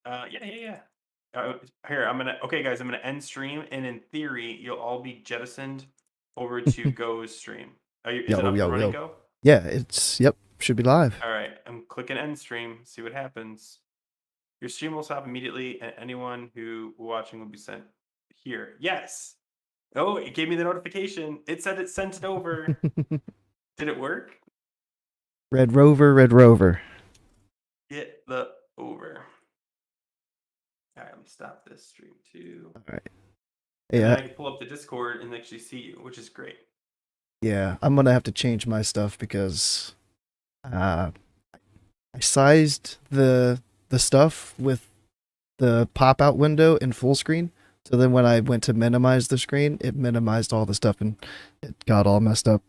Yeah. Here, okay, guys, I'm gonna end stream, and in theory, you'll all be jettisoned over to Go's stream. Is it Yo, up yo, and running, yo. Go? Yeah, yep, should be live. All right, I'm clicking end stream, see what happens. Your stream will stop immediately, and anyone who watching will be sent here. Yes. Oh, it gave me the notification. It said it sent it over. Did it work? Red Rover. Get the over. All right, let me stop this stream too. All right. Yeah. I can pull up the Discord and actually see you, which is great. Yeah, I'm gonna have to change my stuff because I sized the stuff with the pop-out window in full screen. So then when I went to minimize the screen, it minimized all the stuff and it got all messed up.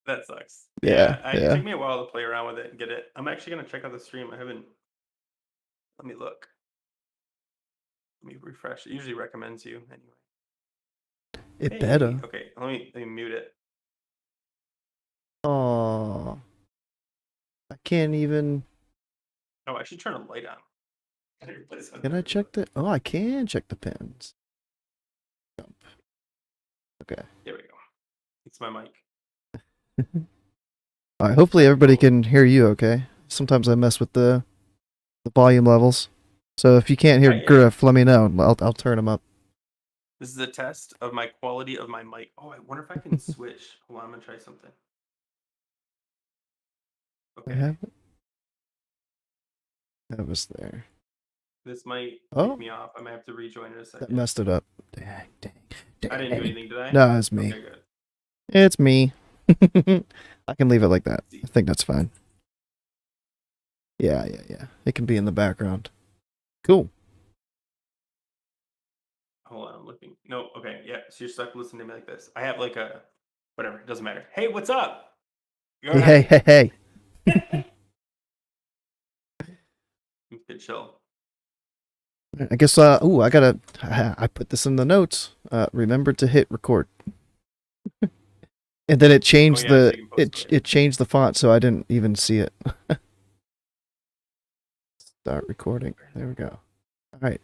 That sucks. Yeah. It took me a while to play around with it and get it. I'm actually going to check out the stream. I haven't. Let me look. Let me refresh. It usually recommends you anyway. It better. Okay, let me mute it. Oh, I can't even. Oh, I should turn a light on. Can I check the? Oh, I can check the pins. Okay. There we go. It's my mic. All right. Hopefully everybody can hear you. Okay. Sometimes I mess with the volume levels. So if you can't hear Griff, let me know. I'll turn them up. This is a test of my quality of my mic. Oh, I wonder if I can switch. Hold on, I'm gonna try something. Okay. That was there. This might kick me off. I might have to rejoin in a second. That messed it up. Dang. I didn't do anything, did I? No, it's me. Okay, good. It's me. I can leave it like that. I think that's fine. Yeah. It can be in the background. Cool. Hold on, I'm looking. No, okay, yeah. So you're stuck listening to me like this. I have like a whatever, it doesn't matter. Hey, what's up? Hey. Good chill. I guess I put this in the notes. Remember to hit record. And then it changed it changed the font, so I didn't even see it. Start recording. There we go. All right.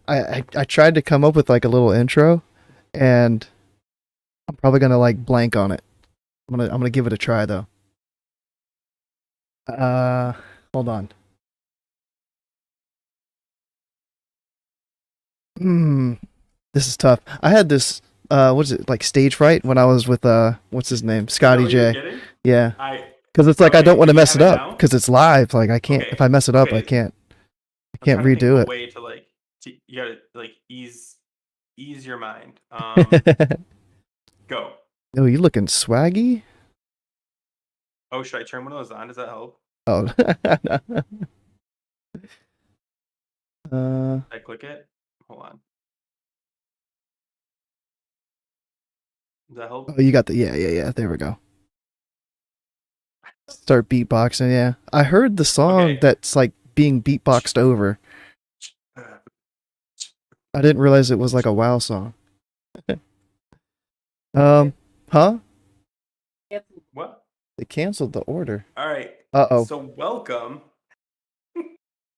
I tried to come up with like a little intro, and I'm probably gonna like blank on it. I'm gonna give it a try though. Hold on. This is tough. I had this what's it, like stage fright when I was with what's his name? Scotty J. Yeah. Because it's like I don't want to mess it up because it's live. Like I can't if I mess it up, I can't redo it. Way to like you gotta like ease your mind. Go. Oh, you looking swaggy? Oh, should I turn one of those on? Does that help? Oh. I click it. Hold on. Does that help? Oh, you got the yeah. There we go. Start beatboxing. Yeah, I heard the song that's like being beatboxed over. I didn't realize it was like a WoW song. Huh? What? They canceled the order. All right. Uh-oh. So welcome.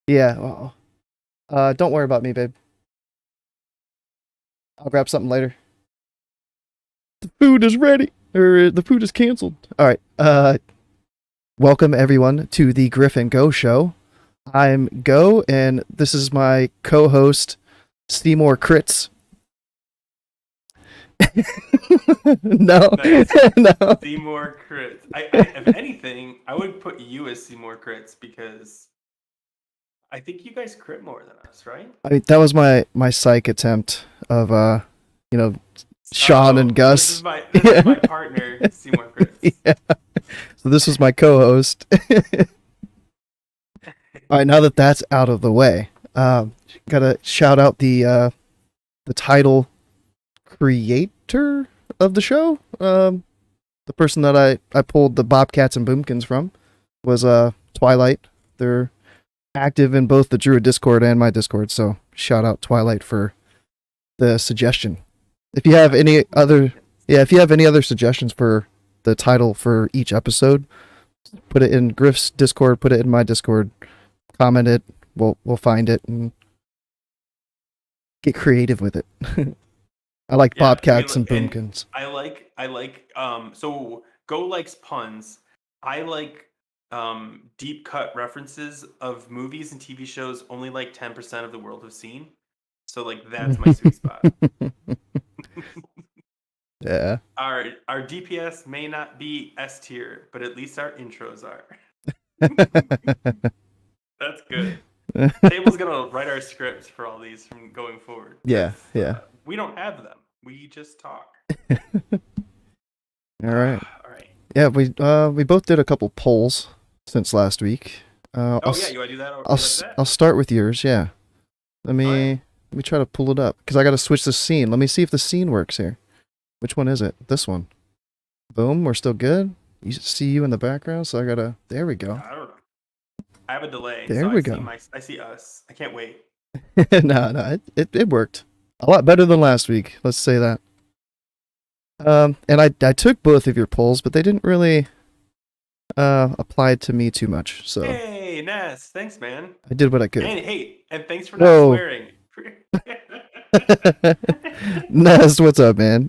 Yeah. Uh-oh. Don't worry about me, babe. I'll grab something later. The food is ready. Or the food is canceled. All right. Welcome everyone to the Griff and Go show. I'm Go, and this is my co-host, Seymour Crits. No. Seymour Crits. If anything, I would put you as Seymour Crits because I think you guys crit more than us, right? I mean, that was my psych attempt of Sean and Gus. This is my partner, Seymour Crits. Yeah. So this was my co-host. All right, now that that's out of the way, gotta shout out the title creator of the show. The person that I pulled the Bobcats and Boomkins from was Twilight. They're active in both the Druid Discord and my Discord, so shout out Twilight for the suggestion. If you have any other suggestions for the title for each episode, put it in Griff's Discord, put it in my Discord, comment it. We'll find it and get creative with it. I like Bobcats and Boomkins. I like so Go likes puns. I like deep cut references of movies and TV shows only like 10% of the world have seen. So like that's my sweet spot. Yeah. Our DPS may not be S tier, but at least our intros are. That's good. Table's gonna write our scripts for all these from going forward. Yeah. We don't have them. We just talk. All right. All right. Yeah, we both did a couple polls since last week. You want to do that? I'll start with yours. Yeah. Let me try to pull it up because I got to switch the scene. Let me see if the scene works here. Which one is it? This one. Boom. We're still good. You see you in the background, so I gotta. There we go. I don't know. I have a delay. There we go. I see us. I can't wait. No, it worked a lot better than last week. Let's say that. And I took both of your polls, but they didn't really apply to me too much. So hey, Ness, thanks, man. I did what I could. And thanks for not swearing. Ness, what's up, man?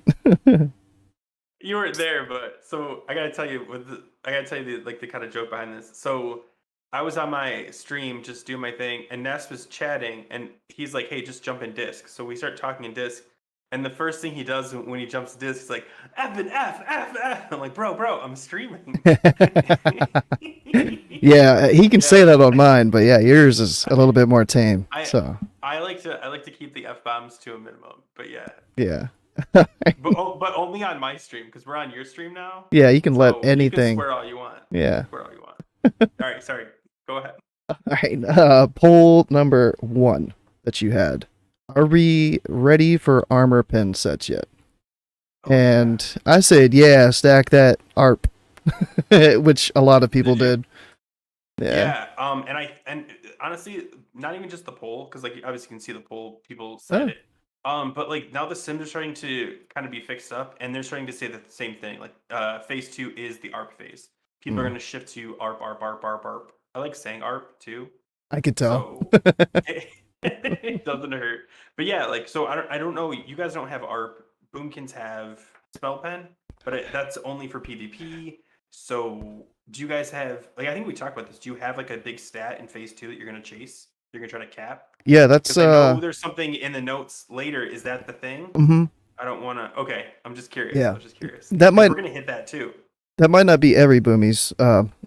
You weren't there, but so I gotta tell you the kind of joke behind this. So I was on my stream just doing my thing, and Ness was chatting, and he's like, "Hey, just jump in disc." So we start talking in disc, and the first thing he does when he jumps disc, he's like, "F and F, F, F." I'm like, "Bro, I'm streaming." Yeah, he can say that on mine, but yeah, yours is a little bit more tame. I like to keep the F bombs to a minimum, but yeah. Yeah. but only on my stream because we're on your stream now. Yeah, you can let anything. You can swear all you want. Yeah. Swear all you want. All right, sorry. Go ahead. All right. Poll number 1 that you had. Are we ready for armor pen sets yet? And I said, yeah, stack that ARP, which a lot of people did. Yeah. And honestly, not even just the poll, because like obviously you can see the poll, people said it. But like now the sims are starting to kind of be fixed up, and they're starting to say that the same thing. Like phase 2 is the ARP phase. People are going to shift to ARP, ARP, ARP, ARP, ARP. I like saying ARP too. I could tell. So it doesn't hurt. But yeah, like so I don't know. You guys don't have ARP. Boomkins have spell pen, but that's only for PvP. So do you guys have like I think we talked about this. Do you have like a big stat in phase 2 that you're gonna chase? You're gonna try to cap? Yeah, that's I know there's something in the notes later. Is that the thing? Mm-hmm. I don't want to. Okay, I'm just curious. Yeah, I'm just curious. We're gonna hit that too. That might not be every boomie's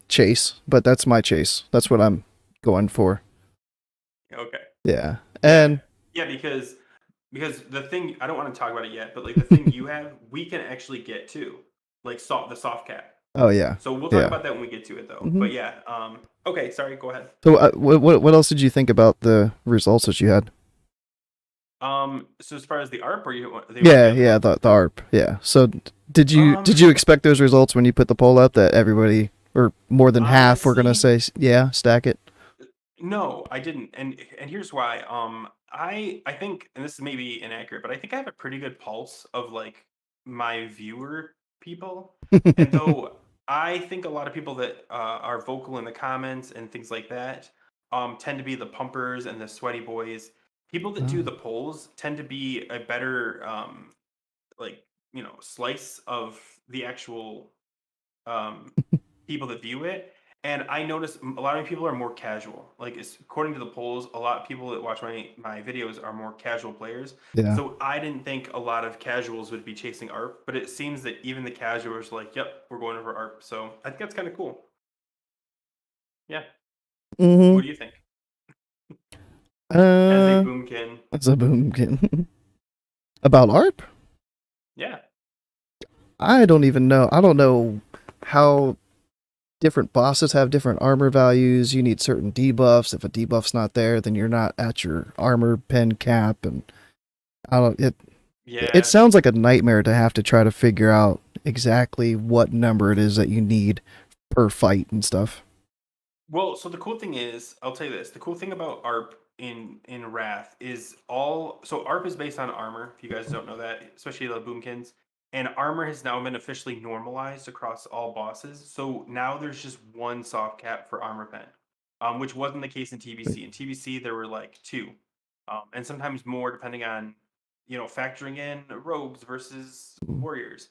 chase, but that's my chase. That's what I'm going for. Okay. Yeah, and yeah, because the thing I don't want to talk about it yet, but like the thing you have, we can actually get to, like the soft cap. Oh yeah. So we'll talk about that when we get to it though. Mm-hmm. But yeah. Okay. Sorry. Go ahead. So what else did you think about the results that you had? So as far as the ARP, or the ARP. Yeah. So did you expect those results when you put the poll up that everybody or more than half were gonna say stack it? No, I didn't, and here's why. I think, and this is maybe inaccurate, but I think I have a pretty good pulse of like my viewer people, and though I think a lot of people that are vocal in the comments and things like that tend to be the pumpers and the sweaty boys. People that do the polls tend to be a better slice of the actual people that view it. And I notice a lot of people are more casual. Like according to the polls, a lot of people that watch my videos are more casual players. Yeah. So I didn't think a lot of casuals would be chasing ARP, but it seems that even the casuals are like, yep, we're going over ARP. So I think that's kind of cool. Yeah. Mm-hmm. What do you think? As a boomkin. As a boomkin. About ARP? Yeah. I don't even know. I don't know how different bosses have different armor values. You need certain debuffs. If a debuff's not there, then you're not at your armor pen cap, and it sounds like a nightmare to have to try to figure out exactly what number it is that you need per fight and stuff. Well, so the cool thing is, I'll tell you this, the cool thing about ARP in Wrath is ARP is based on armor, if you guys don't know that, especially the Boomkins. And armor has now been officially normalized across all bosses. So now there's just one soft cap for armor pen. which wasn't the case in TBC. In TBC, there were like 2, and sometimes more depending on, factoring in rogues versus warriors.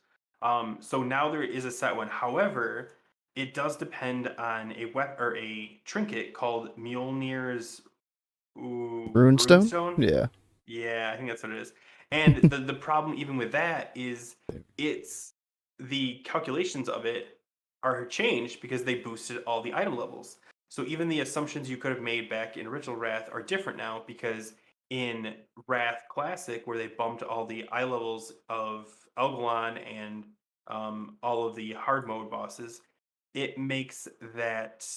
So now there is a set one. However, it does depend on a weapon or a trinket called Mjolnir's Runestone? Runestone. Yeah. Yeah, I think that's what it is. And the problem even with that is it's the calculations of it are changed because they boosted all the item levels. So even the assumptions you could have made back in original Wrath are different now because in Wrath Classic, where they bumped all the eye levels of Elgalon and all of the hard mode bosses, it makes that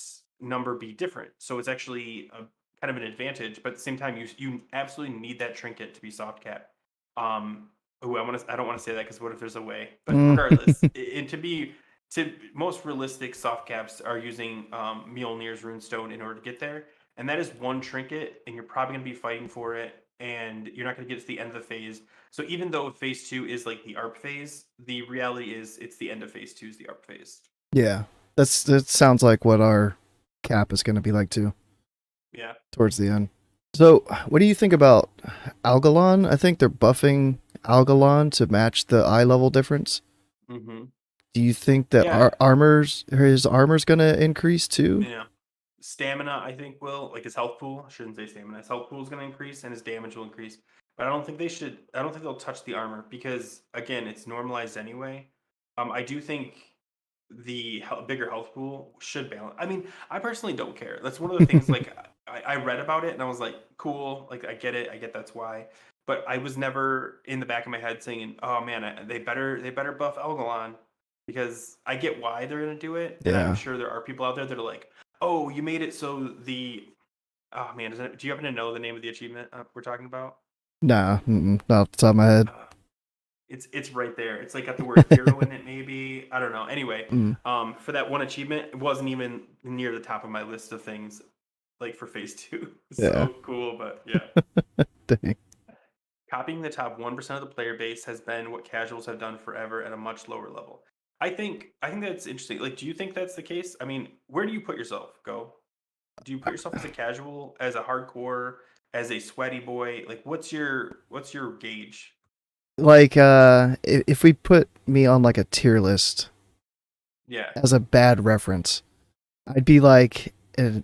number be different. So it's actually a kind of an advantage, but at the same time, you absolutely need that trinket to be soft cap. I don't want to say that because what if there's a way? But regardless, and to most realistic soft caps are using Mjolnir's Runestone in order to get there, and that is one trinket, and you're probably going to be fighting for it, and you're not going to get to the end of the phase. So even though phase 2 is like the ARP phase, the reality is it's the end of phase 2 is the ARP phase. Yeah, that sounds like what our cap is going to be like too. Yeah. Towards the end. So, what do you think about Algalon? I think they're buffing Algalon to match the eye level difference. Mm-hmm. Do you think that his armor's going to increase too? Yeah. Stamina, I think, his health pool. I shouldn't say stamina. His health pool is going to increase and his damage will increase. But I don't think they'll touch the armor because, again, it's normalized anyway. I do think the bigger health pool should balance. I mean, I personally don't care. That's one of the things, like, I read about it and I was like, cool. Like, I get it. I get that's why. But I was never in the back of my head saying, oh, man, they better buff Elgalon because I get why they're going to do it. And I'm sure there are people out there that are like, oh, you made it so oh man, do you happen to know the name of the achievement we're talking about? Nah, not off the top of my head. It's right there. It's like got the word hero in it, maybe. I don't know. Anyway, for that one achievement, it wasn't even near the top of my list of things, like for phase 2. So cool, but yeah. Dang. Copying the top 1% of the player base has been what casuals have done forever at a much lower level. I think that's interesting. Like, do you think that's the case? I mean, where do you put yourself? Go. Do you put yourself as a casual, as a hardcore, as a sweaty boy? Like, what's your gauge? Like, if we put me on like a tier list, yeah, as a bad reference, I'd be like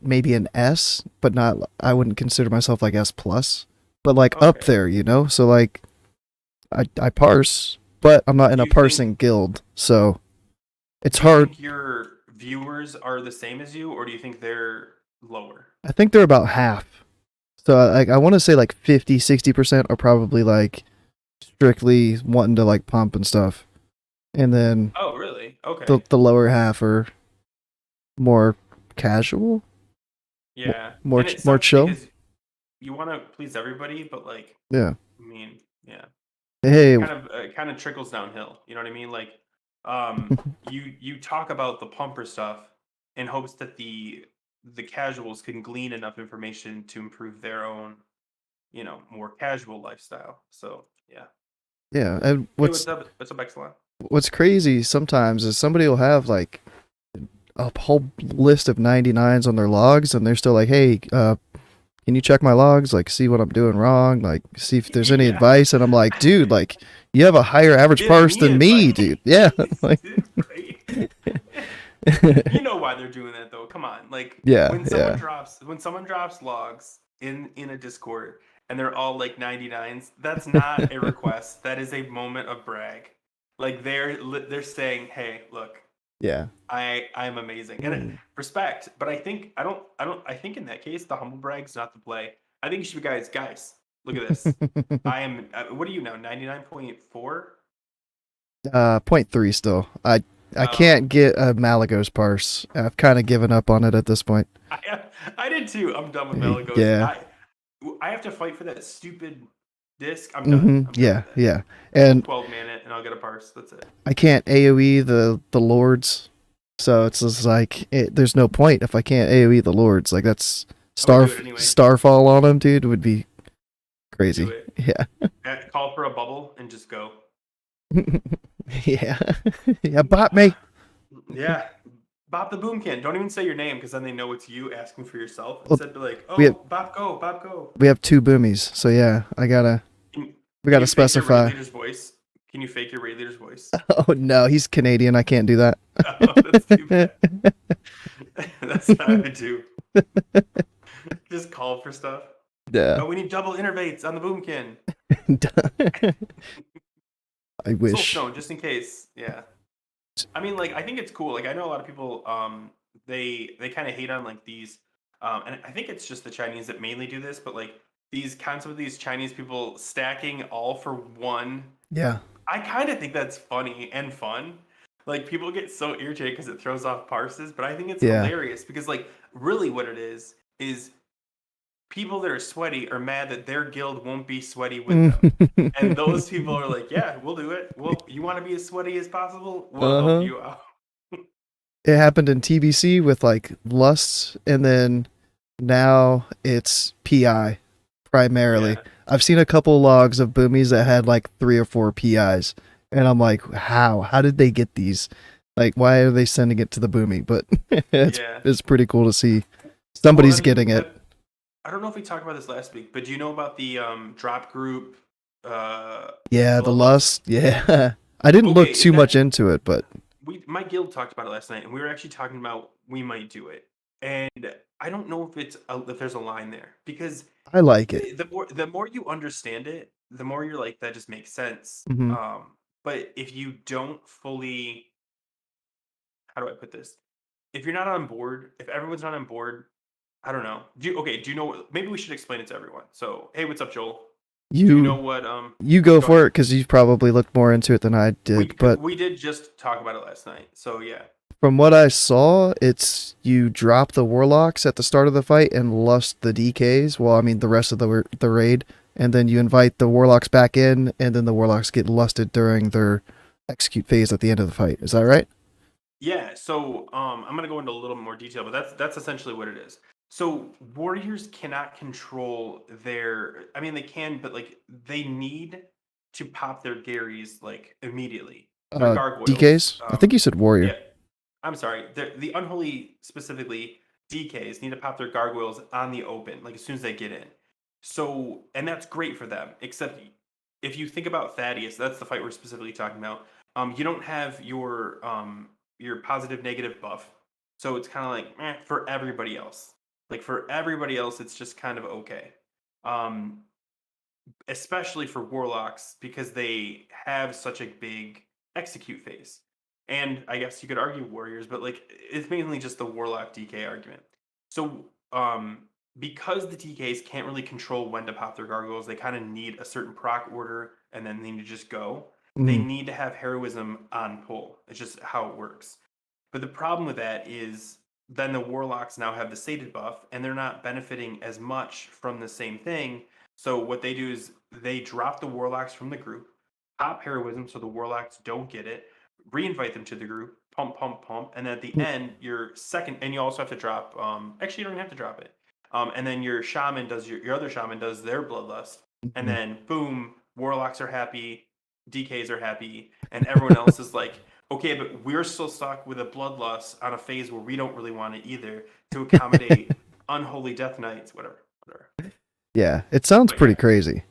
maybe an S, but not. I wouldn't consider myself like S plus, but like up there, you know. So like, I parse, but I'm not in a parsing guild, so it's hard. Do you think your viewers are the same as you, or do you think they're lower? I think they're about half. So like, I want to say like 50-60% are probably like strictly wanting to like pump and stuff, and then oh really? Okay. The lower half are more casual. Yeah. More chill. You want to please everybody, but like, yeah. I mean, yeah. Hey, it kind of trickles downhill. You know what I mean? Like, you talk about the pumper stuff in hopes that the casuals can glean enough information to improve their own, more casual lifestyle. So yeah. Yeah, and what's up, Excellent? What's crazy sometimes is somebody will have like a whole list of 99s on their logs, and they're still like, "Hey, can you check my logs? Like, see what I'm doing wrong? Like, see if there's any advice." And I'm like, "Dude, like, you have a higher average parse than me, dude." Yeah, like. You know why they're doing that though? Come on, like, when someone drops logs in a Discord and they're all like 99s, that's not a request. That is a moment of brag. Like they're saying, "Hey, look, yeah, I'm amazing," and respect. But I think I think in that case, the humble brag's not the play. I think you should be guys. Look at this. I am. What are you now? 99.4. 0.3 still. I can't get a Malagos parse. I've kind of given up on it at this point. I did too. I'm done with Malagos. Yeah. I have to fight for that stupid disc. I'm done. Yeah. And 12 mana and I'll get a parse. That's it. I can't AoE the lords. So it's just like, there's no point if I can't AoE the lords. Like, that's Starfall on them, dude, would be crazy. Yeah. Call for a bubble and just go. Yeah. Yeah, bot me. Yeah. Bob the Boomkin. Don't even say your name because then they know it's you asking for yourself. Well, Instead, be like, we have oh, Bob, go, Bob, go. we have 2 boomies, so yeah, we Can, can gotta you fake your raid specify. leader's voice? Can you fake your raid leader's voice? Oh no, he's Canadian. I can't do that. Oh, that's too bad. That's how I do. Just call for stuff. Yeah. Oh, we need double innervates on the Boomkin. I wish. Soulstone, just in case. Yeah. I mean, like, I think it's cool. Like, I know a lot of people, they kind of hate on like these, and I think it's just the Chinese that mainly do this. But like these concept of these Chinese people stacking all for one. Yeah. I kind of think that's funny and fun. Like people get so irritated because it throws off parses, but I think it's hilarious because like really what it is people that are sweaty are mad that their guild won't be sweaty with them. And those people are like, yeah, we'll do it. Well, you want to be as sweaty as possible? We'll help you out. It happened in TBC with like lusts, and then now it's PI primarily. Yeah. I've seen a couple logs of boomies that had like 3 or 4 PIs, and I'm like, how did they get these? Like, why are they sending it to the boomy? But it's pretty cool to see somebody's getting it. I don't know if we talked about this last week, but do you know about the drop group? Yeah, the lust. Yeah, I didn't look too much into it, but my guild talked about it last night, and we were actually talking about we might do it. And I don't know if there's a line there because I like it. The more you understand it, the more you're like that just makes sense. Mm-hmm. But if you don't fully, how do I put this? If you're not on board, if everyone's not on board. I don't know. Do you know? Maybe we should explain it to everyone. So, hey, what's up, Joel? Do you know what? You go for it because you probably looked more into it than I did. But we did just talk about it last night. So yeah. From what I saw, it's you drop the warlocks at the start of the fight and lust the DKs. Well, I mean the rest of the raid, and then you invite the warlocks back in, and then the warlocks get lusted during their execute phase at the end of the fight. Is that right? Yeah. So I'm gonna go into a little more detail, but that's essentially what it is. So warriors cannot control their. I mean, they can, but like they need to pop their Garys like immediately. Their gargoyles. DKs. I think you said warrior. Yeah, I'm sorry. The unholy specifically DKs need to pop their gargoyles on the open, like as soon as they get in. So, and that's great for them. Except if you think about Thaddeus, that's the fight we're specifically talking about. You don't have your positive negative buff, so it's kind of like for everybody else. Like for everybody else, it's just kind of okay. Especially for warlocks because they have such a big execute phase. And I guess you could argue warriors, but like it's mainly just the warlock DK argument. So because the DKs can't really control when to pop their gargoyles, they kind of need a certain proc order and then they need to just go. They need to have heroism on pull. It's just how it works. But the problem with that is then the warlocks now have the sated buff and they're not benefiting as much from the same thing. So what they do is they drop the warlocks from the group, pop heroism so the warlocks don't get it, reinvite them to the group, pump, and then at the end, your second, and you also have to drop, actually you don't even have to drop it. And then your shaman does, your other shaman does their bloodlust, and then boom, warlocks are happy, DKs are happy, and everyone else is like, okay, but we're still stuck with a bloodlust on a phase where we don't really want it either to accommodate unholy death knights, whatever. Yeah, it sounds pretty crazy.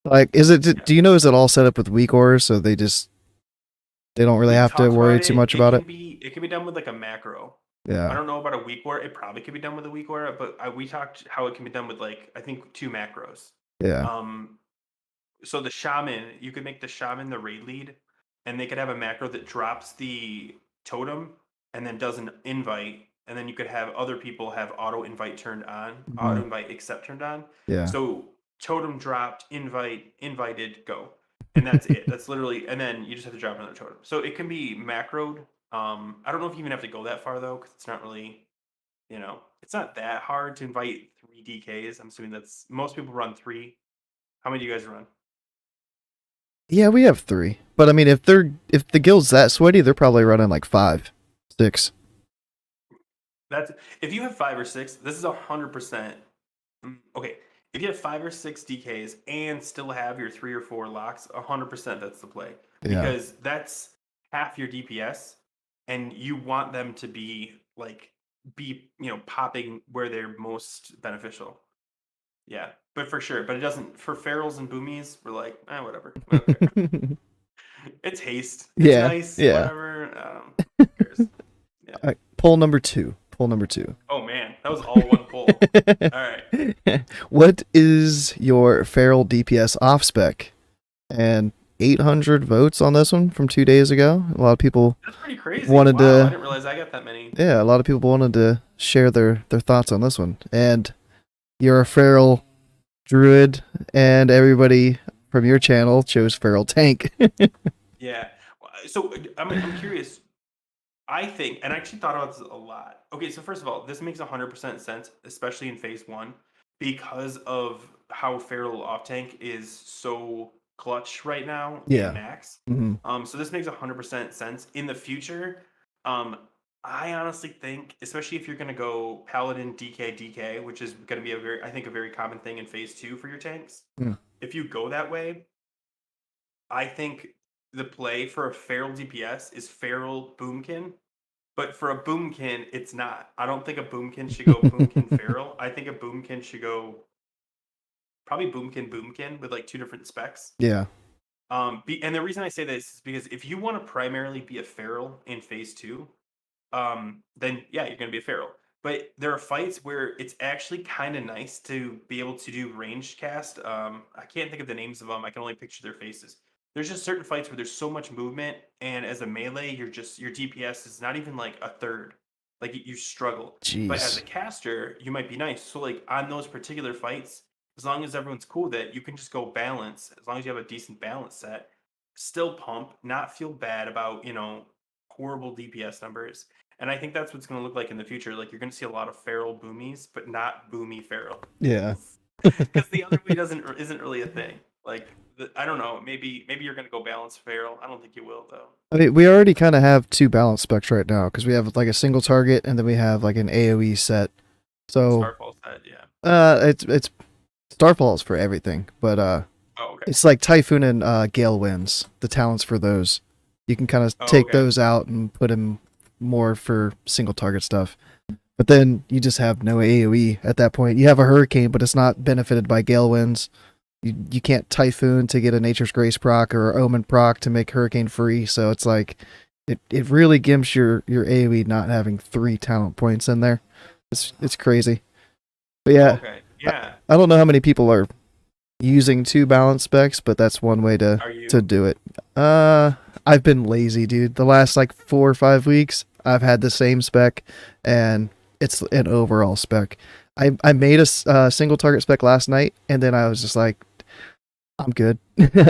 Like, is it? Do you know? Is it all set up with weak ores, so they don't really have to worry too much about it? It can be done with like a macro. Yeah. I don't know about a weak ore. It probably could be done with a weak ore, but we talked how it can be done with like I think 2 macros. Yeah. So the shaman, you could make the shaman the raid lead. And they could have a macro that drops the totem and then does an invite. And then you could have other people have auto invite turned on, auto invite accept turned on. Yeah. So totem dropped, invited, go. And that's it. That's literally, and then you just have to drop another totem. So it can be macroed. I don't know if you even have to go that far though, because it's not really, it's not that hard to invite 3 DKs. I'm assuming that's, most people run 3. How many do you guys run? Yeah, we have 3. But I mean, if the guild's that sweaty, they're probably running like 5, 6. That's if you have 5 or 6. This is 100%. Okay, if you have 5 or 6 DKs and still have your 3 or 4 locks, 100% that's the play because that's half your DPS. and you want them to be popping where they're most beneficial. Yeah, but for sure. But it doesn't for ferals and boomies. We're like, whatever. We don't care. It's haste. It's Yeah, nice. yeah. Whatever. Who cares? Yeah. All right, poll number two. Poll number two. Oh man, that was all one poll. All right. What is your feral DPS off spec? And 800 votes on this one from 2 days ago. A lot of people That's pretty crazy. wanted Wow, to. I didn't realize I got that many. Yeah, a lot of people wanted to share their thoughts on this one. And you're a feral druid, and everybody from your channel chose feral tank. Yeah. So I'm curious. I think, and I actually thought about this a lot. Okay, so first of all, this makes 100% sense, especially in phase one, because of how feral off tank is so clutch right now Yeah. in max. Mhm. So this makes 100% sense. In the future, I honestly think, especially if you're going to go Paladin DK, which is going to be a very common thing in phase two for your tanks. Mm. If you go that way, I think the play for a feral DPS is feral boomkin, but for a boomkin, it's not. I don't think a boomkin should go boomkin feral. I think a boomkin should go probably boomkin with like two different specs. Yeah. And the reason I say this is because if you want to primarily be a feral in phase two, then yeah, you're gonna be a feral. But there are fights where it's actually kind of nice to be able to do ranged cast. I can't think of the names of them. I can only picture their faces. There's just certain fights where there's so much movement, and as a melee, your DPS is not even like a third. Like you struggle. But as a Jeez. caster, you might be nice. So like on those particular fights, as long as everyone's cool with it, you can just go balance. As long as you have a decent balance set, still pump, not feel bad about horrible DPS numbers. And I think that's what's going to look like in the future. Like you're going to see a lot of feral boomies, but not boomy feral. Yeah. Because the other way isn't really a thing. Like I don't know. Maybe you're going to go balance feral. I don't think you will though. I mean, we already kind of have two balance specs right now because we have like a single target and then we have like an AOE set. So Starfall said, yeah. it's Starfall is for everything, but Oh, okay. it's like Typhoon and Gale Winds. The talents for those, you can kind of take okay. those out and put them more for single target stuff. But then you just have no AOE at that point. You have a Hurricane, but it's not benefited by Gale Winds. You can't Typhoon to get a Nature's Grace proc or Omen proc to make Hurricane free. So it's like it really gimps your AOE not having 3 talent points in there. It's crazy. But yeah, Okay. Yeah. I don't know how many people are using 2 balance specs, but that's one way to do it. I've been lazy, dude. The last like 4 or 5 weeks, I've had the same spec, and it's an overall spec. I made a single target spec last night, and then I was just like, I'm good.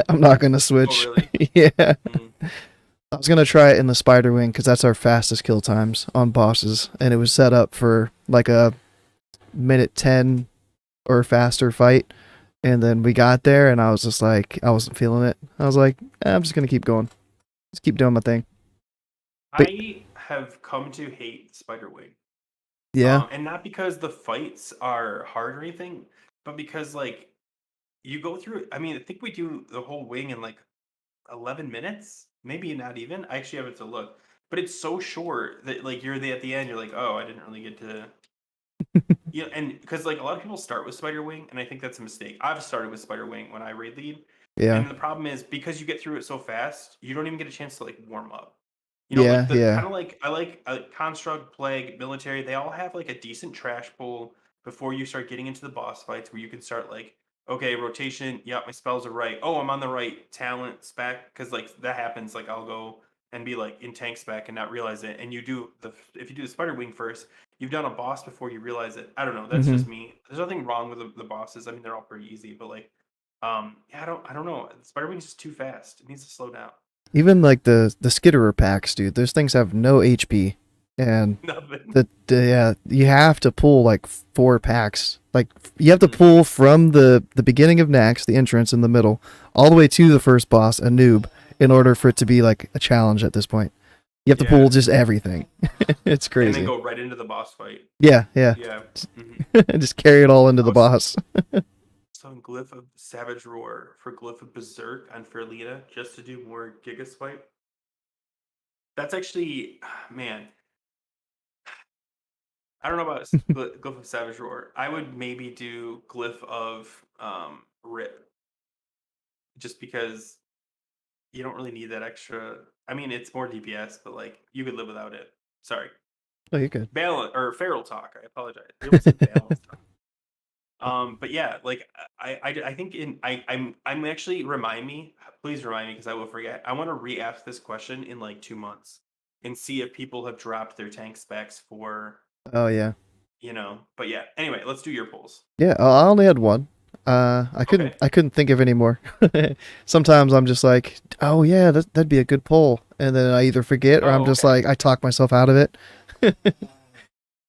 I'm not gonna switch. Oh, really? Yeah. Mm-hmm. I was gonna try it in the Spider Wing because that's our fastest kill times on bosses, and it was set up for like a minute 10 or faster fight. And then we got there, and I was just like, I wasn't feeling it. I was like, I'm just gonna keep going, just keep doing my thing. But, I have come to hate Spiderwing. yeah, And not because the fights are hard or anything, but because like you go through. I mean, I think we do the whole wing in like 11 minutes, maybe not even. I actually have it to look, but it's so short that like at the end, you're like, oh, I didn't really get to. Yeah, and because like a lot of people start with Spider Wing, and I think that's a mistake. I've started with Spider Wing when I raid lead, yeah, and the problem is because you get through it so fast, you don't even get a chance to like warm up. yeah, Like yeah. kind of like I like Construct, Plague, Military. They all have like a decent trash pool before you start getting into the boss fights, where you can start like, okay, rotation. Yep, my spells are right. Oh, I'm on the right talent spec because like that happens. Like I'll go and be like in tank spec and not realize it. And if you do the Spider Wing first, you've done a boss before you realize it. I don't know. That's just me. There's nothing wrong with the bosses. I mean, they're all pretty easy, but like, yeah, I don't know. Spider Wing's just too fast. It needs to slow down. Even like the skitterer packs, dude. Those things have no HP, and Nothing. yeah, you have to pull like 4 packs. Like you have to pull from the beginning of Nax, the entrance in the middle, all the way to the first boss, a noob, in order for it to be like a challenge at this point. You have to pull just everything. It's crazy. And then go right into the boss fight. Yeah. Yeah. Just carry it all into the boss. So in Glyph of Savage Roar for Glyph of Berserk on Ferlita, just to do more Giga Swipe. That's actually, man. I don't know about Glyph of Savage Roar. I would maybe do Glyph of Rip, just because you don't really need that extra. I mean, it's more DPS, but like you could live without it. Sorry, Oh, you're good. balance or feral talk. I apologize. I almost said balance talk. But yeah, like I think I'm actually please remind me because I will forget. I want to re-ask this question in like 2 months and see if people have dropped their tank specs for, Oh yeah. But yeah. Anyway, let's do your polls. Yeah, I only had one. Okay. I couldn't think of any more. Sometimes I'm just like, oh yeah, that'd be a good poll, and then I either forget or I'm just like, I talk myself out of it.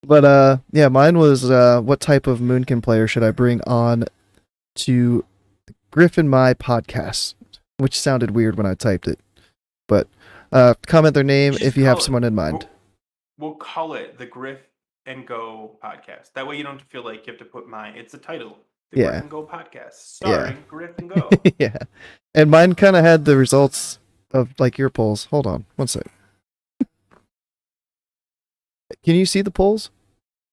But yeah, mine was what type of Moonkin player should I bring on to Griff and I podcast, which sounded weird when I typed it. But comment their name Just if you have call it- someone in mind. We'll call it the Griff and Go podcast. That way you don't have to feel like you have to put mine. It's a title. The Yeah. Griff and Go podcast, starring Griff and Go. Yeah, and mine kind of had the results of like your polls. Hold on, one sec. Can you see the polls?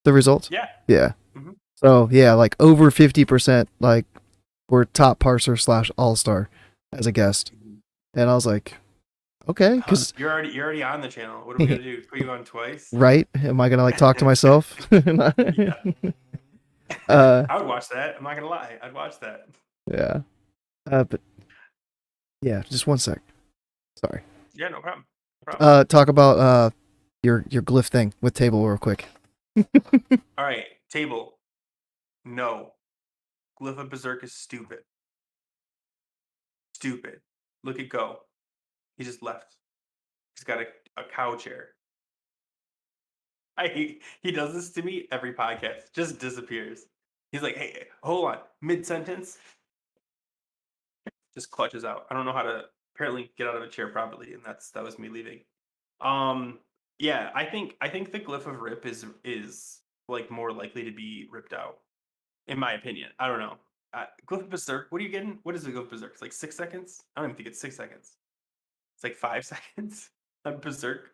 The results? Yeah. Yeah. Mhm. So yeah, like over 50% like were top parser / all-star as a guest, and I was like, okay, because You're already on the channel. What are we gonna do? Put you on twice? right? Am I gonna like talk to myself? Yeah. Uh, I would watch that. I'm not gonna lie. I'd watch that. yeah. But yeah, just one sec. Sorry. Yeah, no problem. No problem. Talk about your glyph thing with table real quick. All right, table. No. Glyph of Berserk is stupid. Stupid. Look at Go. He just left. He's got a cow chair. He does this to me every podcast. Just disappears. He's like, hey, hold on. Mid-sentence. Just clutches out. I don't know how to apparently get out of a chair properly, and that was me leaving. Yeah, I think the Glyph of Rip is like more likely to be ripped out, in my opinion. I don't know. Glyph of Berserk, what are you getting? What is the Glyph of Berserk? It's like 6 seconds? I don't even think it's 6 seconds. It's like 5 seconds on Berserk.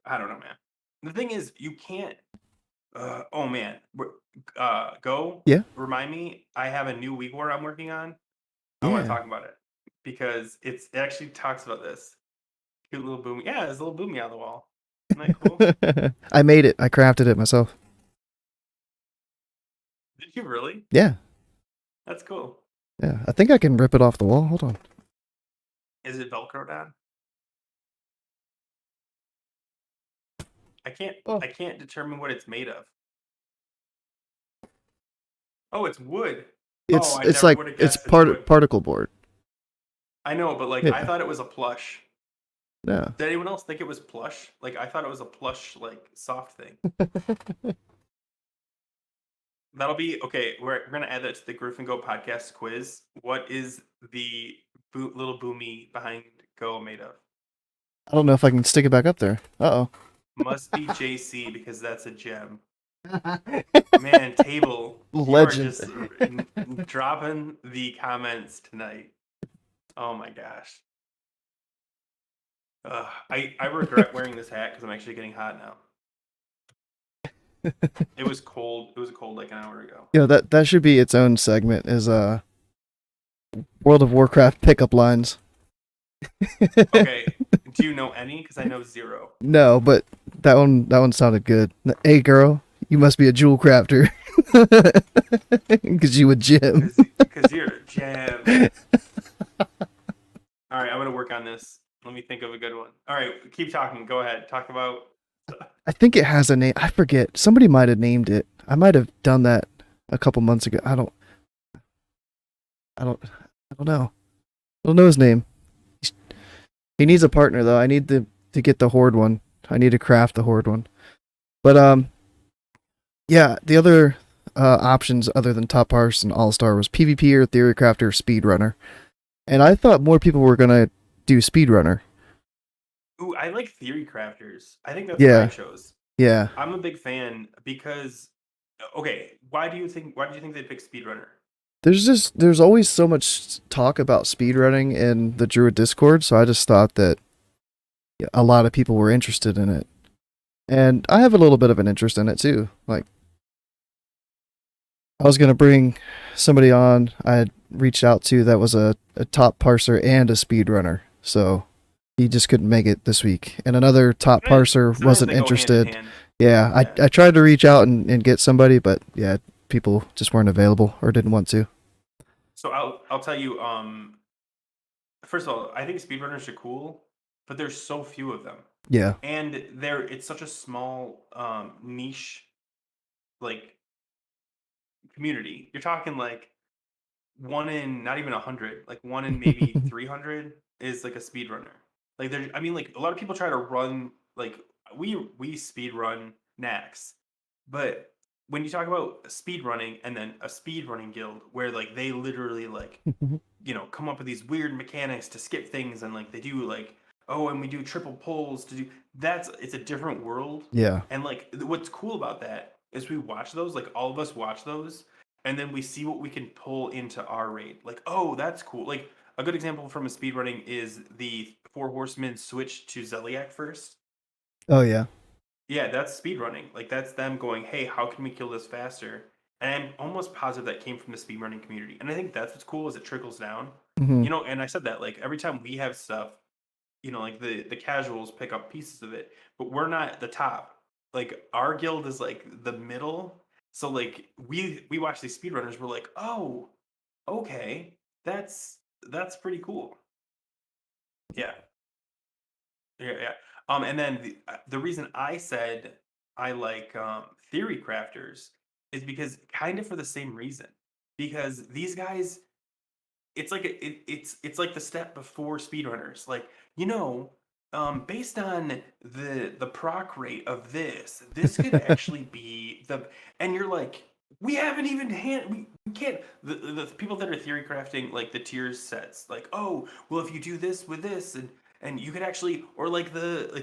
I don't know, man. The thing is, you can't. Oh man, Go. Yeah. Remind me, I have a new Week War I'm working on. I Yeah. want to talk about it because it actually talks about this. Cute little boom. Yeah, there's a little boomy on the wall. Isn't that cool? I made it. I crafted it myself. Did you really? Yeah. That's cool. Yeah. I think I can rip it off the wall. Hold on. Is it Velcro down? I can't determine what it's made of. Oh, it's wood. It's I it's never like would've it's guessed wood. particle board. I know, but like Yeah. I thought it was a plush. No. Did anyone else think it was plush? Like I thought it was a plush, like soft thing. That'll be okay. We're gonna add that to the Griff and Go podcast quiz. What is the little boomy behind Go made of? I don't know if I can stick it back up there. Uh Must be JC because that's a gem. Man, table. Legend. You are just dropping the comments tonight. Oh my gosh. I regret wearing this hat because I'm actually getting hot now. It was cold. It was cold like an hour ago. You know, that should be its own segment. Is World of Warcraft pickup lines. Okay. Do you know any? Because I know zero. No, but that one sounded good. Hey, girl, you must be a jewel crafter. Because you a gem. Because you're a gem. All right, I'm gonna work on this. Let me think of a good one. All right, keep talking. Go ahead. Talk about. I think it has a name. I forget. Somebody might have named it. I might have done that a couple months ago. I don't know. I don't know his name. He needs a partner though. I need to get the horde one. I need to craft the horde one. But yeah, the other options other than top parse and all-star was PvP or theory crafter or speedrunner. And I thought more people were gonna do speedrunner. Ooh, I like theory crafters. I think that's Yeah. what I chose. Yeah. I'm a big fan because. Okay, why do you think they pick speedrunner? There's always so much talk about speedrunning in the Druid Discord, so I just thought that a lot of people were interested in it. And I have a little bit of an interest in it too. Like, I was going to bring somebody on I had reached out to that was a top parser and a speedrunner. So he just couldn't make it this week. And another top parser Sometimes wasn't they go hand in interested. hand. Yeah, I tried to reach out and get somebody, but yeah, people just weren't available or didn't want to. So I'll tell you. First of all, I think speedrunners are cool, but there's so few of them, Yeah. and it's such a small niche like community. You're talking like one in not even 100, like one in maybe 300 is like a speedrunner. Like there, I mean, like a lot of people try to run like we speed run Nax, but when you talk about speed running and then a speed running guild where like they literally like come up with these weird mechanics to skip things and like they do like and we do triple pulls to do it's a different world. Yeah. And like what's cool about that is we watch those, like all of us watch those, and then we see what we can pull into our raid. Like, oh, that's cool. Like a good example from a speedrunning is the Four Horsemen switch to Zeliak first. Oh yeah. Yeah, that's speedrunning. Like that's them going, hey, how can we kill this faster? And I'm almost positive that came from the speedrunning community. And I think that's what's cool is it trickles down. Mm-hmm. And I said that like every time we have stuff, like the casuals pick up pieces of it, but we're not at the top. Like our guild is like the middle. So like we watch these speedrunners, we're like, oh, okay, that's pretty cool. Yeah. Yeah. And then the reason I said I like theory crafters is because kind of for the same reason. Because these guys, it's like it's like the step before speedrunners. Like, based on the proc rate of this could actually be and you're like, we haven't even we can't the people that are theory crafting like the tiers sets, like, oh, well, if you do this with this and you could actually, or like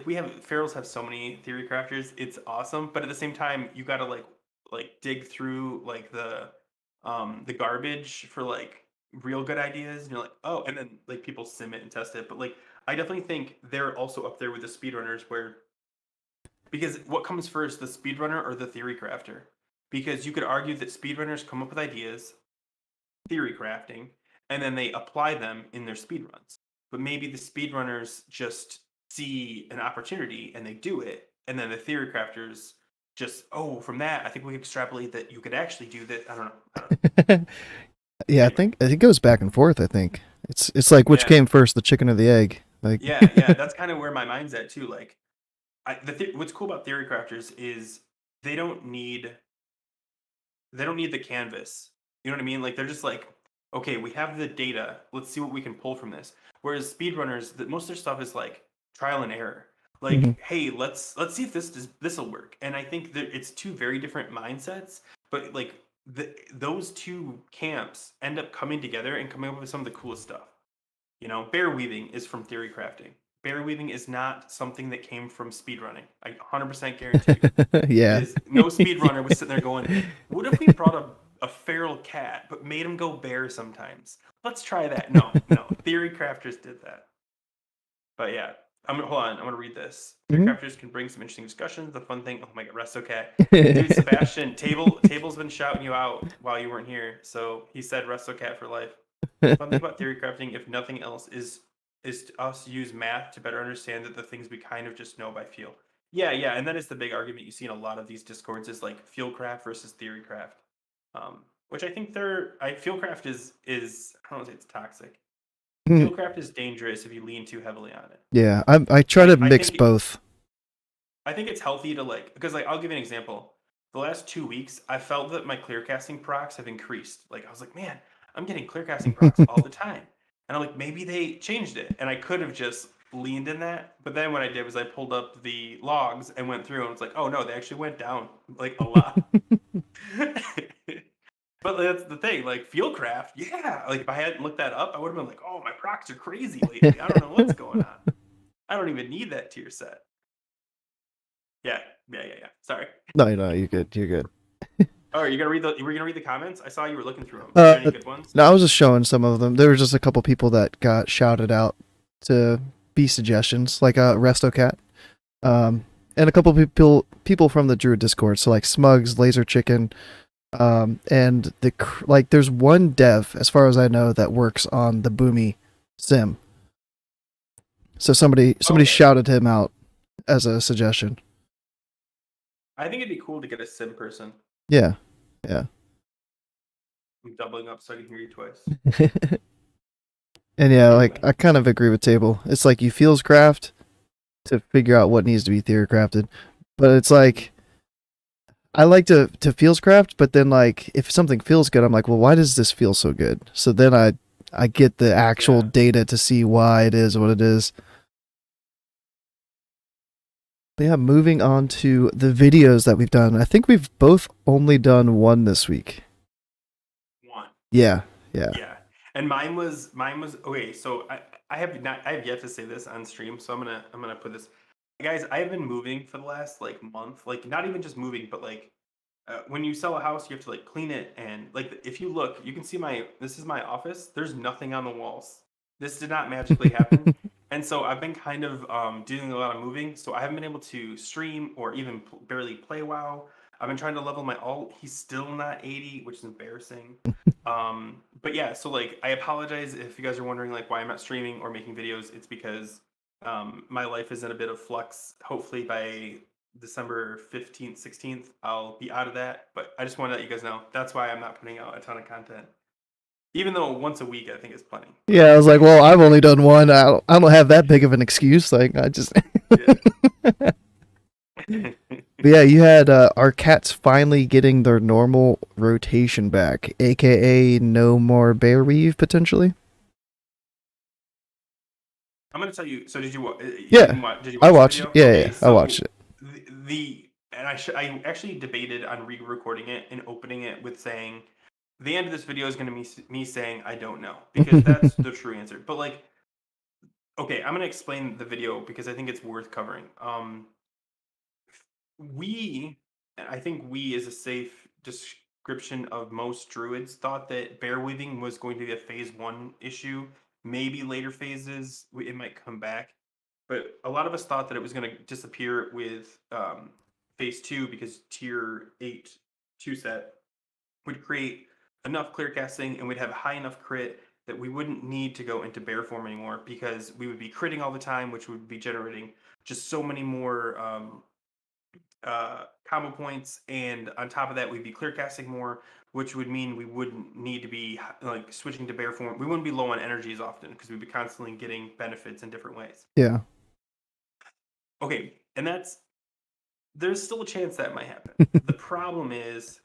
we have ferals have so many theory crafters, it's awesome, but at the same time you gotta like dig through like the garbage for like real good ideas, and you're like, oh, and then like people sim it and test it. But like I definitely think they're also up there with the speedrunners, where because what comes first, the speedrunner or the theory crafter? Because you could argue that speedrunners come up with ideas, theory crafting, and then they apply them in their speedruns. But maybe the speedrunners just see an opportunity and they do it, and then the theory crafters just, oh, from that I think we extrapolate that you could actually do that. I don't know. Yeah, I think it goes back and forth. I think it's like which came first, the chicken or the egg. Like yeah, that's kind of where my mind's at too. Like, what's cool about theory crafters is they don't need the canvas. You know what I mean? Like they're just like, okay, we have the data. Let's see what we can pull from this. Whereas speedrunners, most of their stuff is like trial and error. Like, hey, let's see if this will work. And I think that it's two very different mindsets, but like those two camps end up coming together and coming up with some of the coolest stuff. Bear weaving is from theory crafting. Bear weaving is not something that came from speedrunning. I 100% guarantee you. Yeah. No speedrunner was sitting there going, what if we brought a feral cat but made him go bear sometimes? Let's try that. No. Theory crafters did that. But yeah, hold on. I'm gonna read this. Theory crafters can bring some interesting discussions. The fun thing. Oh my god, Resto Cat. Dude, Sebastian, Table's been shouting you out while you weren't here. So he said Resto Cat for life. The fun thing about theory crafting, if nothing else, is to us use math to better understand that the things we kind of just know by feel. Yeah, and that is the big argument you see in a lot of these discords is like field craft versus theory craft. Which I think field craft is I don't want to say it's toxic. Field craft is dangerous if you lean too heavily on it. Yeah, I try to mix both. I think it's healthy to because I'll give you an example. The last 2 weeks, I felt that my clearcasting procs have increased. Like I was like, man, I'm getting clearcasting procs all the time. And I'm like, maybe they changed it. And I could have just leaned in that. But then what I did was I pulled up the logs and went through and it's like, oh no, they actually went down like a lot. But that's the thing, like fieldcraft, yeah. Like if I hadn't looked that up, I would have been like, oh, my procs are crazy lately. I don't know what's going on. I don't even need that tier set. Yeah. Sorry. No, you're good. Oh, were you gonna read the comments? I saw you were looking through them. Any good ones? No, I was just showing some of them. There was just a couple people that got shouted out to be suggestions, like Restocat, and a couple people from the Druid Discord. So like Smugs, Laser Chicken, and like there's one dev, as far as I know, that works on the Boomy sim. So somebody shouted him out as a suggestion. I think it'd be cool to get a sim person. Yeah. I'm doubling up so I can hear you twice. And yeah, like I kind of agree with Table. It's like you feels craft to figure out what needs to be theory crafted, but it's like I like to feels craft, but then like if something feels good, I'm like, well, why does this feel so good? So then I get the actual data to see why it is what it is. But yeah, moving on to the videos that we've done. I think we've both only done one this week. One. Yeah. And mine was okay. So I have yet to say this on stream. So I'm gonna put this, guys. I have been moving for the last like month. Like not even just moving, but like when you sell a house, you have to like clean it, and like if you look, you can see this is my office. There's nothing on the walls. This did not magically happen. And so I've been kind of doing a lot of moving, so I haven't been able to stream or even barely play WoW. I've been trying to level my alt. He's still not 80, which is embarrassing. But yeah, so like I apologize if you guys are wondering like why I'm not streaming or making videos. It's because my life is in a bit of flux. Hopefully by December 15th, 16th, I'll be out of that. But I just want to let you guys know that's why I'm not putting out a ton of content. Even though once a week I think is plenty. Yeah, I was like, well, I've only done one. I don't have that big of an excuse. Like I just. But yeah, you had our cats finally getting their normal rotation back, aka no more bear weave potentially. I'm gonna tell you. So did you? Yeah, did you watch I watched. The video? Yeah, I watched it. And I actually debated on re-recording it and opening it with saying the end of this video is going to be me saying I don't know, because that's the true answer. But like, okay, I'm going to explain the video because I think it's worth covering. I think we is a safe description of most druids thought that bear weaving was going to be a phase 1 issue. Maybe later phases it might come back, but a lot of us thought that it was going to disappear with phase 2 because tier 8 2 set would create enough clear casting and we'd have high enough crit that we wouldn't need to go into bear form anymore, because we would be critting all the time, which would be generating just so many more combo points, and on top of that we'd be clear casting more, which would mean we wouldn't need to be like switching to bear form. We wouldn't be low on energy as often because we'd be constantly getting benefits in different ways. Yeah. Okay, and there's still a chance that might happen. The problem is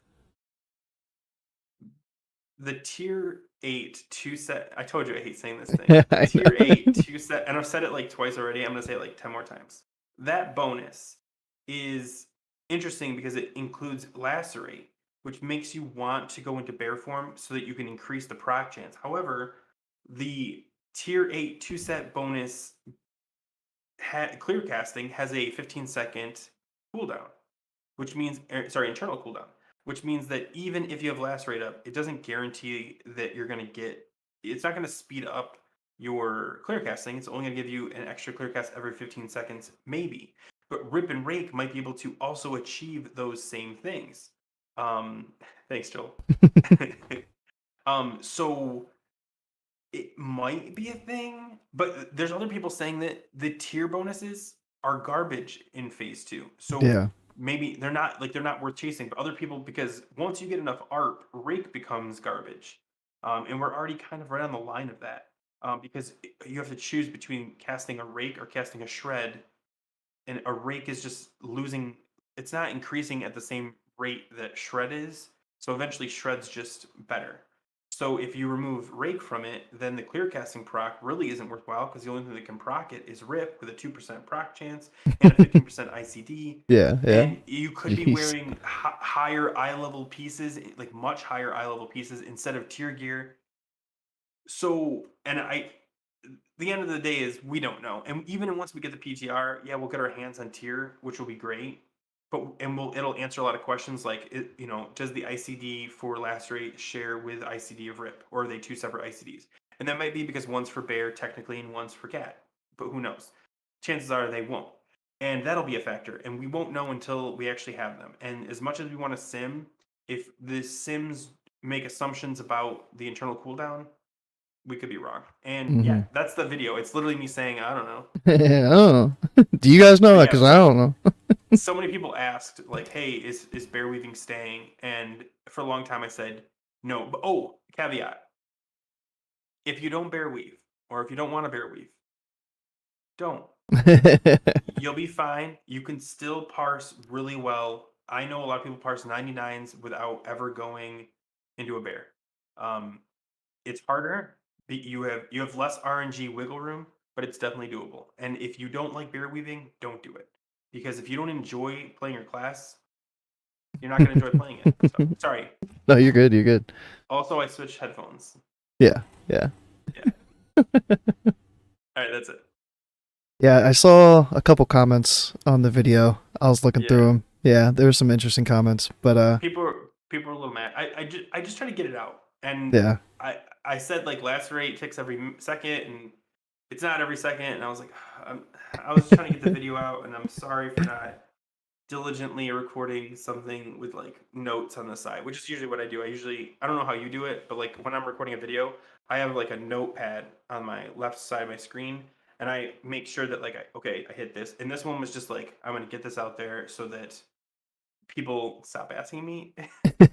the tier 8 2 set. I told you I hate saying this thing. Tier 8 2 set, and I've said it like twice already. I'm gonna say it like 10 more times. That bonus is interesting because it includes lacerate, which makes you want to go into bear form so that you can increase the proc chance. However, the tier 8 2 set bonus clear casting has a 15-second cooldown, which means internal cooldown, which means that even if you have lacerate up, it doesn't guarantee that you're going to get. It's not going to speed up your clear casting. It's only going to give you an extra clear cast every 15 seconds, maybe. But Rip and Rake might be able to also achieve those same things. Thanks, Joel. So it might be a thing, but there's other people saying that the tier bonuses are garbage in phase 2. So yeah, maybe they're not worth chasing. But other people, because once you get enough ARP, Rake becomes garbage, and we're already kind of right on the line of that, because you have to choose between casting a Rake or casting a Shred, and a Rake is just losing. It's not increasing at the same rate that Shred is. So eventually, Shred's just better. So if you remove Rake from it, then the clear casting proc really isn't worthwhile, because the only thing that can proc it is Rip with a 2% proc chance and a 15% ICD. Yeah. And you could be wearing higher eye level pieces, like much higher eye level pieces instead of tier gear. So, the end of the day is we don't know. And even once we get the PTR, yeah, we'll get our hands on tier, which will be great. But it'll answer a lot of questions like, does the ICD for lacerate share with ICD of Rip, or are they two separate ICDs? And that might be because one's for bear technically and one's for cat. but who knows? Chances are they won't. And that'll be a factor. And we won't know until we actually have them. And as much as we want to sim, if the sims make assumptions about the internal cooldown, we could be wrong. And yeah, that's the video. It's literally me saying, I don't know. I don't know. Do you guys know that? Because I don't know. So many people asked, like, hey, is bear weaving staying? And for a long time I said no. But caveat. If you don't bear weave, or if you don't want to bear weave, don't. You'll be fine. You can still parse really well. I know a lot of people parse 99s without ever going into a bear. It's harder. You have less RNG wiggle room, but it's definitely doable. And if you don't like bear weaving, don't do it. Because if you don't enjoy playing your class, you're not going to enjoy playing it. So, sorry. No, you're good. You're good. Also, I switched headphones. Yeah. All right, that's it. Yeah, I saw a couple comments on the video. I was looking through them. Yeah, there were some interesting comments, but people are a little mad. I just try to get it out. And yeah. I said like lacerate ticks every second, and it's not every second. And I was like, I was trying to get the video out, and I'm sorry for not diligently recording something with like notes on the side, which is usually what I do. I don't know how you do it, but like when I'm recording a video, I have like a notepad on my left side of my screen, and I make sure that like I hit this. And this one was just like, I'm gonna get this out there so that people stop asking me,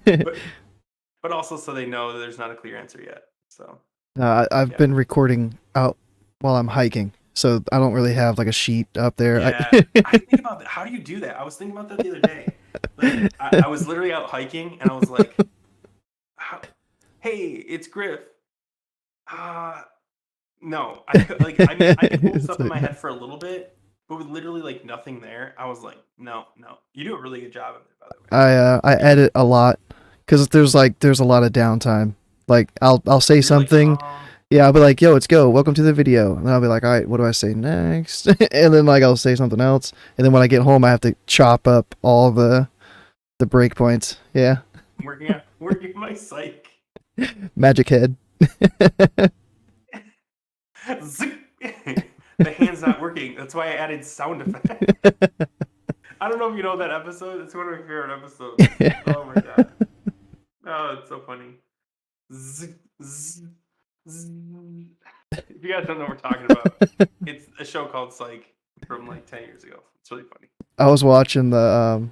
but also so they know that there's not a clear answer yet. So I've been recording out while I'm hiking, so I don't really have like a sheet up there. Yeah, I think about that. How do you do that? I was thinking about that the other day. Like, I was literally out hiking, and I was like, "Hey, it's Grif." No, I could hold stuff in my head for a little bit, but with literally like nothing there, I was like, "No." You do a really good job of it, by the way. I edit a lot because there's a lot of downtime. Like I'll say something. Like, yeah, I'll be like, yo, let's go. Welcome to the video. And I'll be like, all right, what do I say next? And then like I'll say something else. And then when I get home, I have to chop up all the breakpoints. Yeah. Working my psych. Magic head. The hand's not working. That's why I added sound effects. I don't know if you know that episode. It's one of my favorite episodes. Oh my god. Oh, it's so funny. If you guys don't know what we're talking about, it's a show called Psych from like 10 years ago. It's really funny. I was watching the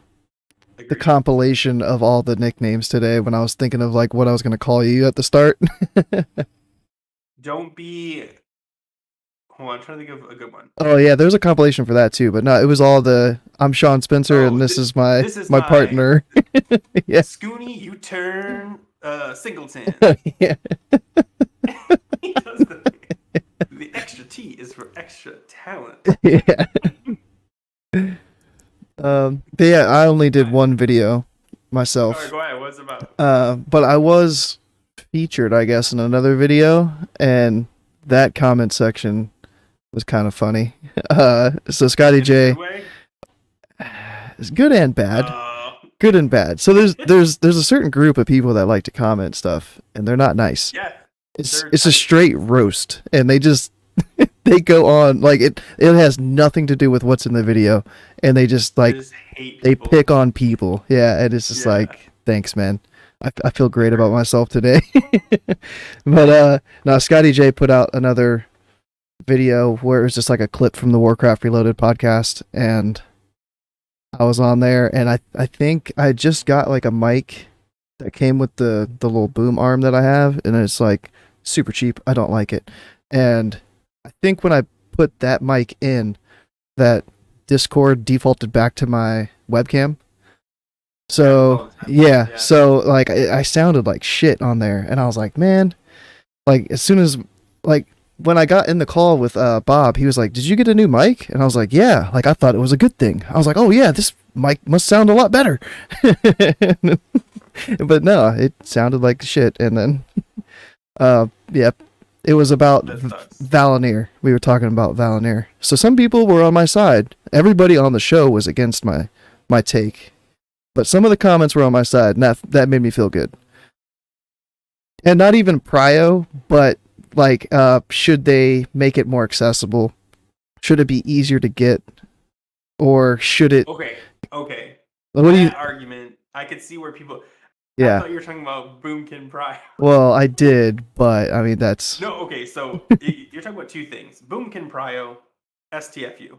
compilation of all the nicknames today when I was thinking of like what I was going to call you at the start. Don't be... Hold on, I'm trying to think of a good one. Oh yeah, there's a compilation for that too, but no, it was all I'm Sean Spencer and this is my partner. Yeah. Scooney U-turn Singleton. Yeah. He does the extra T is for extra talent. Yeah. But yeah, I only did one video myself. Alright, go ahead. What's it about? But I was featured, I guess, in another video, and that comment section was kind of funny. So Scotty J, it's good and bad. Good and bad. So there's a certain group of people that like to comment stuff, and they're not nice. Yeah. It's a straight roast, and they just they go on like it has nothing to do with what's in the video, and they just like they pick on people. Yeah, and it's just like, thanks, man. I feel great about myself today. But now Scotty J put out another video where it was just like a clip from the Warcraft Reloaded podcast, and I was on there, and I think I just got like a mic that came with the little boom arm that I have, and it's like super cheap. I don't like it. And I think when I put that mic in, that Discord defaulted back to my webcam. So yeah, so like I sounded like shit on there, and I was like, man, like as soon as like when I got in the call with Bob, he was like, did you get a new mic? And I was like, yeah, like I thought it was a good thing. I was like, oh yeah, this mic must sound a lot better. But no, it sounded like shit. And then yeah, it was about Valinir. We were talking about Valinir. So some people were on my side. Everybody on the show was against my take. But some of the comments were on my side, and that made me feel good. And not even prio, but like, should they make it more accessible should it be easier to get, or should it? Okay. What do you? That argument, I could see where people. Yeah. I thought you were talking about Boomkin Prio. Well, I did, but I mean that's. No, okay, so you're talking about two things: Boomkin Prio, STFU.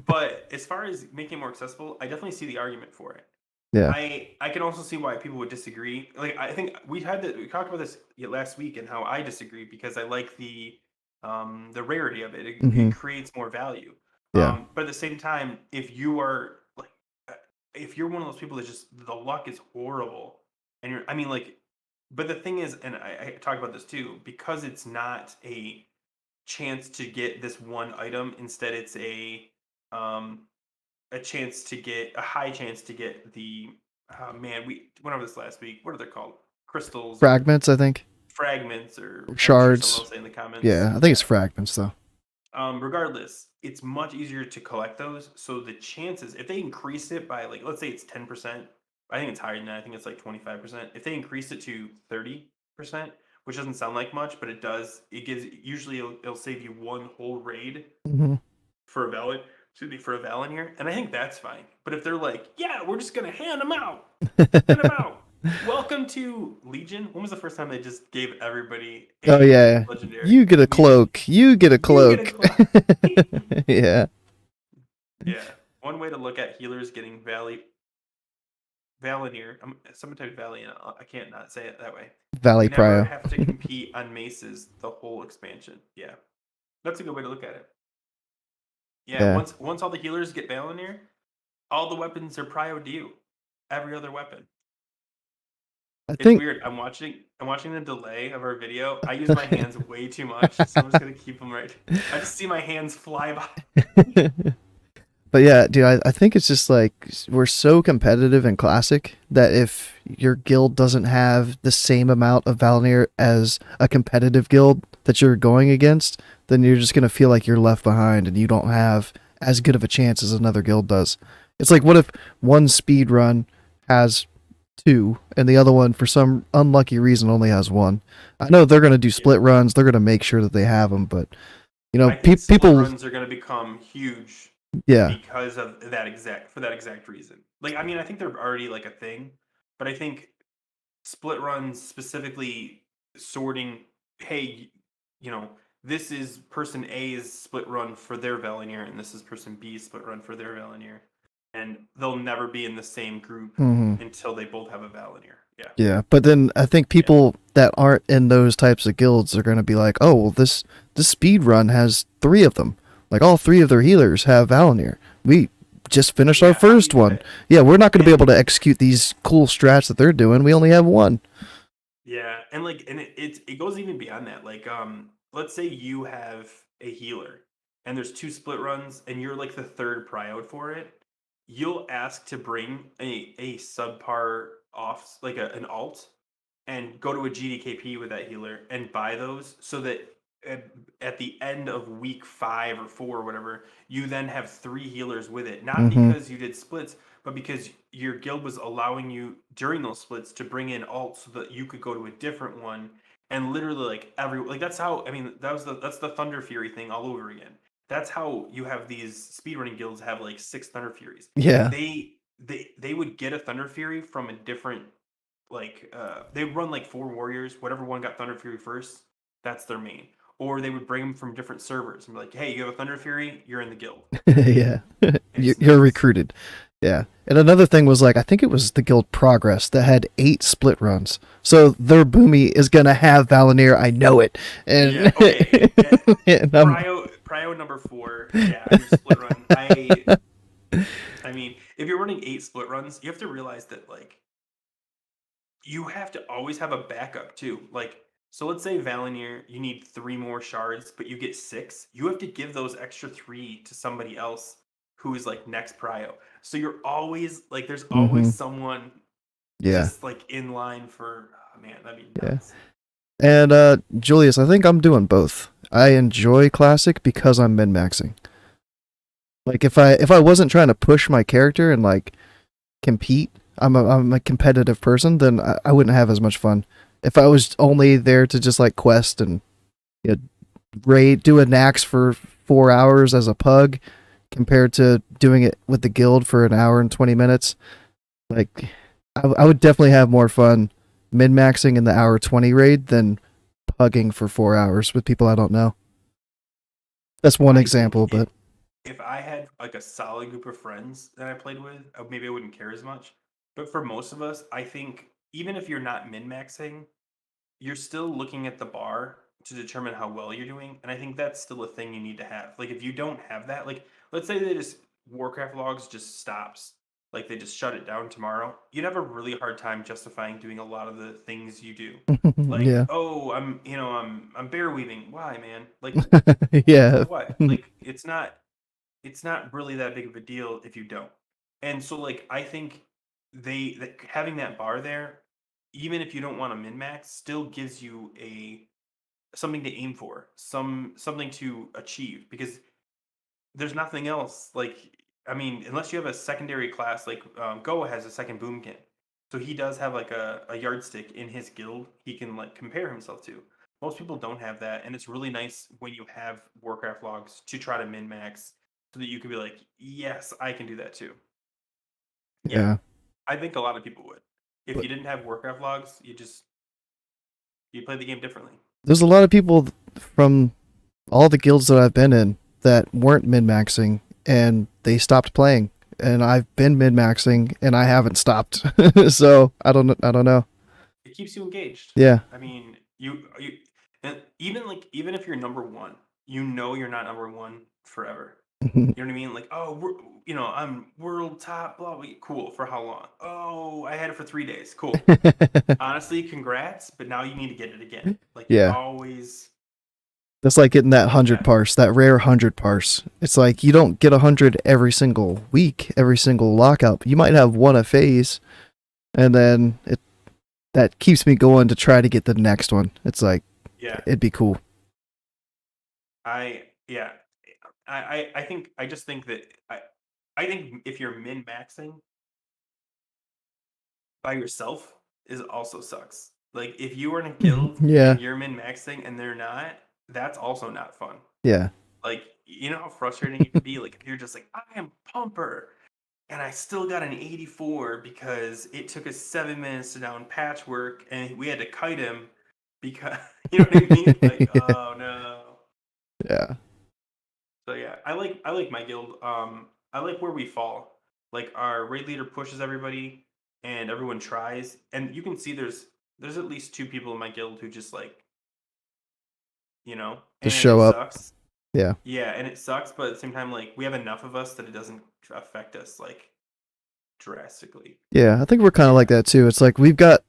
But as far as making it more accessible, I definitely see the argument for it. Yeah. I can also see why people would disagree. Like, I think we talked about this last week and how I disagree because I like the rarity of it. It creates more value. Yeah. But at the same time, if you are like, if you're one of those people that just the luck is horrible, and but the thing is, and I talk about this too, because it's not a chance to get this one item. Instead, it's a chance to get a high chance to get the we went over this last week. What are they called? Crystals, fragments, I think. Fragments or shards. Someone will say in the comments. Yeah, I think it's fragments though. Regardless, it's much easier to collect those. So the chances, if they increase it by like, let's say it's 10%, I think it's higher than that. I think it's like 25%. If they increase it to 30%, which doesn't sound like much, but it does. It gives usually it'll save you one whole raid for a Valinir, and I think that's fine. But if they're like, yeah, we're just gonna hand them out, Welcome to Legion. When was the first time they just gave everybody? Legendary? You get a cloak. You get a cloak. Yeah. Yeah. One way to look at healers getting Valinir. Someone typed Valiant. I can't not say it that way. Valley Prio. Never have to compete on maces the whole expansion. Yeah, that's a good way to look at it. Yeah. Once all the healers get Valinir, all the weapons are Prio due. Every other weapon. It's weird. I'm watching the delay of our video. I use my hands way too much, so I'm just gonna keep them right. I just see my hands fly by. But yeah, dude, I think it's just like we're so competitive in Classic that if your guild doesn't have the same amount of Valinir as a competitive guild that you're going against, then you're just gonna feel like you're left behind and you don't have as good of a chance as another guild does. It's like, what if one speed run has 2 and the other one for some unlucky reason only has 1? I know they're going to do split runs, they're going to make sure that they have them, but you know, people split runs are going to become huge because of that exact reason. Like, I mean, I think they're already like a thing, but I think split runs, specifically sorting, hey, you know, this is person A's split run for their Valinir and this is person B's split run for their Valinir. And they'll never be in the same group until they both have a Valinir. Yeah. Yeah, but then I think people that aren't in those types of guilds are going to be like, oh, well, this speed run has 3 of them. Like, all 3 of their healers have Valinir. We just finished our first one. Yeah, we're not going to be able to execute these cool strats that they're doing. We only have 1. Yeah, and it goes even beyond that. Like, let's say you have a healer, and there's 2 split runs, and you're like the third Prio for it. You'll ask to bring a subpar off, like an alt, and go to a GDKP with that healer and buy those so that at the end of week 5 or 4 or whatever, you then have 3 healers with it. Not because you did splits, but because your guild was allowing you during those splits to bring in alts so that you could go to a different one. And literally, that's how, I mean, that's the Thunder Fury thing all over again. That's how you have these speedrunning guilds have like 6 Thunder Furies. Yeah. They would get a Thunder Fury from a different, they run like 4 warriors. Whatever one got Thunder Fury first, that's their main. Or they would bring them from different servers and be like, hey, you have a Thunder Fury, you're in the guild. Yeah. You're recruited. Yeah. And another thing was, like, I think it was the guild Progress that had 8 split runs. So their Boomy is going to have Valinir. I know it. And yeah, okay. And Prio number 4. Yeah, your split run. I mean, if you're running 8 split runs, you have to realize that, like, you have to always have a backup too. Like, so let's say Valinir, you need 3 more shards, but you get 6. You have to give those extra 3 to somebody else who is like next Prio. So you're always like, there's always someone just like in line for, oh man, that'd be nuts. Yeah. And Julius, I think I'm doing both. I enjoy Classic because I'm min-maxing. Like, if I wasn't trying to push my character and like compete, I'm a competitive person, then I wouldn't have as much fun. If I was only there to just like quest and, you know, raid, do a Nax for 4 hours as a pug compared to doing it with the guild for an hour and 20 minutes. Like, I would definitely have more fun min-maxing in the hour 20 raid than pugging for 4 hours with people I don't know. That's one example, but if I had like a solid group of friends that I played with, maybe I wouldn't care as much. But for most of us, I think even if you're not min-maxing, you're still looking at the bar to determine how well you're doing. And I think that's still a thing you need to have. Like if you don't have that, like let's say they just Warcraft logs just stops, like they just shut it down tomorrow, you'd have a really hard time justifying doing a lot of the things you do. Like, yeah. oh, I'm bear weaving. Why, man? Like Yeah. for what? Like it's not really that big of a deal if you don't. And so like I think having that bar there, even if you don't want to min max, still gives you a something to aim for, something to achieve because there's nothing else. Like I mean, unless you have a secondary class, like Go has a second Boomkin, so he does have like a yardstick in his guild he can like compare himself to. Most people don't have that, and it's really nice when you have Warcraft logs to try to min max so that you can be like, yes, I can do that too. Yeah. I think a lot of people would. If But you didn't have Warcraft logs, you play the game differently. there's a lot of people from all the guilds that I've been in that weren't min-maxing and they stopped playing. And I've been min-maxing and I haven't stopped. So I don't know. It keeps you engaged. Yeah. I mean, you and even if you're number one, you know you're not number one forever. You know what I mean? Like, oh, I'm world top, blah, blah. Cool. For how long? Oh, I had it for 3 days. Cool. Honestly, congrats, but now you need to get it again. Like, Yeah. always. That's like getting that 100 Yeah. parse, that rare 100 parse. It's like you don't get 100 every single week, every single lockout. You might have one a phase, and then that keeps me going to try to get the next one. It's like, Yeah. it'd be cool. I just think that I think if you're min maxing by yourself is also sucks. Like if you are in a guild Yeah. and you're min maxing and they're not, that's also not fun. Yeah. Like you know how frustrating it can be. Like if you're just like I am pumper and I still got an 84 because it took us 7 minutes to down patchwork and we had to kite him because you know what I mean? Like oh no. Yeah. So yeah, I like my guild. I like where we fall. Like our raid leader pushes everybody, and everyone tries. And you can see there's at least 2 people in my guild who just like, Just and show it up. sucks. Yeah. Yeah, and it sucks, but at the same time, like we have enough of us that it doesn't affect us like drastically. Yeah. I think we're kind of like that too. It's like we've got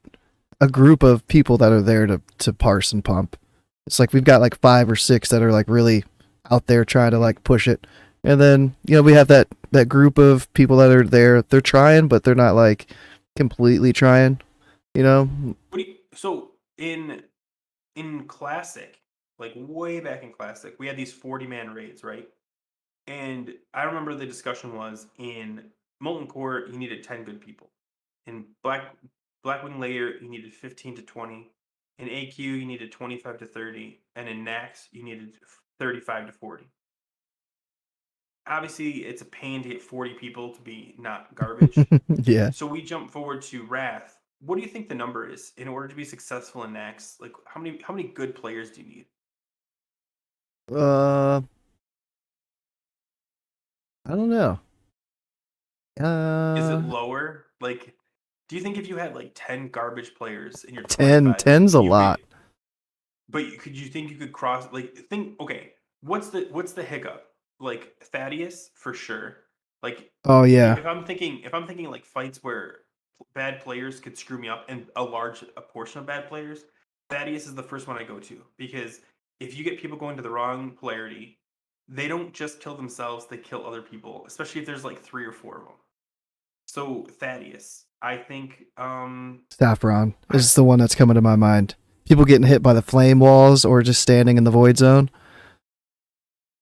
a group of people that are there to parse and pump. It's like we've got like 5 or 6 that are like really out there trying to like push it. And then, we have that group of people that are there. They're trying, but they're not like completely trying, So in Classic, like way back in Classic, we had these 40-man raids, right? And I remember the discussion was in Molten Core, you needed 10 good people. In Blackwing Layer, you needed 15 to 20. In AQ, you needed 25 to 30. And in Nax, you needed 35 to 40. Obviously, it's a pain to get 40 people to be not garbage. Yeah. So we jump forward to Wrath. What do you think the number is in order to be successful in Nax? Like how many good players do you need? I don't know. Is it lower? Like, do you think if you had like 10 garbage players in your 10 25, 10's a lot. But could you think you could cross okay, what's the hiccup? Like Thaddeus for sure. Like Oh yeah. if I'm thinking like fights where bad players could screw me up and a portion of bad players, Thaddeus is the first one I go to because if you get people going to the wrong polarity, they don't just kill themselves, they kill other people, especially if there's like 3 or 4 of them. So Thaddeus, I think Saffron is the one that's coming to my mind. People getting hit by the flame walls or just standing in the void zone.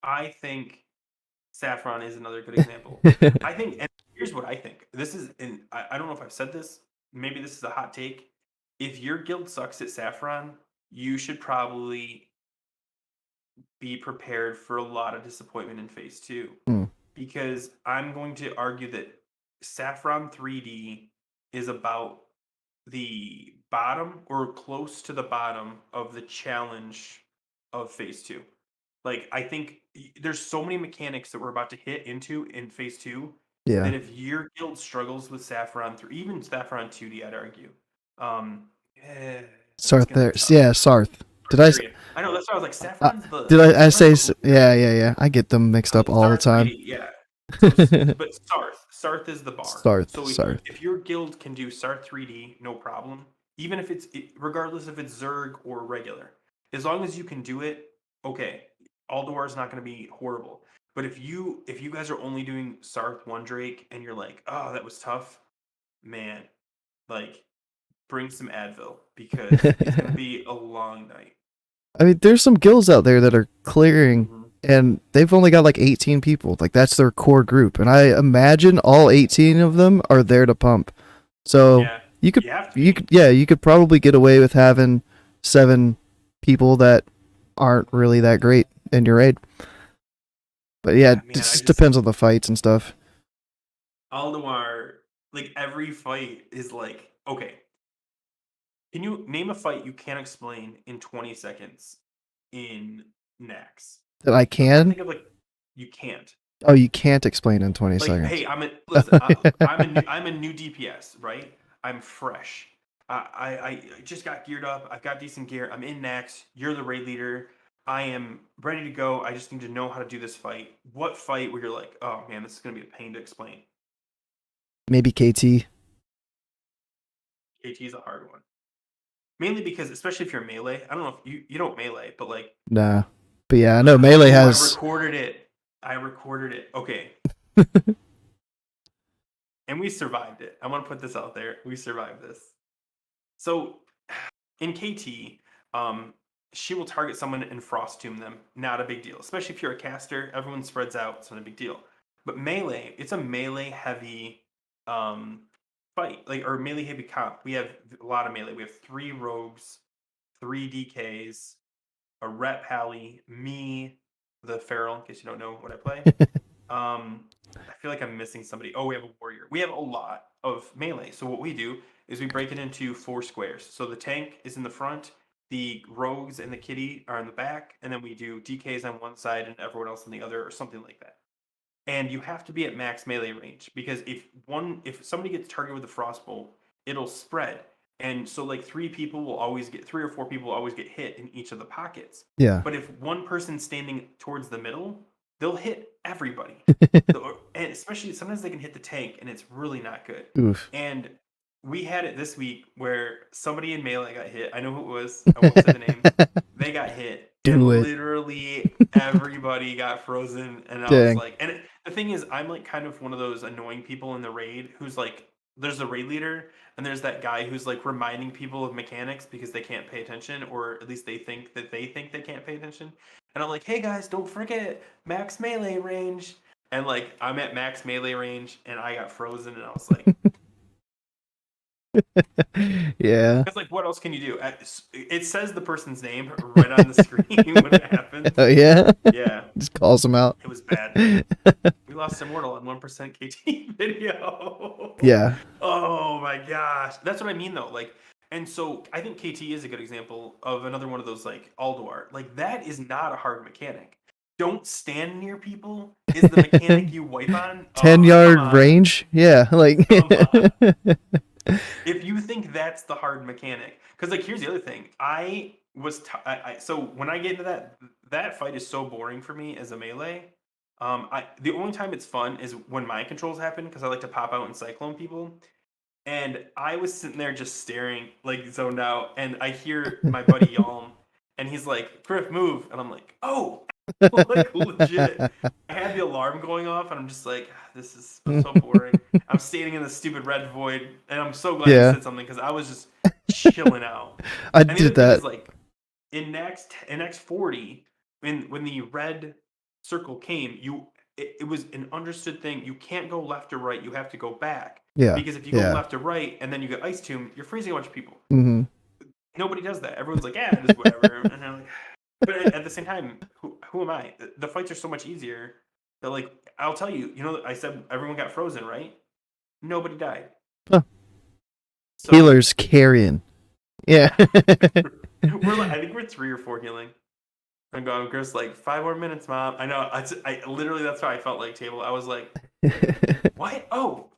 I think Saffron is another good example. I think, and here's what I think. This is, and I don't know if I've said this. Maybe this is a hot take. If your guild sucks at Saffron, you should probably be prepared for a lot of disappointment in phase 2. Mm. Because I'm going to argue that Saffron 3D is about the bottom or close to the bottom of the challenge of phase 2. Like, I think there's so many mechanics that we're about to hit into in phase 2 Yeah. that if your guild struggles with Saffron 3, even Saffron 2D, I'd argue. Sarth there. Yeah, Sarth. Did I? I know, that's why I was like, Saffron's the. Did I say? Saffron's the Yeah. I get them mixed up all the time. 3D, yeah. So, but Sarth is the bar. Sarth. If your guild can do Sarth 3D, no problem. Even if regardless if it's Zerg or regular, as long as you can do it, okay. Alduar is not going to be horrible. But if you guys are only doing Sarth 1 Drake and you're like, oh, that was tough, man, like, bring some Advil because it's going to be a long night. I mean, there's some guilds out there that are clearing, and they've only got like 18 people. Like, that's their core group, and I imagine all 18 of them are there to pump. So you could probably get away with having 7 people that aren't really that great in your raid. But it just depends on the fights and stuff. Alduar, like, every fight is like, okay, can you name a fight you can't explain in 20 seconds in Nax? That I can? Think of, like, you can't. Oh, you can't explain in 20 seconds. Hey, I'm a new DPS, right? I'm fresh. I just got geared up. I've got decent gear. I'm in Nax. You're the raid leader. I am ready to go. I just need to know how to do this fight. What fight where you're like, oh man, this is going to be a pain to explain? Maybe KT. KT is a hard one. Mainly because, especially if you're melee, I don't know if you don't melee, but like. Nah. But yeah, I know melee has. I recorded it. Okay. And we survived it. I want to put this out there. We survived this. So in KT, she will target someone and frost tomb them. Not a big deal. Especially if you're a caster, everyone spreads out. It's not a big deal. But melee, it's a melee heavy fight, or melee heavy comp. We have a lot of melee. We have 3 rogues, 3 DKs, a rep Hallie, me, the feral, in case you don't know what I play. I feel like I'm missing somebody. Oh, we have a warrior. We have a lot of melee. So what we do is we break it into 4 squares. So the tank is in the front, the rogues and the kitty are in the back, and then we do DKs on one side and everyone else on the other, or something like that. And you have to be at max melee range, because if somebody gets targeted with a frostbolt, it'll spread. And so like 3 or 4 people will always get hit in each of the pockets. Yeah. But if one person's standing towards the middle, they'll hit everybody. And especially sometimes they can hit the tank, and it's really not good. Oof. And we had it this week where somebody in melee got hit. I know who it was. I won't say the name. They got hit. Literally everybody got frozen. And I was like, and the thing is, I'm like kind of one of those annoying people in the raid who's like, there's the raid leader, and there's that guy who's like reminding people of mechanics because they can't pay attention, or at least they think they can't pay attention. And I'm like, hey guys, don't forget max melee range. And like, I'm at max melee range, and I got frozen, and I was like, yeah. Because like, what else can you do? It says the person's name right on the screen when it happens. Oh yeah. Yeah. Just calls them out. It was bad. We lost Immortal on 1% KT video. Yeah. Oh my gosh, that's what I mean though. Like, and so I think KT is a good example of another one of those like Alduar. Like, that is not a hard mechanic. Don't stand near people is the mechanic you wipe on. 10-yard range. Yeah. Like. If you think that's the hard mechanic, because like, here's the other thing. So when I get into that fight is so boring for me as a melee. The only time it's fun is when mind controls happen, because I like to pop out and cyclone people. And I was sitting there just staring, like zoned out, and I hear my buddy Yalm, and he's like, "Griff, move," and I'm like, "Oh." Like, legit. I had the alarm going off, and I'm just like, this is so boring. I'm standing in the stupid red void, and I'm so glad you said something, because I was just chilling out. I did that. Is, like, in next 40, when the red circle came, it was an understood thing. You can't go left or right. You have to go back. Yeah. Because if you go left or right, and then you get ice tomb, you're freezing a bunch of people. Mm-hmm. Nobody does that. Everyone's like, yeah, just whatever. And I'm like, but at the same time, who am I? The fights are so much easier. That like I'll tell you, I said everyone got frozen, right? Nobody died. Huh. So, Healers carrying. Yeah. I think we're 3 or 4 healing. I'm going, Griff's like 5 more minutes, Mom. I know. I literally that's how I felt like table. I was like, what? Oh.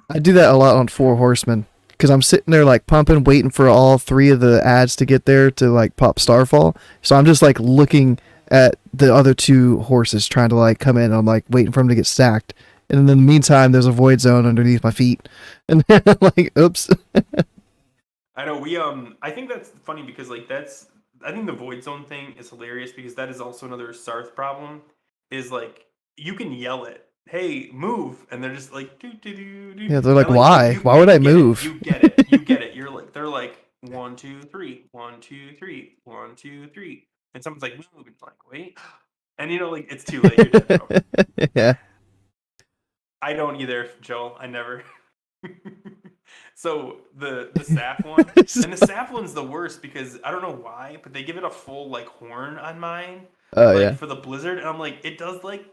I do that a lot on Four Horsemen because I'm sitting there like pumping, waiting for all 3 of the ads to get there to like pop Starfall. So I'm just like looking at the other 2 horses trying to like come in. And I'm like waiting for them to get stacked. And in the meantime, there's a void zone underneath my feet. And then I'm like, oops. I know I think that's funny because like I think the void zone thing is hilarious because that is also another Sarth problem. Is like you can yell it, "Hey, move," and they're just like, "Do do do do." Yeah, they're like, and, why? Why would I move? You get it. You get it. You're like, they're like 1, 2, 3, 1, 2, 3, 1, 2, 3, and someone's like, "Move," and like, wait, and like it's too late. You're dead, bro. Yeah. I don't either, Joel. I never. So the sap one, and the sap one's the worst because I don't know why, but they give it a full like horn on mine, for the blizzard, and I'm like, it does like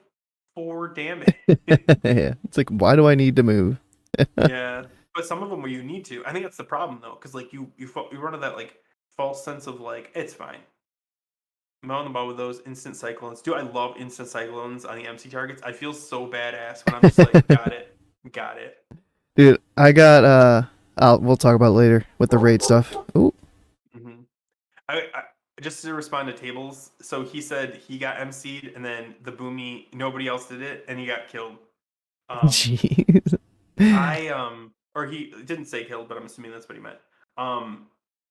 4 damage. Yeah, it's like, why do I need to move? Yeah, but some of them where you need to. I think that's the problem though, because like you run into that like false sense of like it's fine. I'm on the ball with those instant cyclones. Dude, I love instant cyclones on the MC targets. I feel so badass when I'm just like, got it. Dude, I got we'll talk about it later with the raid stuff. Ooh. Mm-hmm. I just to respond to tables. So he said he got MC'd, and then the Boomy, nobody else did it, and he got killed. Jeez. Or he didn't say killed, but I'm assuming that's what he meant.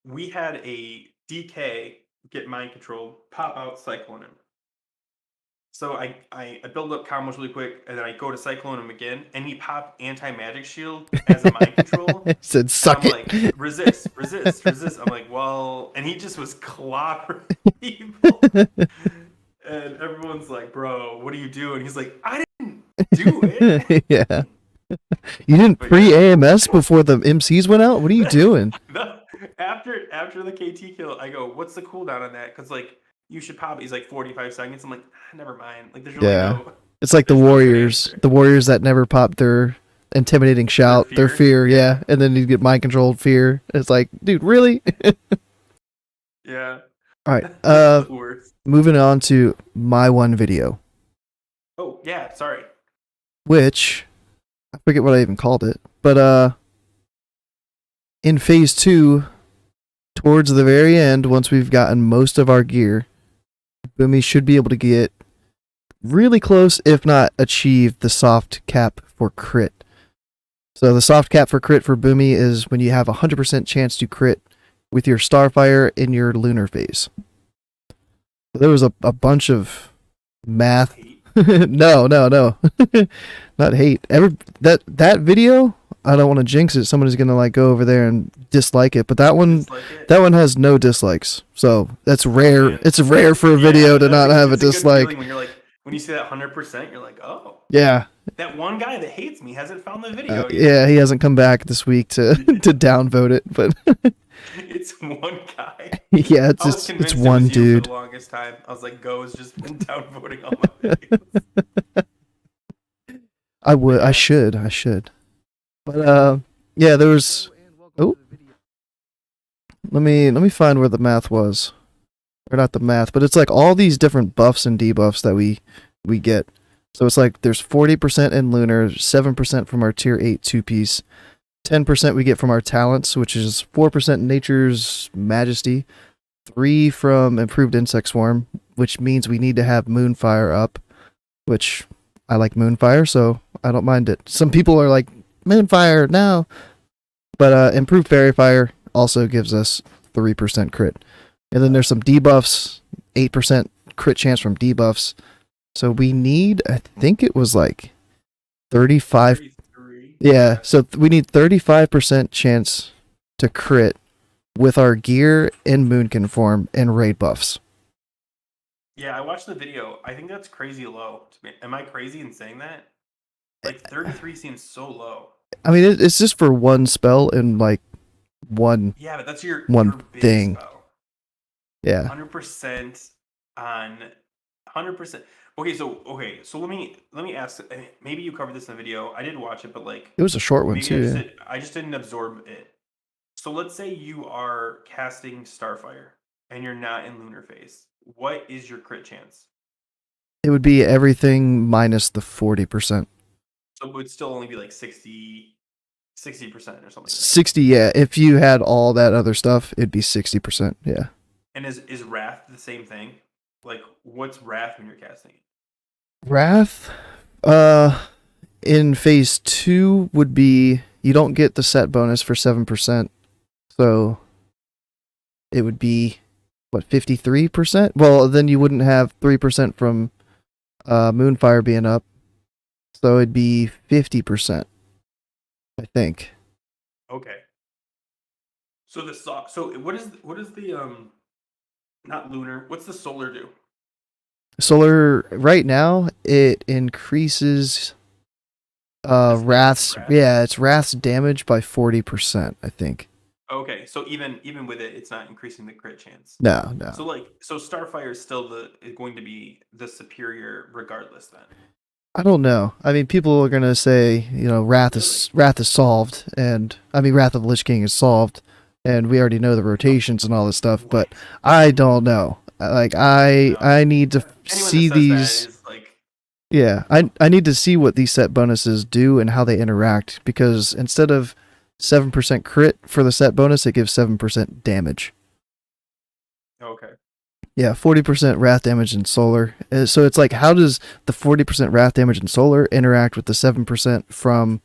We had a DK get mind controlled, pop out, cyclone him. So I build up combos really quick, and then I go to cyclone him again, and he popped anti-magic shield as a mind control. Said suck it. I'm like, resist. I'm like, well, and he just was clobbering people. And everyone's like, bro, what are you doing? He's like, I didn't do it. Yeah. You didn't pre-AMS before the MCs went out? What are you doing? After the KT kill, I go, what's the cooldown on that? Because like you should pop. He's like 45 seconds. I'm like, never mind. Like there's really no. It's like the Warriors. The Warriors that never popped their intimidating shout, their fear, yeah. And then you get mind controlled fear. It's like, dude, really? Yeah. All right. Moving on to my one video. Oh, yeah, sorry. Which I forget what I even called it. But in phase 2, towards the very end, once we've gotten most of our gear, Boomy should be able to get really close, if not achieve the soft cap for crit. So the soft cap for crit for Boomy is when you have a 100% chance to crit with your Starfire in your lunar phase. So there was a bunch of math. No. Not hate. That video, I don't want to jinx it. Someone is going to like go over there and dislike it, but that one has no dislikes. So that's rare. It's rare for a video to not have a dislike. When you see that 100%, you're like, oh. Yeah. That one guy that hates me hasn't found the video yet. Yeah, he hasn't come back this week to downvote it, but it's one guy. Yeah, it's one dude. For the longest time, I was like, Go's just been downvoting all my videos. I should. But yeah, there was. Oh, let me find where the math was, or not the math, but it's like all these different buffs and debuffs that we get. So it's like there's 40% in lunar, 7% from our tier 8 2-piece, 10% we get from our talents, which is 4% nature's majesty, 3 from improved insect swarm, which means we need to have moonfire up, which I like moonfire, so I don't mind it. Some people are like, moonfire, no. But improved fairy fire also gives us 3% crit. And then there's some debuffs, 8% crit chance from debuffs. So we need, I think it was like 35. 33. Yeah, so we need 35% chance to crit with our gear in Moonkin form and raid buffs. Yeah, I watched the video. I think that's crazy low. Am I crazy in saying that? Like 33 seems so low. I mean, it's just for one spell and like one. Yeah, but that's your big thing. Spell. Yeah. 100% on 100%. Okay, so let me ask. Maybe you covered this in the video. I did watch it, but like It was a short one maybe too. Yeah. I just didn't absorb it. So let's say you are casting Starfire and you're not in Lunar Phase. What is your crit chance? It would be everything minus the 40%. So it would still only be like 60% or something like that. 60, yeah. If you had all that other stuff, it'd be 60%. Yeah. And is Wrath the same thing? Like, what's Wrath when you're casting it? Wrath, in phase 2 would be you don't get the set bonus for 7%. So it would be what, 53%? Well, then you wouldn't have 3% from Moonfire being up. So it'd be 50%, I think. Okay. So what is the not lunar? What's the solar do? Solar right now it increases Wrath's Wrath? yeah, it's Wrath's damage by 40%, I think. Okay, so even with it, it's not increasing the crit chance. No. So Starfire is still going to be the superior regardless then. I don't know. I mean, people are gonna say, Wrath is solved, and I mean, Wrath of the Lich King is solved, and we already know the rotations and all this stuff. But I don't know. Like, I need to see these. Yeah, I need to see what these set bonuses do and how they interact, because instead of 7% crit for the set bonus, it gives 7% damage. Okay. Yeah, 40% wrath damage in solar. So it's like, how does the 40% wrath damage in solar interact with the 7% from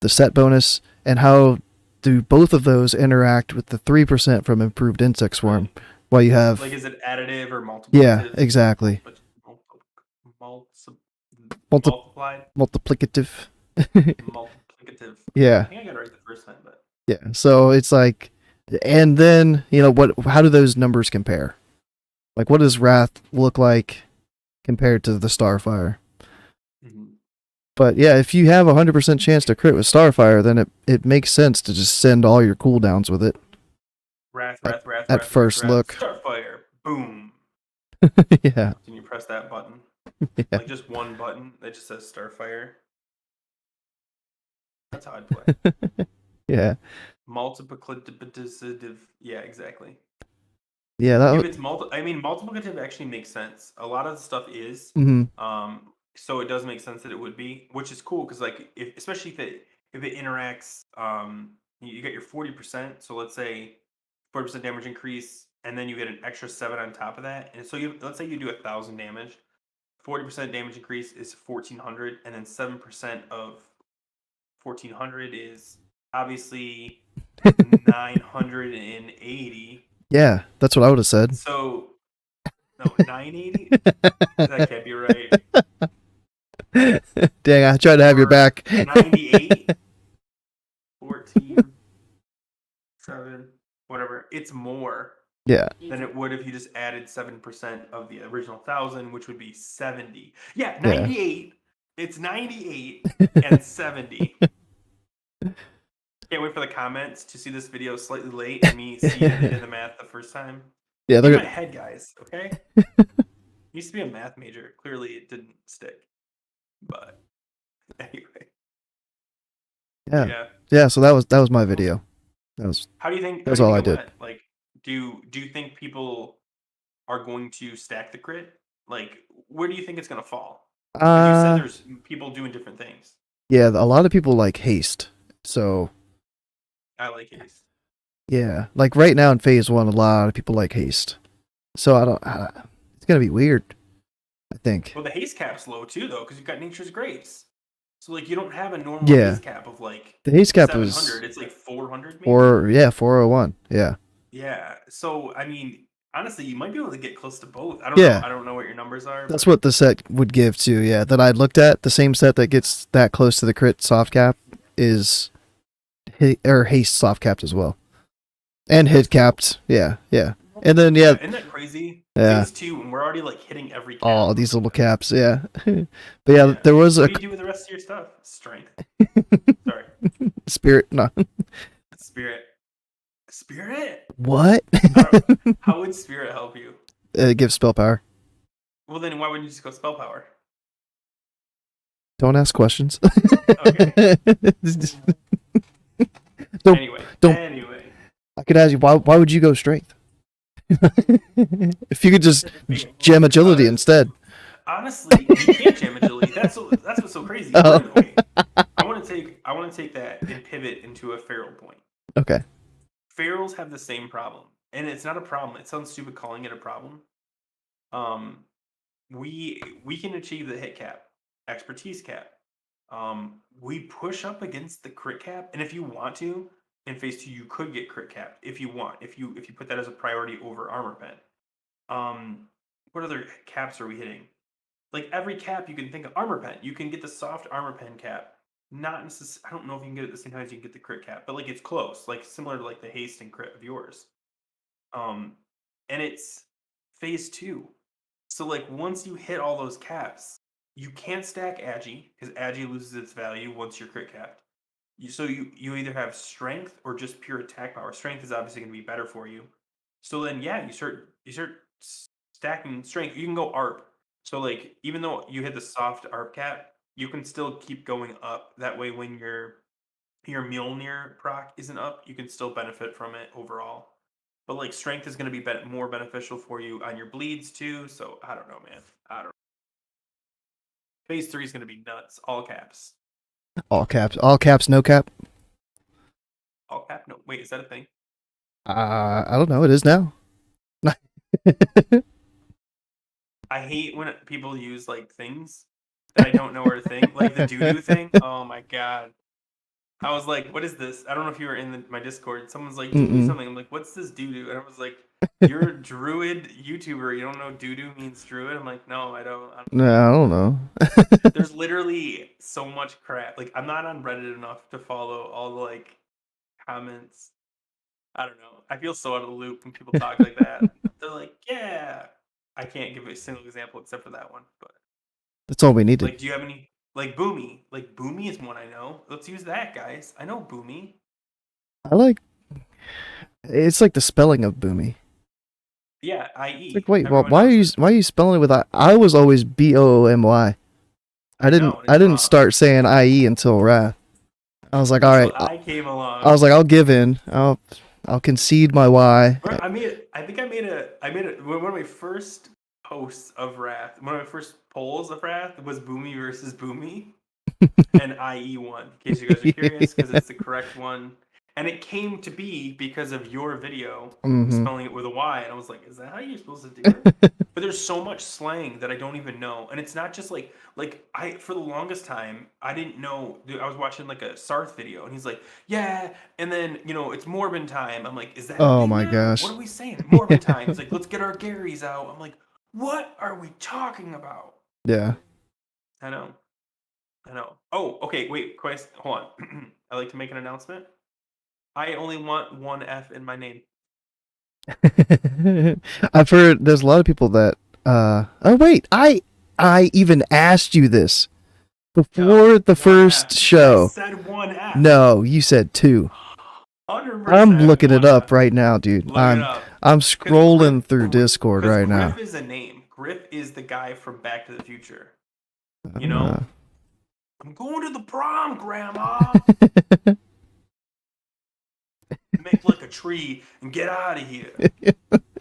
the set bonus, and how do both of those interact with the 3% from improved insect swarm? While you have, like, is it additive or multiple? Yeah, exactly. Multiplied. Multiplicative. Multiplicative. Yeah. I think I got it right the first time, but yeah. So it's like, and then how do those numbers compare? Like, what does Wrath look like compared to the Starfire? Mm-hmm. But yeah, if you have 100% chance to crit with Starfire, then it makes sense to just send all your cooldowns with it. Wrath. At first look. Starfire. Boom. Yeah. Can you press that button? Yeah. Like, just one button that just says Starfire. That's how I'd play. Yeah. Multiplicative. Yeah, exactly. Yeah, if it's multiplicative actually makes sense. A lot of the stuff is. Mm-hmm. So it does make sense that it would be, which is cool because, like, especially if it interacts, you get your 40%. So let's say 40% damage increase, and then you get an extra 7 on top of that. And so let's say you do 1,000 damage. 40% damage increase is 1,400, and then 7% of 1,400 is obviously 980. Yeah, that's what I would have said. So, no, 980? That can't be right. Dang, I tried to have your back. 98? 14? 7? Whatever. It's more. Yeah. Than it would if you just added 7% of the original 1,000, which would be 70. Yeah, 98. Yeah. It's 98 and 70. Can't wait for the comments to see this video slightly late and me see that they did the math the first time. Yeah, they're in my head, guys. Okay. Used to be a math major. Clearly, it didn't stick. But anyway. Yeah. So that was my video. How do you think? That's all I did. Like, do you think people are going to stack the crit? Like, where do you think it's going to fall? You said there's people doing different things. Yeah, a lot of people like haste. So I like haste. Yeah, like right now in phase 1, a lot of people like haste. So it's gonna be weird, I think. Well, the haste cap's low too, though, because you've got Nature's Grace. So, like, you don't have a normal haste cap of like the haste cap 700. It's like 400 maybe. Or 401. Yeah. Yeah. So I mean, honestly, you might be able to get close to both. I don't know. I don't know what your numbers are. That's what the set would give too. Yeah, that I looked at. The same set that gets that close to the crit soft cap is haste soft capped as well, and hit capped. Yeah. And then isn't that crazy? Yeah. Phase 2, and we're already like hitting every cap. Oh, these little caps. Yeah. But yeah, there was what do you do with the rest of your stuff? Strength. Sorry. Spirit. No. Spirit? What? How would Spirit help you? It gives spell power. Well, then why wouldn't you just go spell power? Don't ask questions. Okay. Don't- Anyway. I could ask you, why would you go strength? If you could just jam agility instead. Honestly, you can't jam agility. That's what's so crazy. Oh. Wait. I want to take that and pivot into a feral point. Okay. Ferals have the same problem, and it's not a problem. It sounds stupid calling it a problem. We can achieve the hit cap, expertise cap. We push up against the crit cap, and if you want to, in phase 2, you could get crit cap if you want. If you put that as a priority over armor pen. What other caps are we hitting? Like every cap you can think of, armor pen. You can get the soft armor pen cap. Not necessarily. I don't know if you can get it the same time as you can get the crit cap, but like it's close. Like similar to like the haste and crit of yours. And it's phase 2. So like once you hit all those caps, you can't stack Agi because Agi loses its value once you're crit capped. So you either have strength or just pure attack power. Strength is obviously going to be better for you. So then you start stacking strength. You can go ARP. So like even though you hit the soft ARP cap, you can still keep going up. That way when your Mjolnir proc isn't up, you can still benefit from it overall. But like strength is going to be more beneficial for you on your bleeds too. So I don't know, man. I don't know. Phase 3 is going to be nuts. All caps. All caps, no cap. All cap? No. Wait, is that a thing? I don't know. It is now. I hate when people use like things that I don't know are a thing, like the doo-doo thing. Oh my god. I was like, what is this? I don't know if you were in my Discord. Someone's like, doo-doo something. I'm like, what's this doo-doo? And I was like, you're a druid YouTuber. You don't know doo-doo means druid? I'm like, no, I don't. No, I don't know. There's literally so much crap. Like, I'm not on Reddit enough to follow all the like comments. I don't know. I feel so out of the loop when people talk like that. They're like, yeah. I can't give a single example except for that one. But that's all we needed. like, do you have any like Boomy? Like Boomy is one I know. Let's use that, guys. I know Boomy. It's like the spelling of Boomy. Yeah, IE. It's like, wait, well, why are you spelling it with I? I was always BOOMY. I didn't start saying IE until Wrath. I was like, all right. I came along. I was like, I'll give in. I'll concede my Y. I think I made one of my first posts of Wrath. One of my first polls of Wrath was Boomy versus Boomy, and IE won. In case you guys are curious, because it's the correct one. And it came to be because of your video spelling it with a Y, and I was like, "Is that how you're supposed to do it?" But there's so much slang that I don't even know, and it's not just like I for the longest time I didn't know. I was watching like a Sarth video, and he's like, "Yeah," and then it's Morbin time. I'm like, "Is that?" Oh my gosh! What are we saying? Morbin time. He's like, "Let's get our Garys out." I'm like, "What are we talking about?" Yeah. I know. Oh, okay. Wait, hold on. I'd like to make an announcement. I only want one F in my name. I've heard there's a lot of people that oh wait, I even asked you this before the first F. show. I said one F. No, you said 2. 100% I'm looking it up F. right now, dude. Look I'm it up. scrolling through Discord right now. Grif is a name. Grif is the guy from Back to the Future. You know? I'm going to the prom, Grandma. Make like a tree and get out of here.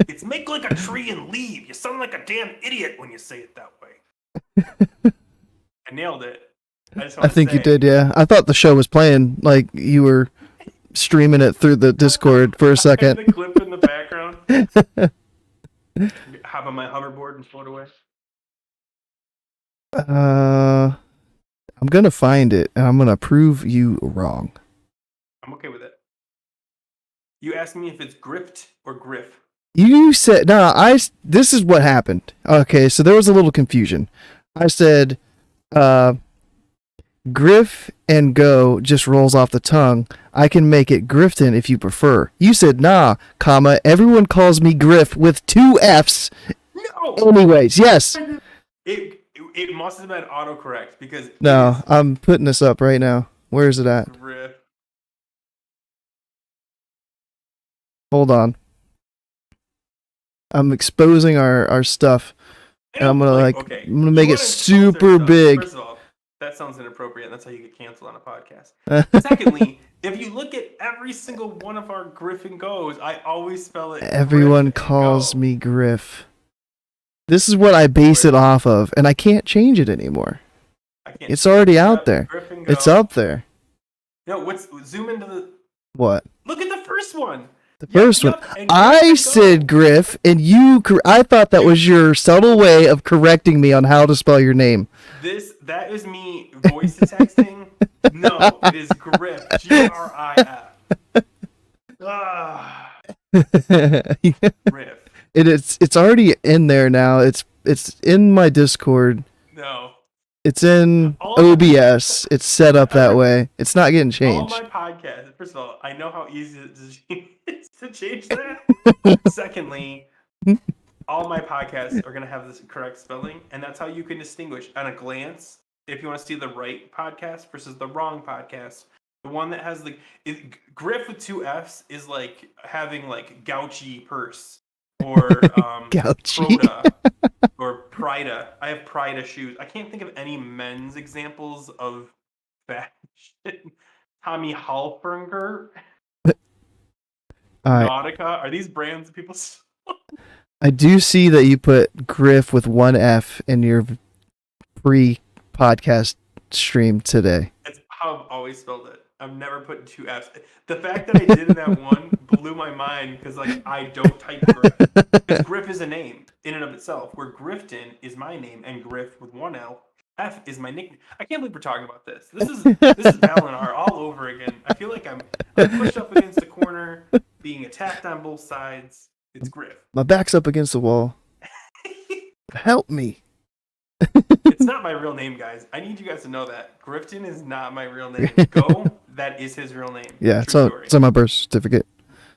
It's make like a tree and leave. You sound like a damn idiot when you say it that way. I nailed it. I think you did, yeah. I thought the show was playing, like you were streaming it through the Discord for a second. The clip in the background. Hop on my hoverboard and float away. I'm gonna find it and I'm gonna prove you wrong. I'm okay with it. You asked me if it's grift or Grif. You said this is what happened. Okay, so there was a little confusion. I said Grif and Go just rolls off the tongue. I can make it Griftin if you prefer. You said everyone calls me Grif with 2 F's. No. Anyways, yes. It must have been autocorrect because no, I'm putting this up right now. Where is it at? Grif. Hold on. I'm exposing our stuff and I'm gonna okay, I'm gonna make you it wanna super stuff. big. First of all, that sounds inappropriate, and that's how you get canceled on a podcast. Secondly, if you look at every single one of our Griffin goes, I always spell it. Everyone Griff and calls go. me Grif. This is what I base it off of, and I can't change it anymore. I can't. It's already out there. Griff and go. It's up there. No, zoom into the. What? Look at the first one. The first one. And I Griff and said go. Grif, and I thought that was your subtle way of correcting me on how to spell your name. That is me voice texting. No, it is Grif. Grif. Grif. It's already in there now. It's in my Discord. No. It's in OBS. It's set up that way. It's not getting changed. All my podcasts. First of all, I know how easy it is to change that. Secondly, all my podcasts are going to have this correct spelling, and that's how you can distinguish at a glance if you want to see the right podcast versus the wrong podcast. The one that has Grif with 2 F's is like having like gouchy purse or Gouchy. Proda or Prida. I have Prida shoes. I can't think of any men's examples of fashion. Tommy Hilfiger, Nautica. Are these brands that people? I do see that you put Grif with 1 F in your pre-podcast stream today. That's how I've always spelled it. I've never put 2 F's. The fact that I did in that one blew my mind because I don't type Grif. Because Grif is a name in and of itself, where Griftin is my name and Grif with 1 L. F is my nickname. I can't believe we're talking about this. This is Valinor all over again. I feel like I'm pushed up against the corner, being attacked on both sides. It's Grif. My back's up against the wall. Help me. It's not my real name, guys. I need you guys to know that. Griftin is not my real name. Go, that is his real name. Yeah, it's on my birth certificate.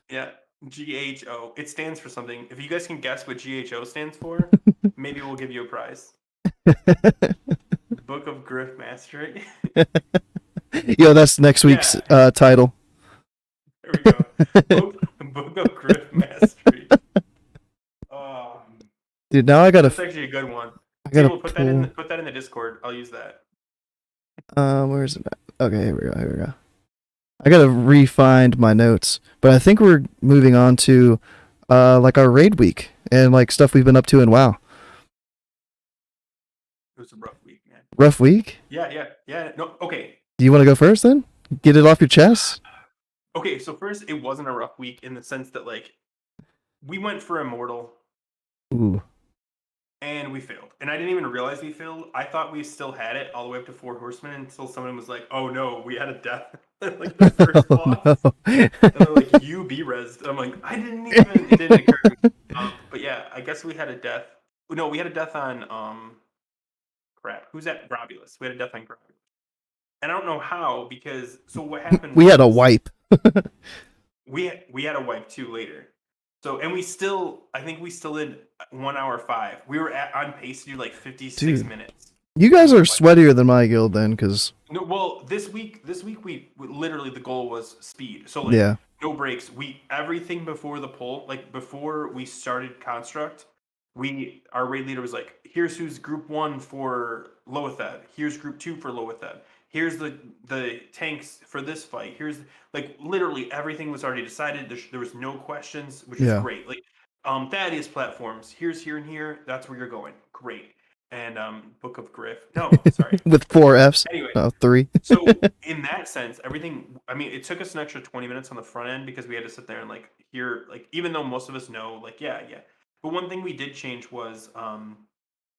Yeah, GHO. It stands for something. If you guys can guess what GHO stands for, maybe we'll give you a prize. Book of Grif Mastery. Yo, that's next week's title. There we go. Book of Grif Mastery. Dude, now I gotta. That's actually a good one. I gotta put that in the Discord. I'll use that. Where is it at? Okay, here we go. I gotta re-find my notes, but I think we're moving on to like our raid week and like stuff we've been up to in WoW. It was a rough week, man. Rough week? Yeah. No, okay. Do you want to go first then? Get it off your chest? Okay, so first, it wasn't a rough week in the sense that like we went for Immortal. Ooh. And we failed. And I didn't even realize we failed. I thought we still had it all the way up to 4 horsemen until someone was like, oh no, we had a death. Like the first boss. No. And they're like, you B-resed. I'm like, it didn't occur to me. But yeah, I guess we had a death. No, we had a death on, crap. Who's that? Grobulus. We had a death on Grobulus. And I don't know how, because, so what happened We had a wipe. we had a wipe too later. So, and I think we still did 1 hour 5. We were on pace to do like 56 minutes. You guys are sweatier than my guild then, because... No, well, this week we literally, the goal was speed. So like, no breaks. Everything before the poll, like before we started Construct, our raid leader was like, here's who's group 1 for Loethad. Here's group 2 for Loethad. Here's the tanks for this fight. Here's like literally everything was already decided. There was no questions, which is great. Like Thaddeus platforms. Here's here and here. That's where you're going. Great. And Book of Grif. No, sorry. With 4 Fs. Anyway, 3. So in that sense, everything. I mean, it took us an extra 20 minutes on the front end because we had to sit there and like hear like even though most of us know like yeah. But one thing we did change was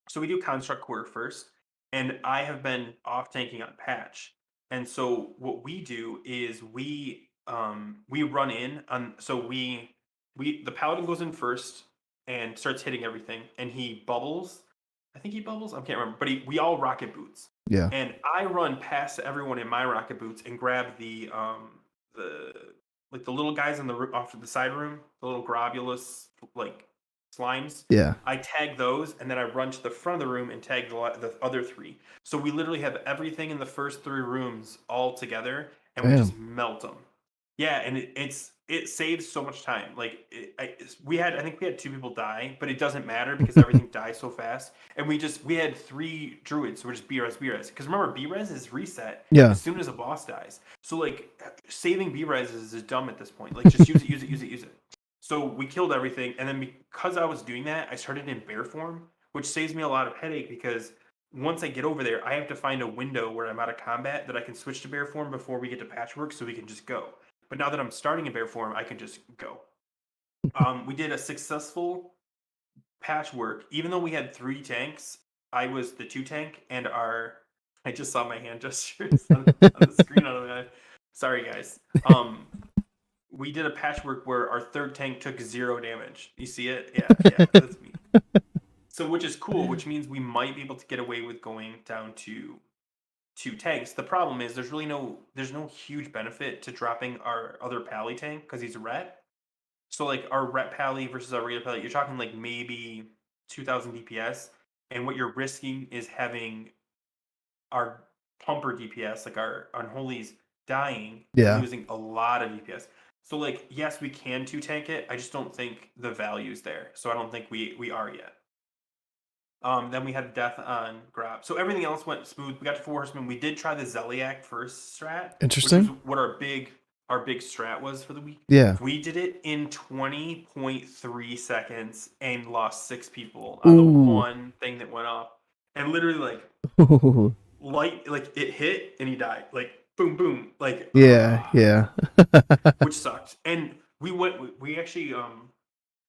so we do construct quarter first. And I have been off tanking on patch. And so what we do is we run in on the paladin goes in first and starts hitting everything and he bubbles. I think he bubbles. I can't remember, but we all rocket boots. Yeah. And I run past everyone in my rocket boots and grab the little guys off to the side room, the little globulous like slimes. Yeah. I tag those and then I run to the front of the room and tag the other 3. So we literally have everything in the first 3 rooms all together and we just melt them. Yeah, and it saves so much time. Like I think we had 2 people die, but it doesn't matter because everything dies so fast. And we had 3 druids, so we're just B-res. Because remember, B-res is reset Yeah. as soon as a boss dies. So like saving B-res is dumb at this point. Like just use it, use it, use it, use it. So we killed everything, and then because I was doing that, I started in bear form, which saves me a lot of headache because once I get over there, I have to find a window where I'm out of combat that I can switch to bear form before we get to patchwork, so we can just go. But now that I'm starting in bear form, I can just go. We did a successful patchwork. Even though we had 3 tanks, I was the 2 tank, and I just saw my hand gestures on the screen. Sorry, guys. We did a patchwork where our 3rd tank took 0 damage. You see it? Yeah, that's me. So, which is cool, which means we might be able to get away with going down to 2 tanks. The problem is there's no huge benefit to dropping our other pally tank because he's a ret. So like our ret pally versus our regular pally, you're talking like maybe 2,000 DPS, and what you're risking is having our pumper DPS, like our unholies, dying and losing a lot of DPS. So like yes, we can 2 tank it. I just don't think the value's there. So I don't think we are yet. Then we had death on Grab. So everything else went smooth. We got to 4 horsemen. We did try the Zeliak first strat. Interesting. Which was what our big strat was for the week. Yeah. We did it in 20.3 seconds and lost 6 people on the one thing that went off. And literally like it hit and he died. Like boom, boom. Like yeah. Which sucked. And we actually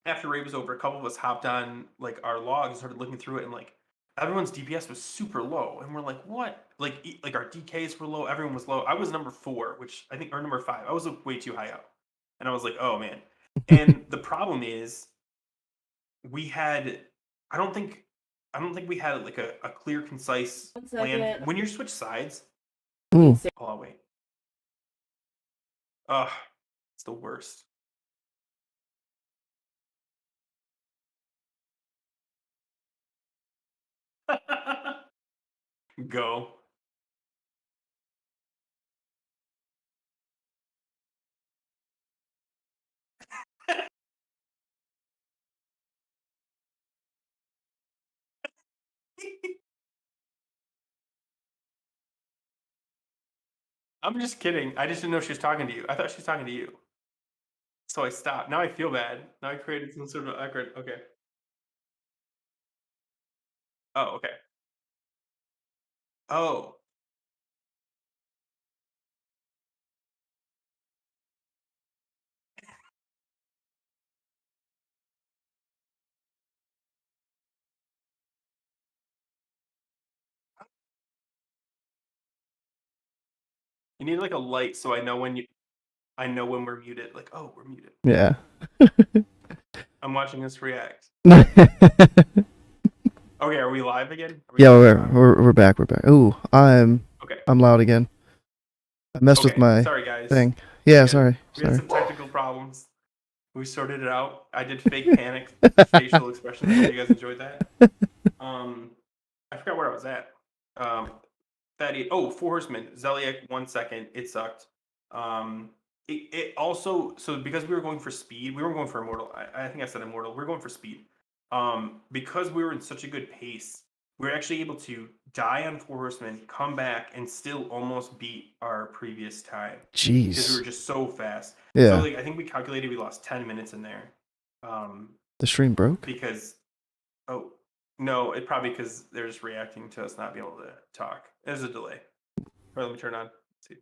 after raid was over, a couple of us hopped on like our log and started looking through it, and like everyone's DPS was super low, and we're like, what? Like our DKs were low, everyone was low. I was number 4, which I think, or number 5. I was way too high up, and I was like, oh man. And the problem is, we had, I don't think we had like a clear, concise plan. When you switch sides, hold on, wait. It's the worst. Go. I'm just kidding. I just didn't know she was talking to you. I thought she was talking to you. So I stopped. Now I feel bad. Now I created some sort of awkward. Okay. Oh, okay. Oh, you need like a light so I know when we're muted. Like, oh, we're muted. Yeah. I'm watching this react. Okay, are we live again? Yeah, we're back. We're back. Ooh, I'm loud again. I messed with my sorry, guys. thing. Yeah, sorry. We had some technical problems. We sorted it out. I did fake panic facial expressions. I hope you guys enjoyed that. I forgot where I was at. 4 horsemen. Zeliak 1 second. It sucked. It also, so because we were going for speed, we weren't going for immortal. I think I said immortal. We were going for speed. Because we were in such a good pace, we were actually able to die on 4 horsemen, come back, and still almost beat our previous time. Jeez. Because we were just so fast. Yeah. So like, I think we calculated we lost 10 minutes in there. The stream broke? Because, no, it probably because they're just reacting to us not being able to talk. There's a delay. Let me turn on. Let's see.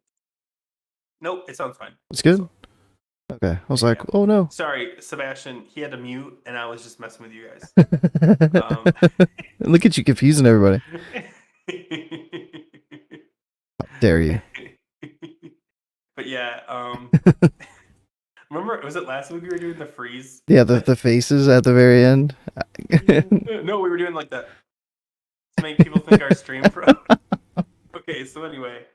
Nope, it sounds fine. It's good? Okay. I was like, oh no. Sorry, Sebastian. He had to mute, and I was just messing with you guys. Look at you confusing everybody. How dare you? But yeah, remember, was it last week we were doing the freeze? Yeah, the faces at the very end. No, we were doing like that to make people think our stream broke. Okay, so anyway,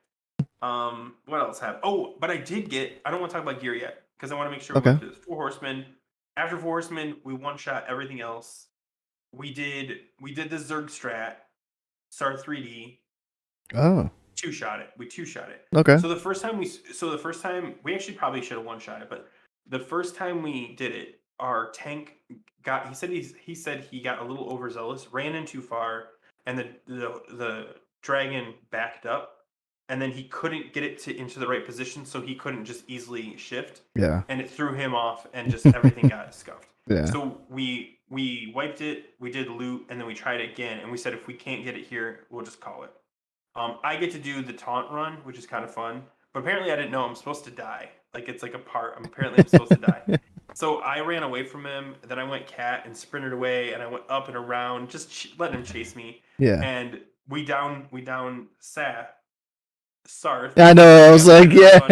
what else happened? Oh, but I don't want to talk about gear yet because I want to make sure we went through this. 4 horsemen. After 4 horsemen, we one-shot everything else. We did the Zerg strat, Star 3D. Oh. two-shot it. We two-shot it. Okay. So the first time we actually probably should have one-shot it, but the first time we did it, our tank got. He said he got a little overzealous, ran in too far, and the dragon backed up, and then he couldn't get it into the right position, so he couldn't just easily shift. Yeah. And it threw him off, and just everything got scuffed. Yeah. So we wiped it, we did loot, and then we tried it again, and we said if we can't get it here, we'll just call it. I get to do the taunt run, which is kind of fun, but apparently I didn't know I'm supposed to die. Like it's like a part. Apparently I'm supposed to die. So I ran away from him. Then I went cat and sprinted away, and I went up and around, just letting him chase me. Yeah. And we down Sarth. I know. I was like, yeah.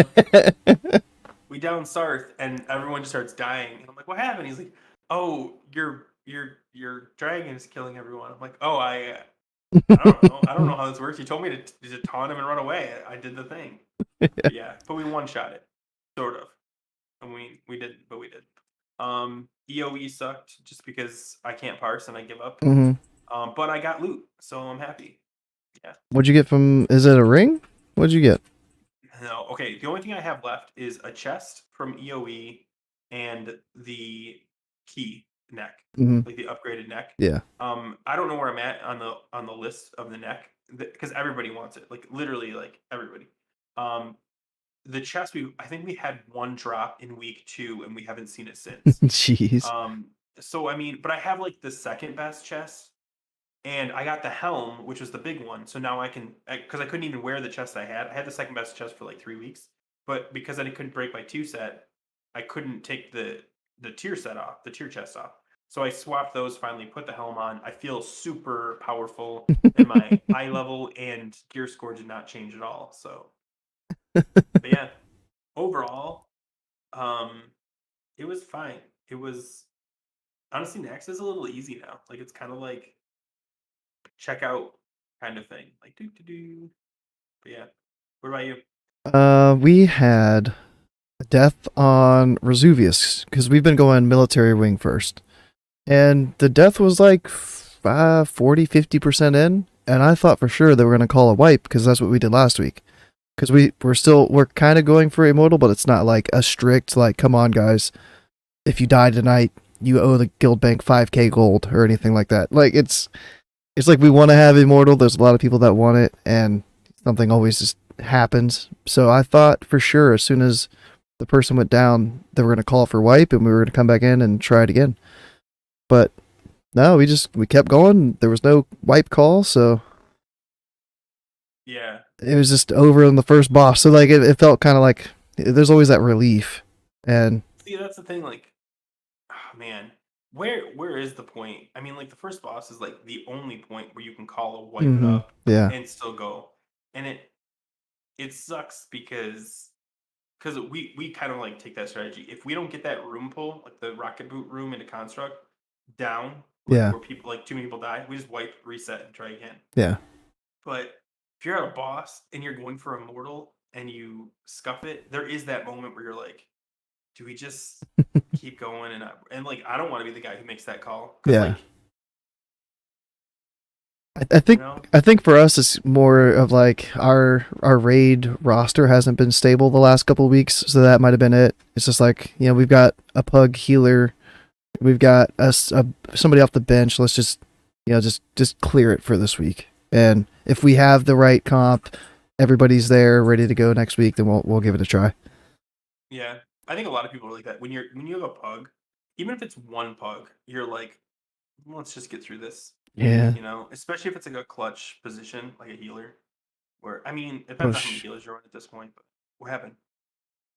We down Sarth, and everyone just starts dying. And I'm like, what happened? He's like, oh, your dragon is killing everyone. I'm like, oh, I don't know. I don't know how this works. You told me to taunt him and run away. I did the thing. Yeah, but we one-shot it, sort of. And we didn't, but we did. EOE sucked just because I can't parse and I give up. Mm-hmm. But I got loot, so I'm happy. Yeah. What'd you get from? Is it a ring? What'd you get? No. Okay. The only thing I have left is a chest from EOE and the key neck, like the upgraded neck. Yeah. I don't know where I'm at on the list of the neck because everybody wants it. Like literally, like everybody. The chest I think we had one drop in week 2 and we haven't seen it since. Jeez. So I mean, but I have like the second best chest, and I got the helm, which was the big one. So now I can, because I couldn't even wear the chest I had. I had the second best chest for like 3 weeks, but because I couldn't break my 2 set, I couldn't take the tier set off, the tier chest off. So I swapped those, finally put the helm on. I feel super powerful, and my eye level and gear score did not change at all. So, but yeah, overall, it was fine. It was, honestly, Next is a little easy now. Like, it's kind of like checkout kind of thing. Like, do. But yeah, what about you? We had a death on Resuvius because we've been going military wing first. And the death was like 40-50% in. And I thought for sure they were going to call a wipe because that's what we did last week. Because we're kind of going for immortal, but it's not like a strict, like, come on, guys. If you die tonight, you owe the guild bank 5k gold or anything like that. Like, it's like we want to have immortal. There's a lot of people that want it, and something always just happens. So I thought for sure as soon as the person went down, they were going to call for wipe, and we were going to come back in and try it again. But no, we kept going. There was no wipe call, so yeah, it was just over on the first boss. So like it felt kind of like there's always that relief. And see, that's the thing. Like, oh man, where is the point? I mean, like the first boss is like the only point where you can call a wipe it up, and still go. And it sucks because we kind of like take that strategy. If we don't get that room pull, like the rocket boot room into construct down, where people, like too many people die, we just wipe, reset, and try again. Yeah. But if you're at a boss and you're going for immortal and you scuff it, there is that moment where you're like, do we just keep going? And like, I don't want to be the guy who makes that call. Yeah. Like, I think for us it's more of like our raid roster hasn't been stable the last couple of weeks, so that might have been it. It's just like, we've got a pug healer, we've got somebody off the bench. Let's just just clear it for this week. And if we have the right comp, everybody's there ready to go next week, then we'll give it a try. Yeah, I think a lot of people are like that. When you have a pug, even if it's one pug, you're like, let's just get through this. Yeah. Especially if it's like a clutch position, like a healer. Where, I mean, it depends on how many healers you're on at this point, but what happened?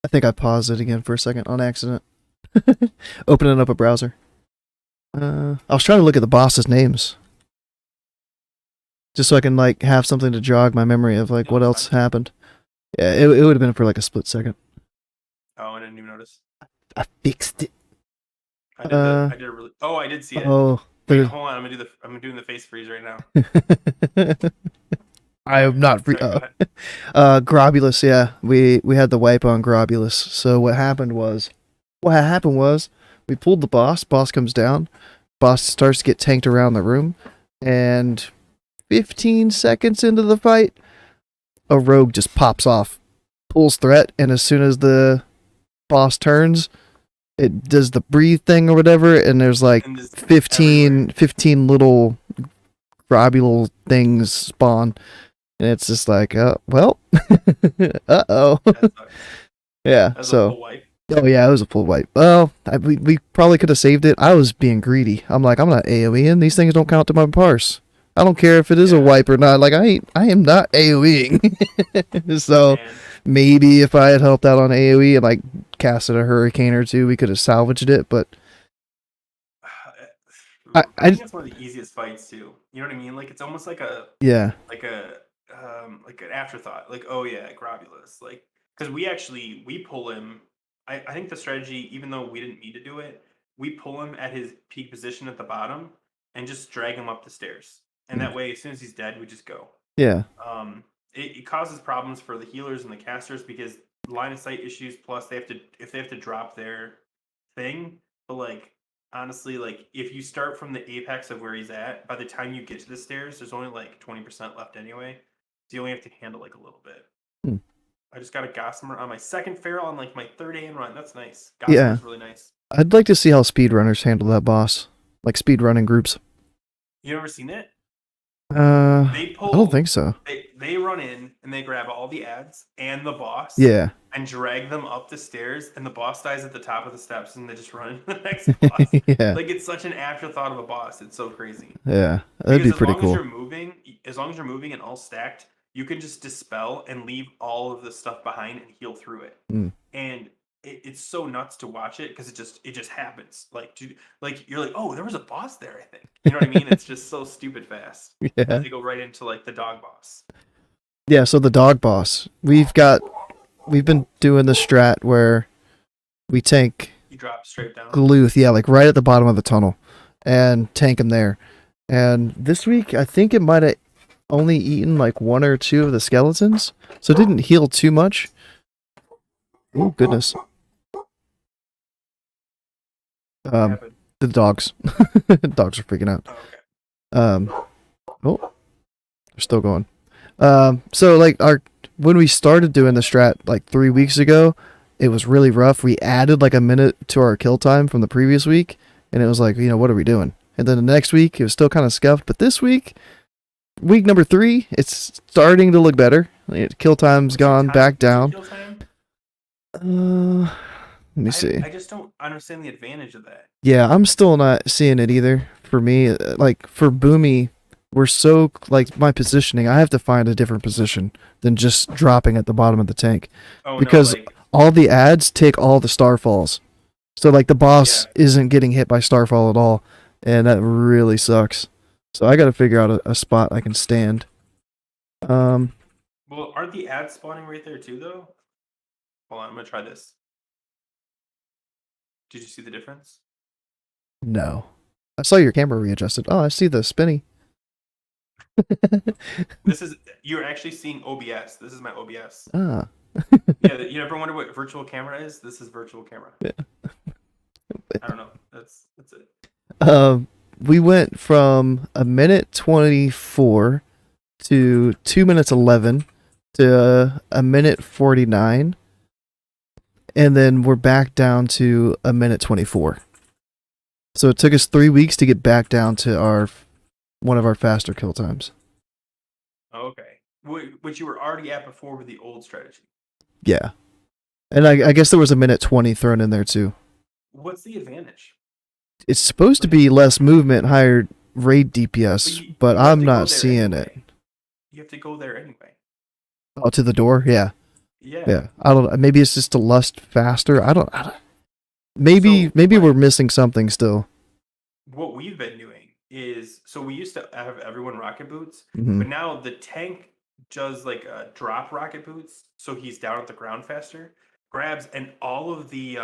I think I paused it again for a second on accident. Opening up a browser. I was trying to look at the boss's names. Just so I can like have something to jog my memory of like what else happened. Yeah, it would have been for like a split second. Oh, I didn't even notice. I fixed it. I did a really. Oh, I did see it. Oh, wait, hold on. I'm doing the face freeze right now. I am not free. Grobulus, yeah. We had the wipe on Grobulus. So what happened was we pulled the boss comes down, boss starts to get tanked around the room, and 15 seconds into the fight, a rogue just pops off, pulls threat, and as soon as the boss turns, it does the breathe thing or whatever, and there's like And just 15 little grobby little things spawn, and it's just like, well, uh-oh. That sucks. Yeah, That's a so full wipe. oh yeah, it was a full wipe. Well, we probably could have saved it. I was being greedy. I'm like, I'm not AoEing. These things don't count to my parse. I don't care if it is a wipe or not. Like I am not AoEing. So Man. maybe if I had helped out on AoE and like casted a hurricane or two, we could have salvaged it. But I think that's one of the easiest fights too. You know what I mean? Like it's almost like yeah, like an afterthought. Like, oh yeah, Grobulus. Like because we pull him. I think the strategy, even though we didn't mean to do it, we pull him at his peak position at the bottom and just drag him up the stairs. And that way, as soon as he's dead, we just go. yeah, It causes problems for the healers and the casters because line of sight issues. Plus, if they have to drop their thing. But like honestly, like if you start from the apex of where he's at, by the time you get to the stairs, there's only like 20% left anyway. So you only have to handle like a little bit. Hmm. I just got a Gossamer on my second feral on like my third AM run. That's nice. Yeah. Gossamer's really nice. I'd like to see how speedrunners handle that boss, like speedrunning groups. You ever seen it? I don't think so. They run in and they grab all the ads and the boss. Yeah. And drag them up the stairs, and the boss dies at the top of the steps, and they just run into the next boss. Yeah. Like it's such an afterthought of a boss. It's so crazy. Yeah, that'd be pretty cool. As long as you're moving and all stacked, you can just dispel and leave all of the stuff behind and heal through it. Mm. And it's so nuts to watch it because it just happens. Like you're like, oh, there was a boss there. I think you know what I mean. It's just so stupid fast. Yeah. And they go right into like the dog boss. Yeah. So the dog boss, we've been doing the strat where we tank You drop straight down. Gluth, yeah, like right at the bottom of the tunnel, and tank him there. And this week, I think it might have only eaten like one or two of the skeletons, so it didn't heal too much. Oh goodness. The dogs. Dogs are freaking out. Oh, okay. They're still going. So like when we started doing the strat like 3 weeks ago, it was really rough. We added like a minute to our kill time from the previous week, and it was like, what are we doing? And then the next week, it was still kind of scuffed. But this week number 3, it's starting to look better. Kill time's gone back down. Let me see. I just don't understand the advantage of that. Yeah, I'm still not seeing it either. For me, like for Boomy, we're so like my positioning. I have to find a different position than just dropping at the bottom of the tank, because all the ads take all the starfalls. So like the boss isn't getting hit by starfall at all, and that really sucks. So I got to figure out a spot I can stand. Well, aren't the ads spawning right there too, though? Hold on, I'm gonna try this. Did you see the difference? No, I saw your camera readjusted. Oh, I see the spinny. You're actually seeing OBS. This is my OBS. Ah. Yeah, you ever wonder what virtual camera is? This is virtual camera. Yeah. I don't know. That's it. We went from 1:24 to 2:11 to 1:49, and then we're back down to 1:24. So it took us 3 weeks to get back down to one of our faster kill times. Okay. Which you were already at before with the old strategy. Yeah. And I guess there was 1:20 thrown in there too. What's the advantage? It's supposed to be less movement, higher raid DPS, but I'm not seeing it. You have to go there anyway. Oh, to the door? Yeah. Yeah. I don't. Maybe it's just to lust faster. I don't. Maybe we're missing something still. What we've been doing is, so we used to have everyone rocket boots, Mm-hmm. but now the tank does like drop rocket boots, so he's down at the ground faster. Grabs and all of the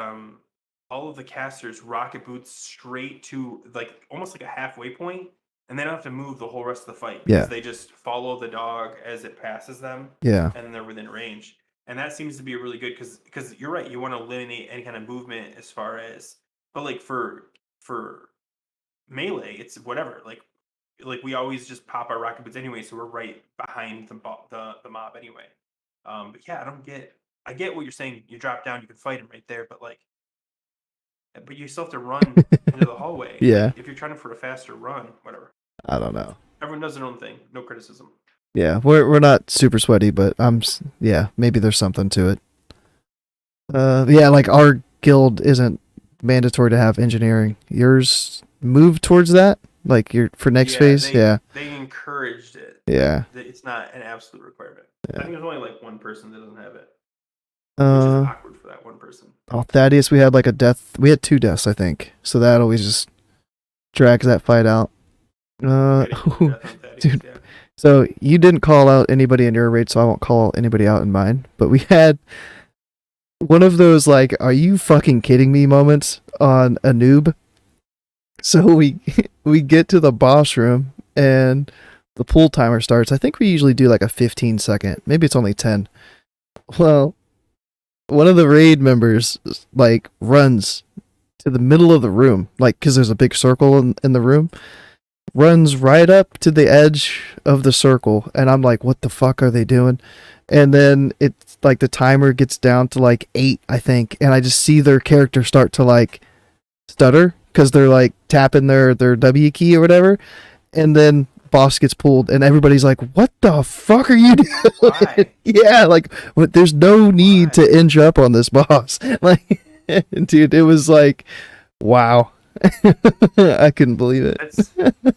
casters rocket boots straight to like almost like a halfway point, and they don't have to move the whole rest of the fight because they just follow the dog as it passes them. Yeah. And they're within range. And that seems to be really good because you're right, you want to eliminate any kind of movement as far as, but like for melee, it's whatever. Like like we always just pop our rocket boots anyway, so we're right behind the mob anyway. But yeah, I get what you're saying. You drop down, you can fight him right there, but you still have to run into the hallway. Yeah. Like, if you're trying for a faster run, whatever. I don't know. Everyone does their own thing. No criticism. Yeah, we're not super sweaty, but yeah, maybe there's something to it. Yeah, like our guild isn't mandatory to have engineering. Yours move towards that, like you're for next phase. They encouraged it. Yeah, it's not an absolute requirement. Yeah. I think there's only like one person that doesn't have it, which is awkward for that one person. Oh, Thaddeus, we had like a death. We had 2 deaths, I think. So that always just drags that fight out. Dude. Yeah. So you didn't call out anybody in your raid, so I won't call anybody out in mine. But we had one of those like, "Are you fucking kidding me?" moments on a noob. So we get to the boss room and the pool timer starts. I think we usually do like a 15-second. Maybe it's only 10. Well, one of the raid members like runs to the middle of the room, like because there's a big circle in the room. Runs right up to the edge of the circle, and I'm like, what the fuck are they doing? And then it's like the timer gets down to like 8, I think, and I just see their character start to like stutter because they're like tapping their W key or whatever, and then boss gets pulled, and everybody's like, what the fuck are you doing? Why? Yeah, like there's no need to inch up on this boss. Like, dude, it was like, wow. I couldn't believe it.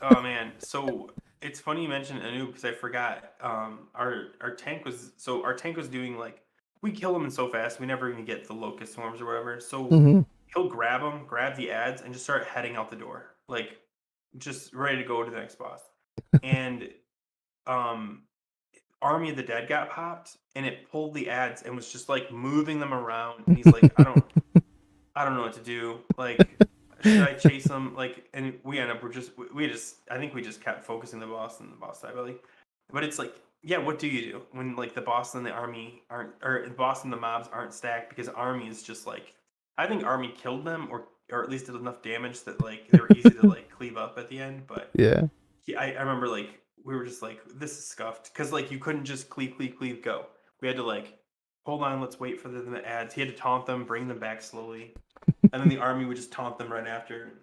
Oh man, so it's funny you mentioned Anu because I forgot. Our tank was doing like, we kill him so fast we never even get the locust swarms or whatever. So he'll grab the ads, and just start heading out the door, like just ready to go to the next boss. And Army of the Dead got popped, and it pulled the ads and was just like moving them around. And he's like, I don't know what to do. Like, should I chase them? Like, and we end up I think we just kept focusing the boss and the boss side really. But it's like, yeah, what do you do when like the boss and the army aren't, or the boss and the mobs aren't stacked? Because army is just like, I think army killed them, or at least did enough damage that like they were easy to like cleave up at the end. But yeah, I remember like we were just like, this is scuffed, because like you couldn't just cleave go. We had to like, hold on, let's wait for the ads. He had to taunt them, bring them back slowly, and then the army would just taunt them right after.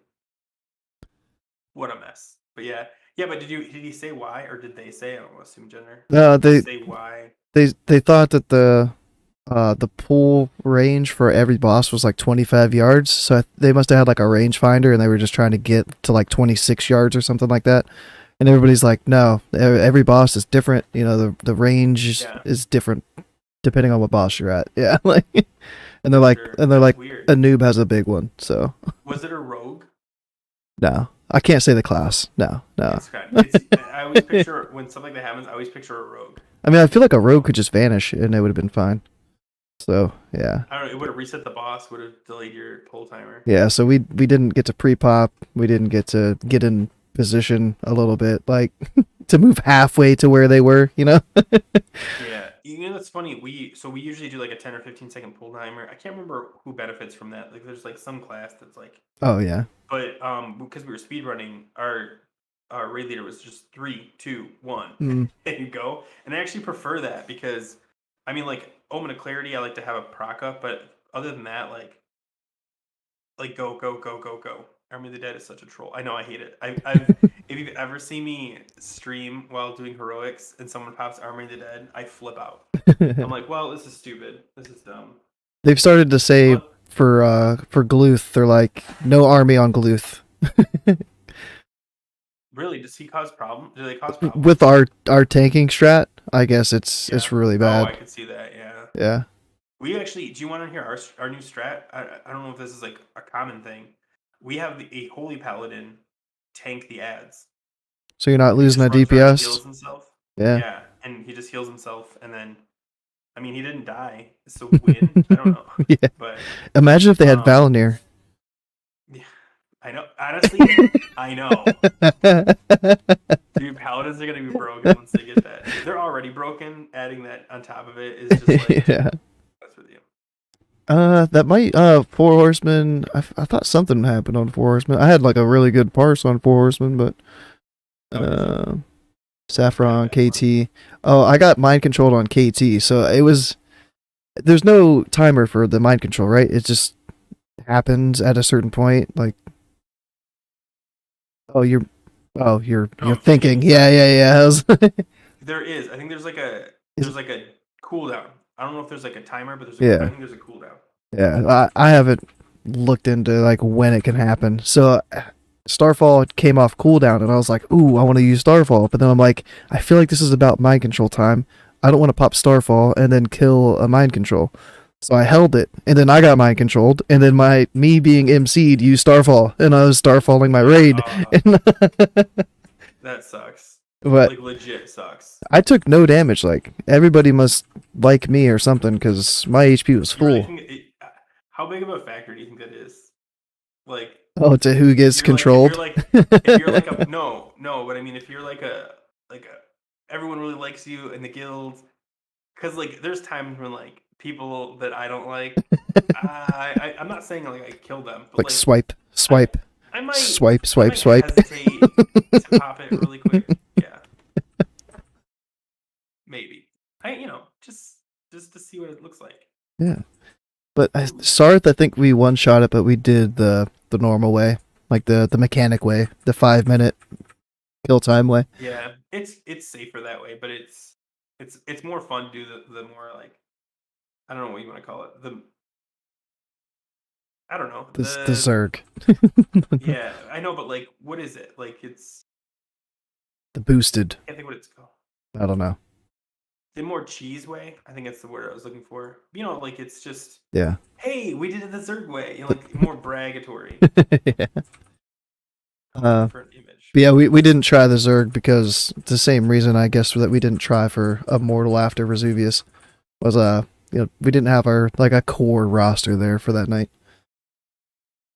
What a mess. But yeah. But did he say why, or did they say? I don't want to assume gender. No, they say why. They thought that the pull range for every boss was like 25 yards, so they must have had like a rangefinder, and they were just trying to get to like 26 yards or something like that. And everybody's like, no, every boss is different. You know, the range is different depending on what boss you're at. Yeah, like, and they're like, weird. A noob has a big one. So was it a rogue? No, I can't say the class. No. I always picture when stuff like that happens. I always picture a rogue. I mean, I feel like a rogue could just vanish and it would have been fine. So yeah. I don't know. It would have reset the boss. Would have delayed your pull timer. Yeah. So we didn't get to pre-pop. We didn't get to get in position a little bit, like to move halfway to where they were. You know. Yeah. You know, that's funny. We usually do like a 10 or 15-second pull timer. I can't remember who benefits from that. Like, there's like some class that's like. Oh yeah. But because we were speed running, our raid leader was just 3, 2, 1, and you go. And I actually prefer that because, I mean, like Omen of Clarity, I like to have a proc up, but other than that, like go. Army of the Dead is such a troll. I know, I hate it. If you've ever seen me stream while doing heroics and someone pops Army of the Dead, I flip out. I'm like, well, this is stupid. This is dumb. They've started to say for Gluth, they're like, no army on Gluth. Really? Does he cause problem? Do they cause problems? With our tanking strat? I guess it's really bad. Oh, I could see that. Yeah. Yeah. We actually. Do you want to hear our new strat? I don't know if this is like a common thing. We have a holy paladin tank the ads. So you're not losing a DPS. Heals himself. Yeah. Yeah, and he just heals himself, and then, I mean, he didn't die, so win. I don't know. Yeah. But imagine if they had Valinir. Yeah, I know. Honestly, I know. Dude, paladins are gonna be broken once they get that. They're already broken. Adding that on top of it is just like, yeah. That's with you. That might Four Horsemen. I thought something happened on Four Horsemen. I had like a really good parse on Four Horsemen, but Saffron, KT. Oh, I got mind controlled on KT, so it was. There's no timer for the mind control, right? It just happens at a certain point. Like, you're thinking. Yeah. I was there is. I think there's like a cooldown. I don't know if there's like a timer, but I think there's a cooldown. Yeah, I haven't looked into like when it can happen. So Starfall came off cooldown, and I was like, "Ooh, I want to use Starfall," but then I'm like, I feel like this is about mind control time. I don't want to pop Starfall and then kill a mind control. So I held it, and then I got mind controlled, and then me being MC'd used Starfall, and I was Starfalling my raid. That sucks. But like legit sucks. I took no damage. Like everybody must like me or something because my HP was full. How big of a factor do you think that is? Like, to who gets controlled? If you're like a no, but I mean, if you're like a everyone really likes you in the guild, because like there's times when like people that I don't like, I'm not saying like I kill them, but like swipe. I might swipe. Hesitate to pop it really quick. Yeah, maybe. Just to see what it looks like. Yeah, but Sarth, I think we one shot it, but we did the normal way, like the mechanic way, the 5-minute kill time way. Yeah, it's safer that way, but it's more fun to do the more like, I don't know what you want to call it. I don't know. The Zerg. Yeah, I know, but like, what is it? Like, it's the boosted. I can't think what it's called. I don't know. The more cheese way. I think that's the word I was looking for. Like it's just hey, we did it the Zerg way. Like more bragatory. Yeah. Image. But yeah, we didn't try the Zerg because it's the same reason I guess that we didn't try for Immortal after Vesuvius was we didn't have our like a core roster there for that night.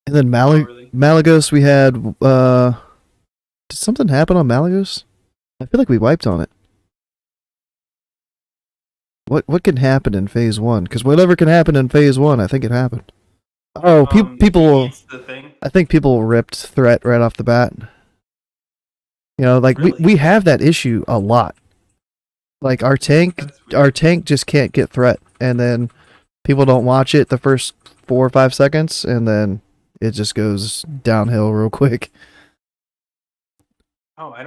And then Malagos we had did something happen on Malagos? I feel like we wiped on it. What can happen in phase 1? Because whatever can happen in phase 1, I think it happened. Oh, people. I think people ripped threat right off the bat. Like really? we have that issue a lot. Like our tank just can't get threat, and then people don't watch it the first 4 or 5 seconds, and then it just goes downhill real quick. Oh, I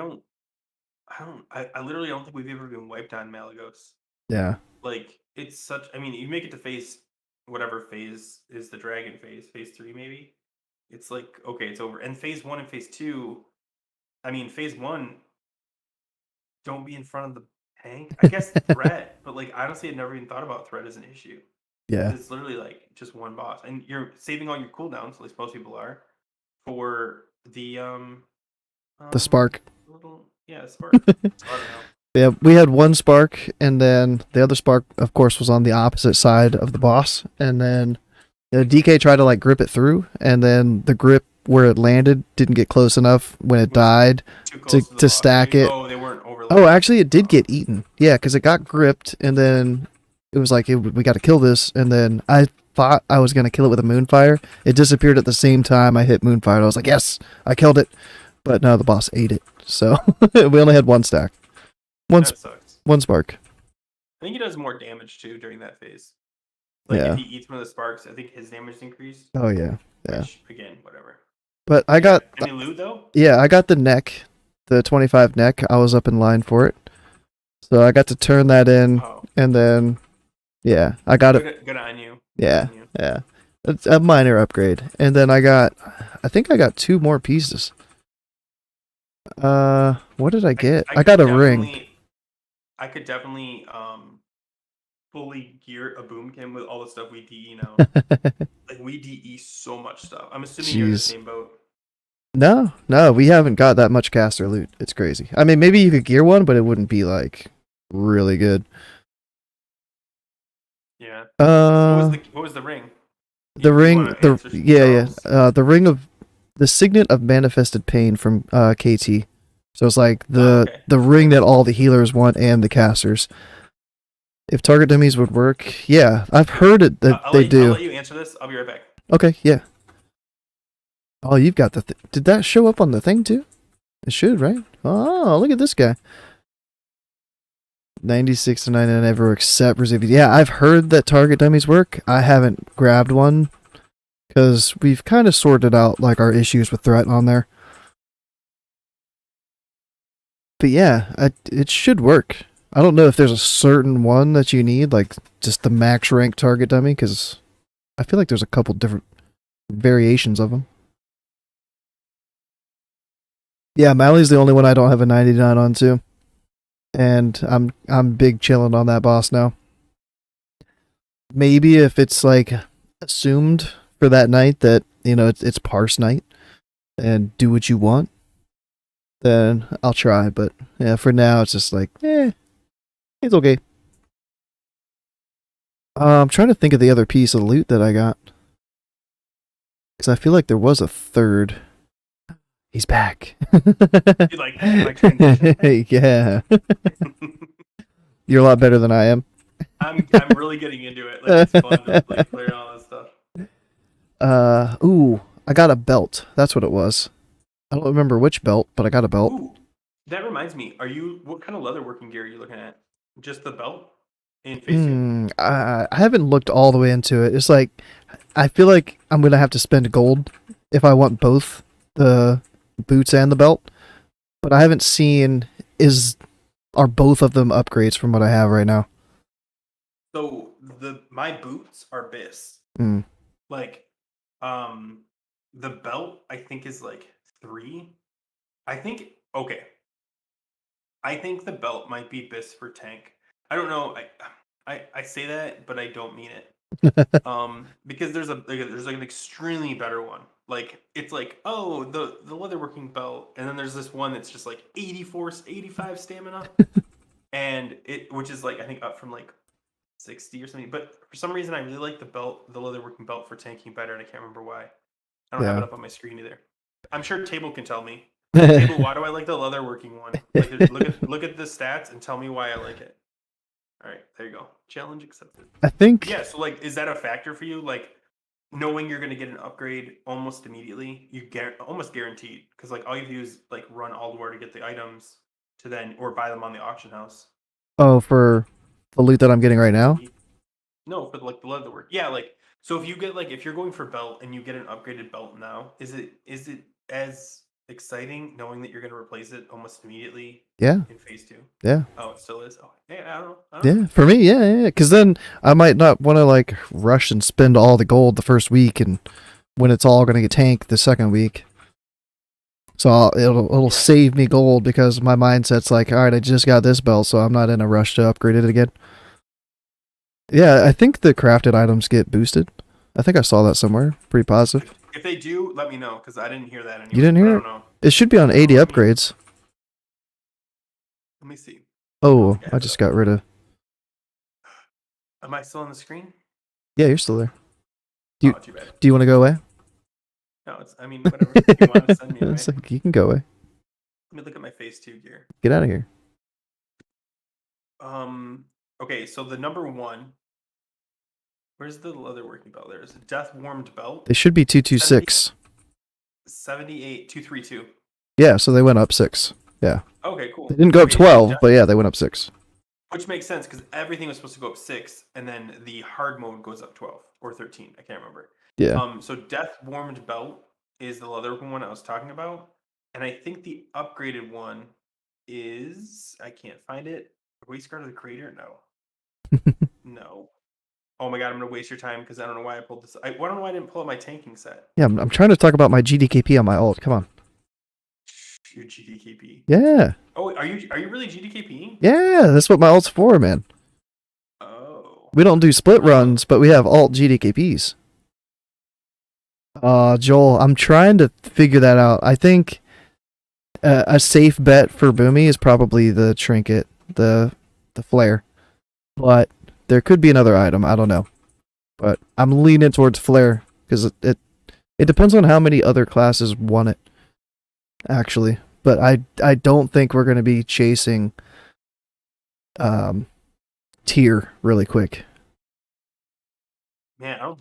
literally don't think we've ever been wiped on Malagos. Yeah. Like it's such. I mean, you make it to phase. Whatever phase is the dragon phase 3 maybe, it's like okay, it's over. And phase 1 and phase 2, I mean phase 1, don't be in front of the tank. I guess threat, but like honestly I never even thought about threat as an issue. Yeah, it's literally like just one boss, and you're saving all your cooldowns, at least most people are, for the spark. Spark. I don't know. Yeah, we had one spark, and then the other spark, of course, was on the opposite side of the boss. And then DK tried to like grip it through, and then the grip where it landed didn't get close enough when it died to stack it. Oh, they weren't overlapping. Oh, actually, it did get eaten. Yeah, because it got gripped, and then it was like, we got to kill this. And then I thought I was going to kill it with a Moonfire. It disappeared at the same time I hit Moonfire. I was like, yes, I killed it. But no, the boss ate it. So we only had one stack. One spark. I think he does more damage too during that phase. Like if he eats one of the sparks, I think his damage increased. Oh yeah. Which, again, whatever. But I got any loot though? Yeah, I got the neck, the 25 neck. I was up in line for it, so I got to turn that in, and then I got it. Good on you. Yeah. It's a minor upgrade, and then I think I got 2 more pieces. What did I get? I got a ring. I could definitely fully gear a Boomkin with all the stuff we DE now. Like we DE so much stuff. I'm assuming you're in the same boat. No, we haven't got that much caster loot. It's crazy. I mean, maybe you could gear one, but it wouldn't be like really good. Yeah. What was the ring? The ring of the signet of manifested pain from KT. So it's like the ring that all the healers want and the casters. If target dummies would work, yeah, I've heard it that they do. I'll let you answer this. I'll be right back. Okay, yeah. Oh, you've got the. Did that show up on the thing too? It should, right? Oh, look at this guy. 96 to 99 everywhere except Brazilian. Yeah, I've heard that target dummies work. I haven't grabbed one because we've kind of sorted out like our issues with threat on there. But yeah, it should work. I don't know if there's a certain one that you need, like just the max rank target dummy, because I feel like there's a couple different variations of them. Yeah, Mally's the only one I don't have a 99 on too. And I'm big chilling on that boss now. Maybe if it's like assumed for that night that, you know, it's parse night and do what you want, then I'll try. But yeah, for now it's just like, it's okay. I'm trying to think of the other piece of loot that I got. Because I feel like there was a third. He's back. You like my transition? Yeah. You're a lot better than I am. I'm really getting into it. Like, it's fun to like clear all that stuff. I got a belt. That's what it was. I don't remember which belt, but I got a belt. Ooh, that reminds me. What kind of leatherworking gear are you looking at? Just the belt and face gear? I haven't looked all the way into it. It's like I feel like I'm gonna have to spend gold if I want both the boots and the belt. But I haven't seen are both of them upgrades from what I have right now. So my boots are bis. Like, the belt I think is like 3. I think the belt might be bis for tank. I don't know. I say that, but I don't mean it. Because there's like an extremely better one. Like, it's like, oh, the leatherworking belt, and then there's this one that's just like 85 stamina, and which is like I think up from like 60 or something. But for some reason, I really like the leatherworking belt for tanking better, and I can't remember why. I don't have it up on my screen either. I'm sure Table can tell me. Table, why do I like the leatherworking one? Like, look at the stats and tell me why I like it. All right, there you go. Challenge accepted. I think. Yeah. So, like, is that a factor for you? Like, knowing you're going to get an upgrade almost immediately, almost guaranteed, because like all you do is like run all the way to get the items to then or buy them on the auction house. Oh, for the loot that I'm getting right now? No, for like the leatherwork. Yeah, like, so if you get like if you're going for belt and you get an upgraded belt now, is it as exciting knowing that you're going to replace it almost immediately? Yeah. In phase 2. Yeah. Oh, it still is. Oh, yeah. I don't know. Yeah, for me, yeah. Because then I might not want to like rush and spend all the gold the first week, and when it's all going to get tanked the second week. So it'll save me gold because my mindset's like, all right, I just got this belt, so I'm not in a rush to upgrade it again. Yeah, I think the crafted items get boosted. I think I saw that somewhere. Pretty positive. If they do, let me know, because I didn't hear that anyway. You didn't hear it? It should be on 80 upgrades. Let me see. Oh, I just got rid of... Am I still on the screen? Yeah, you're still there. Do too bad. you want to go away? No, whatever. You want to send me away. It's like, you can go away. Let me look at my phase 2 gear. Get out of here. Okay, so the number 1. Where's the leatherworking belt? There's a death warmed belt. They should be 226. 78 232. Yeah, so they went up 6. Yeah. Okay, cool. They didn't go up 12, but yeah, they went up 6. Which makes sense because everything was supposed to go up 6, and then the hard mode goes up 12 or 13. I can't remember. Yeah. So death warmed belt is the leatherworking one I was talking about, and I think the upgraded one is I can't find it. Waste guard of the creator? No. No. Oh my god, I'm gonna waste your time because I don't know why I pulled this. I don't know why I didn't pull up my tanking set. Yeah, I'm trying to talk about my GDKP on my ult. Come on. Your GDKP. Yeah. Oh, are you really GDKP? Yeah, that's what my ult's for, man. Oh. We don't do split runs, but we have alt GDKPs. Joel, I'm trying to figure that out. I think a safe bet for Boomy is probably the trinket, the flare. But there could be another item. I don't know. But I'm leaning towards flare because it depends on how many other classes want it. Actually, but I don't think we're going to be chasing tier really quick. Man, I don't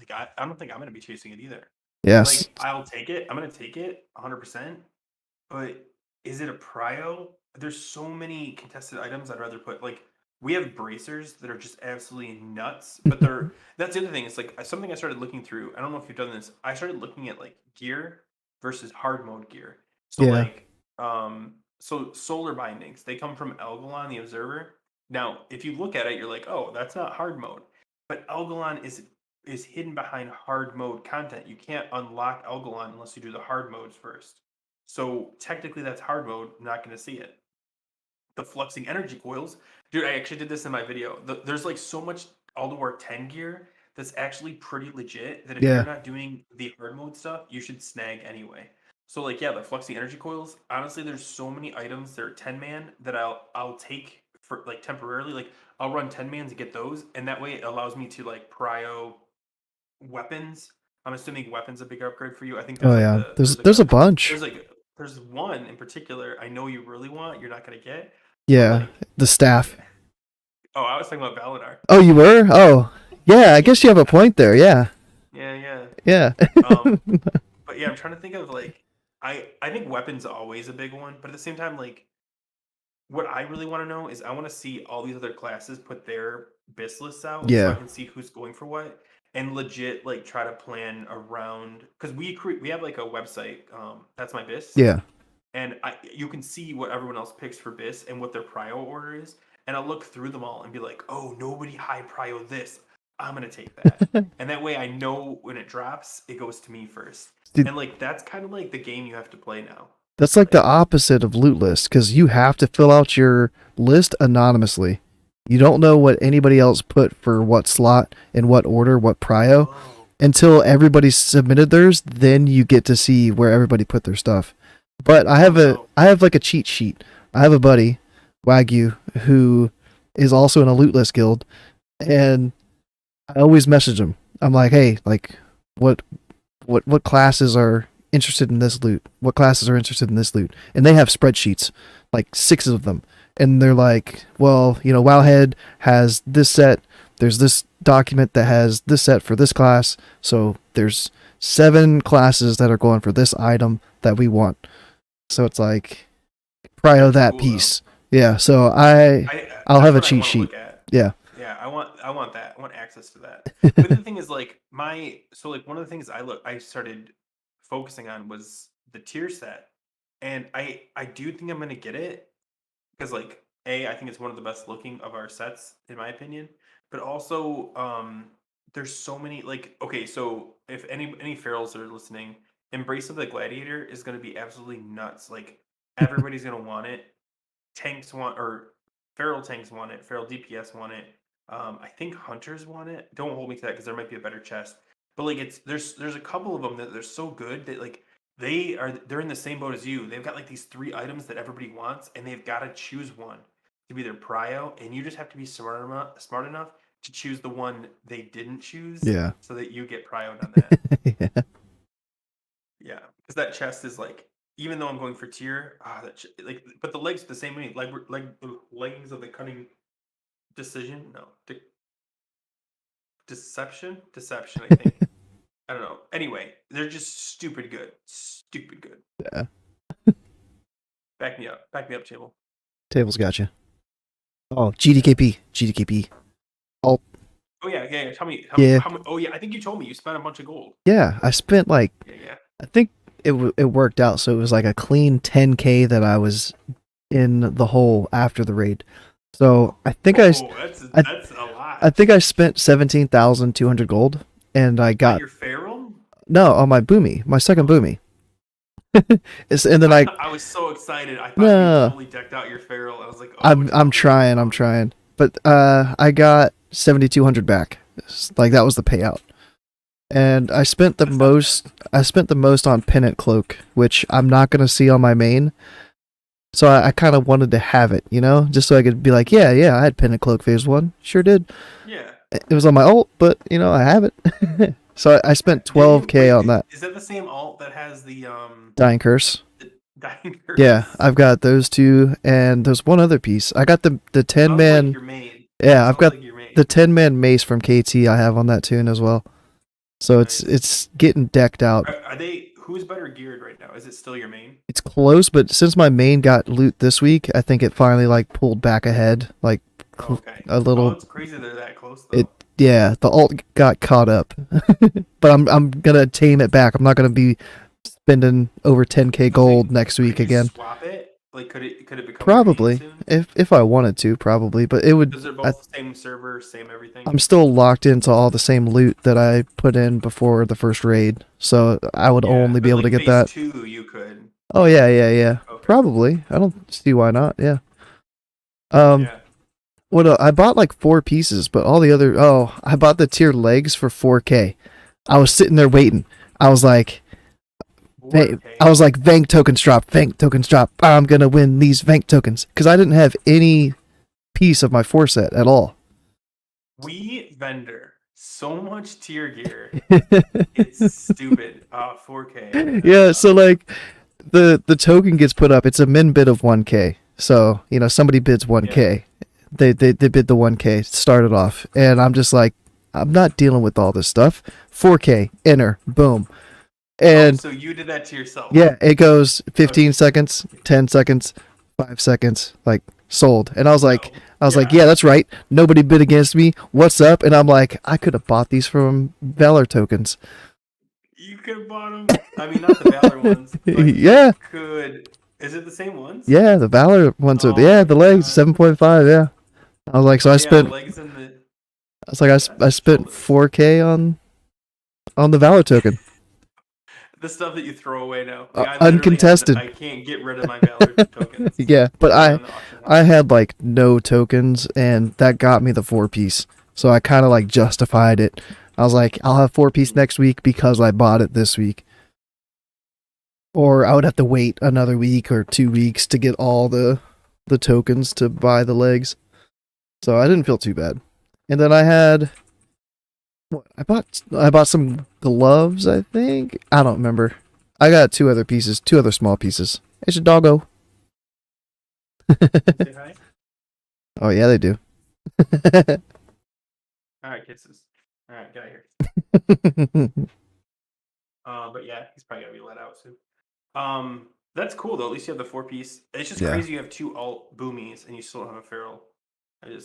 think I'm going to be chasing it either. Yes. Like, I'll take it. I'm going to take it 100%. But is it a prio? There's so many contested items I'd rather put. Like, we have bracers that are just absolutely nuts, but they're that's the other thing. It's like something I started looking through. I don't know if you've done this. I started looking at like gear versus hard mode gear. So Yeah. like so solar bindings, they come from Elgalon the Observer. Now, if you look at it, you're like, oh, that's not hard mode. But Elgalon is hidden behind hard mode content. You can't unlock Elgalon unless you do the hard modes first. So technically that's hard mode, not going to see it. The fluxing energy coils. Dude, I actually did this in my video. There's like so much Aldo War 10 gear that's actually pretty legit that if Yeah. you're not doing the hard mode stuff, you should snag anyway. So like yeah, the fluxing energy coils, honestly there's so many items that are 10 man that I'll take for like temporarily. Like I'll run 10 mans to get those, and that way it allows me to like prio weapons. I'm assuming weapons a big upgrade for you. I think there's Oh like yeah. there's like There's a bunch. there's one in particular I know you really want, you're not gonna get. But Yeah. like The staff. oh, I was talking about Valinor. Oh, you were? Oh. Yeah, I guess you have a point there. Yeah. Yeah. Yeah. But yeah, I'm trying to think of like I think weapons always a big one, but at the same time, like what I really want to know is I want to see all these other classes put their BIS lists out so I Yeah. can see who's going for what and legit like try to plan around because we have like a website that's my BIS Yeah. and you can see what everyone else picks for BIS and what their prio order is, and I'll look through them all and be like, oh, nobody high prio this, I'm gonna take that. And that way I know when it drops it goes to me first. Dude. And like that's kind of like the game you have to play now. That's like the opposite of loot list because you have to fill out your list anonymously. You don't know what anybody else put for what slot, in what order, what prio. Oh, Until everybody's submitted theirs, then you get to see where everybody put their stuff. But I have like a cheat sheet. I have a buddy, Wagyu, who is also in a loot list guild, and I always message him. I'm like, hey, like, what classes are interested in this loot? What classes are interested in this loot? And they have spreadsheets, like 6 of them, and they're like, well, you know, Wowhead has this set. There's this document that has this set for this class. So there's 7 classes that are going for this item that we want. So it's like prio that cool, piece. Yeah. So I'll have a cheat sheet. Yeah. Yeah, I want that. I want access to that. But the thing is like one of the things I started focusing on was the tier set. And I do think I'm gonna get it because like I think it's one of the best looking of our sets in my opinion. But also there's so many like okay, so if any ferals are listening, Embrace of the Gladiator is gonna be absolutely nuts. Like everybody's gonna want it. Tanks want or feral tanks want it, feral DPS want it. I think hunters want it. Don't hold me to that because there might be a better chest. But like there's a couple of them that they're so good that like they're in the same boat as you. They've got like these 3 items that everybody wants, and they've got to choose one to be their prio, and you just have to be smart enough to choose the one they didn't choose. Yeah. So that you get prioed on that. Yeah. Yeah, because that chest is like, even though I'm going for tier, like, but the legs the same way. Leggings of the cunning decision. No, deception. I think. I don't know. Anyway, they're just stupid good. Stupid good. Yeah. Back me up. Table. Table's got you. Oh, GDKP. Oh yeah. Tell me. Oh yeah, I think you told me you spent a bunch of gold. Yeah, I spent like. Yeah. I think it worked out, so it was like a clean 10K that I was in the hole after the raid. So I think that's a lot. I think I spent 17,200 gold, and I got your feral. No, on my boomy, my second boomy. And then I was so excited. I thought you totally decked out your feral. I was like, oh, I'm trying. But I got 7,200 back. Like that was the payout. And I spent the most on Pennant Cloak, which I'm not gonna see on my main. So I kind of wanted to have it, you know, just so I could be like, yeah, I had Pennant Cloak phase 1, sure did. Yeah. It was on my ult, but you know I have it. So I spent 12K on that. Is that the same ult that has the Dying Curse? Dying Curse. Yeah, I've got those 2, and there's one other piece. I got the 10-man. Like yeah, I've got the 10-man mace from KT. I have on that tune as well. So it's getting decked out. Are they? who's better geared right now? Is it still your main? It's close, but since my main got loot this week, I think it finally like pulled back ahead, like Okay. a little. Oh, it's crazy they're that close though. Yeah, the alt got caught up, but I'm gonna tame it back. I'm not gonna be spending over 10k gold next week Could you again. swap it? Like, could it become Probably, your main soon? if I wanted to, probably, but it would. Because they're both the same server, same everything. I'm still locked into all the same loot that I put in before the first raid, so I would only be able to get that. Phase 2, you could. Oh yeah. Okay. Probably. I don't see why not. Yeah. Yeah. What I bought like 4 pieces, but all the other I bought the tier legs for 4k. I was sitting there waiting. I was like, Vank tokens drop, Vank tokens drop. I'm gonna win these Vank tokens because I didn't have any piece of my 4 set at all. We vendor so much tier gear. It's stupid. 4K. Yeah, so like the token gets put up. It's a min bid of 1k. So somebody bids 1k. They bid the 1k. Started off, and I'm just like, I'm not dealing with all this stuff. 4k enter, boom. And so you did that to yourself. Yeah, it goes 15 seconds, 10 seconds, 5 seconds, like sold. And I was like, yeah, that's right. Nobody bid against me. What's up? And I'm like, I could have bought these from Valor tokens. You could have bought them. I mean, not the Valor ones. Yeah. Could. Is it the same ones? Yeah, the Valor ones are. Yeah, the legs 7.5. Yeah. I was like, so I spent. Legs and the... I was like, I spent 4k on the Valor token. The stuff that you throw away now. Uncontested. I can't get rid of my Valor tokens. Yeah, but I had like no tokens, and that got me the 4-piece. So I kind of like justified it. I was like, I'll have 4-piece next week because I bought it this week. Or I would have to wait another week or 2 weeks to get all the tokens to buy the legs. So I didn't feel too bad. And then I had... I bought some gloves, I think. I don't remember. I got 2 other pieces, 2 other small pieces. It's a doggo. Say hi? Oh yeah, they do. Alright, kisses. Alright, get out of here. But yeah, he's probably gonna be let out soon. That's cool though. At least you have the 4-piece. It's just crazy you have 2 alt boomies and you still have a feral. The